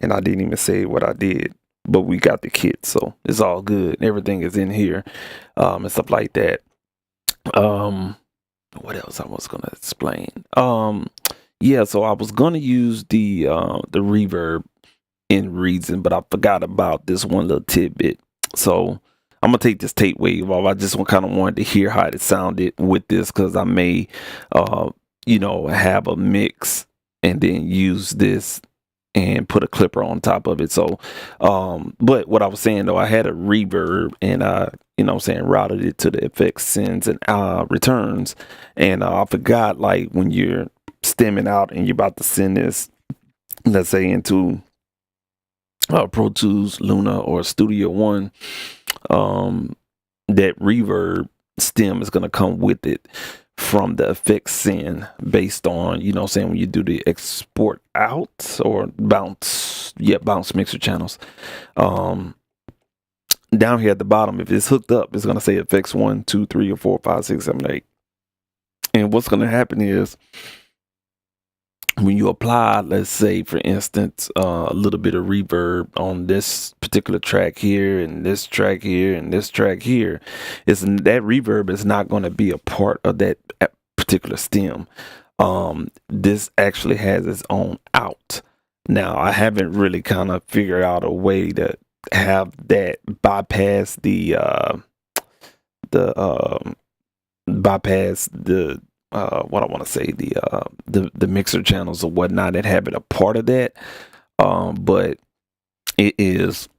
And I didn't even say what I did, but we got the kit, so it's all good. Everything is in here and stuff like that. What else I was gonna explain? Yeah, so I was gonna use the reverb in Reason, but I forgot about this one little tidbit. So I'm gonna take this tape wave off. I just kind of wanted to hear how it sounded with this, because I may you know, have a mix and then use this and put a clipper on top of it. So but what I was saying though, I had a reverb, and I, you know what I'm saying, routed it to the effects sends and returns, and I forgot, like when you're stemming out and you're about to send this, let's say into Pro Tools, Luna, or Studio One, that reverb stem is going to come with it from the effects send, based on, you know what I'm saying, when you do the export out or bounce mixer channels. Down here at the bottom, if it's hooked up, it's going to say effects 1, 2, 3, or 4, 5, 6, 7, 8. And what's going to happen is, when you apply, let's say for instance, a little bit of reverb on this particular track here, and this track here, and this track here, that reverb is not going to be a part of that particular stem. This actually has its own out. Now, I haven't really kind of figured out a way to have that bypass the what I want to say, the mixer channels or whatnot, and have it a part of that. But it's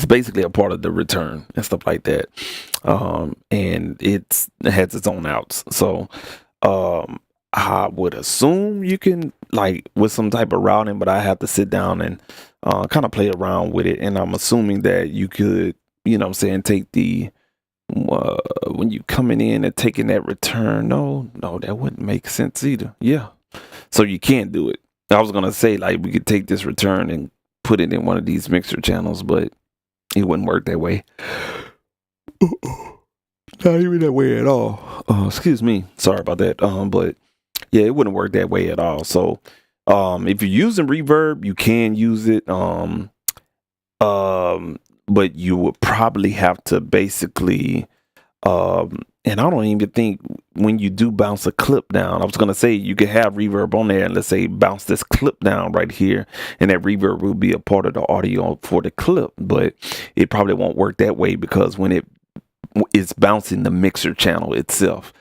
basically a part of the return and stuff like that. And it has its own outs. So I would assume you can, like, with some type of routing, but I have to sit down and kind of play around with it. And I'm assuming that you could, you know what I'm saying, take the when you coming in and taking that return. No, that wouldn't make sense either. Yeah, so you can't do it. I was gonna say like we could take this return and put it in one of these mixer channels, but it wouldn't work that way. Not even that way at all. Excuse me. Sorry about that. But yeah, it wouldn't work that way at all. So, if you're using reverb, you can use it. But you would probably have to basically, and I don't even think when you do bounce a clip down, I was gonna say you could have reverb on there and let's say bounce this clip down right here, and that reverb will be a part of the audio for the clip, but it probably won't work that way because when it's bouncing the mixer channel itself.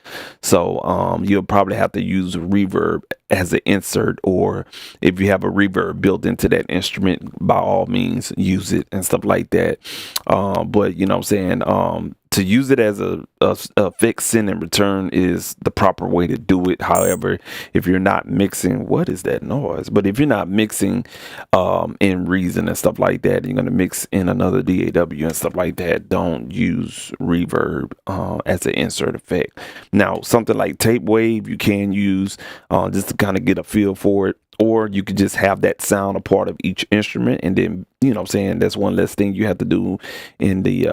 So you'll probably have to use reverb as an insert, or if you have a reverb built into that instrument, by all means use it and stuff like that. But you know what I'm saying, to use it as a fixed send and return is the proper way to do it. However, if you're not mixing, what is that noise? But if you're not mixing in Reason and stuff like that, you're going to mix in another DAW and stuff like that, don't use reverb as an insert effect. Now, something like tape wave, you can use just to kind of get a feel for it. Or you could just have that sound a part of each instrument, and then you know what I'm saying, that's one less thing you have to do in the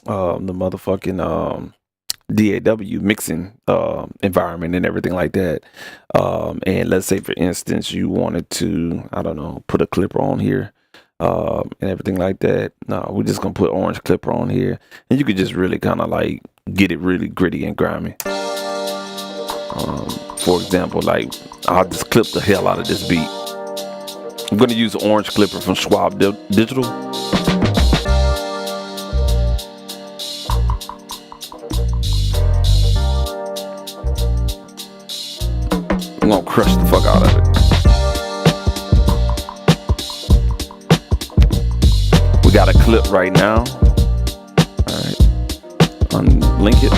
motherfucking DAW mixing environment and everything like that. And let's say for instance you wanted to, I don't know, put a clipper on here and everything like that. No, we're just gonna put orange clipper on here, and you could just really kind of like get it really gritty and grimy. For example, like I'll just clip the hell out of this beat. I'm gonna use the orange clipper from Schwab Digital. I'm gonna crush the fuck out of it. We got a clip right now. Alright. Unlink it.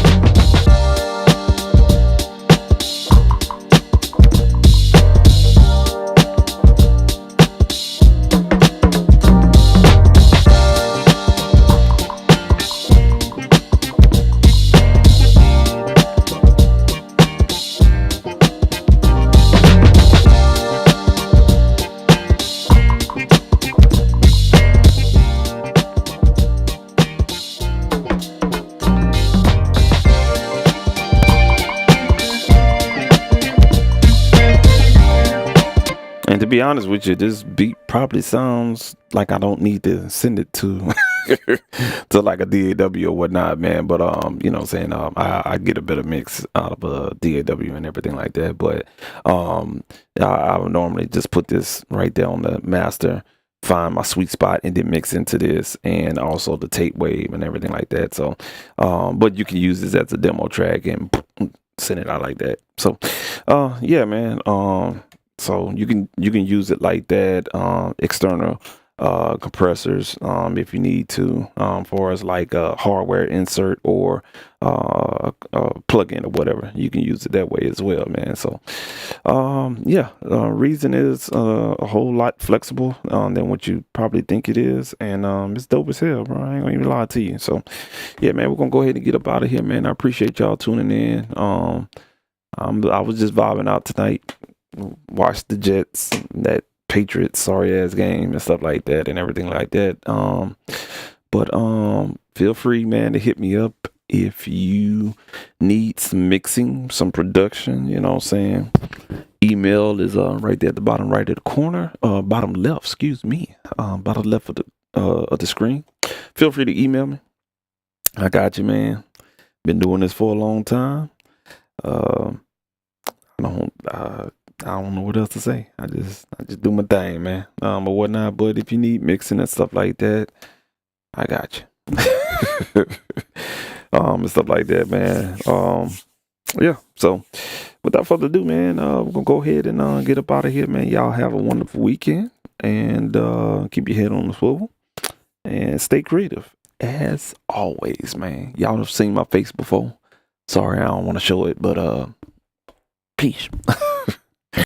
And to be honest with you, this beat probably sounds like I don't need to send it to to like a DAW or whatnot, man. But you know what I'm saying, I get a better mix out of a DAW and everything like that. But I would normally just put this right there on the master, find my sweet spot, and then mix into this, and also the tape wave and everything like that. So but you can use this as a demo track and send it out like that. So yeah, man. So you can use it like that. External compressors, if you need to, for as like a hardware insert or plug-in or whatever, you can use it that way as well, man. So yeah, Reason is a whole lot flexible than what you probably think it is, and it's dope as hell, bro. I ain't gonna even lie to you. So yeah, man, we're gonna go ahead and get up out of here, man. I appreciate y'all tuning in. I was just vibing out tonight. Watch the Jets, that Patriots sorry ass game and stuff like that and everything like that. But feel free, man, to hit me up if you need some mixing, some production, you know what I'm saying. Email is right there at the bottom right of the corner, bottom left, excuse me, bottom left of the screen. Feel free to email me. I got you, man. Been doing this for a long time. I don't know what else to say. I just do my thing, man. Or whatnot. But if you need mixing and stuff like that, I got you. And stuff like that, man. Yeah. So without further ado, man, we're gonna go ahead and get up out of here, man. Y'all have a wonderful weekend, and keep your head on the swivel and stay creative as always, man. Y'all have seen my face before. Sorry, I don't want to show it, but peace.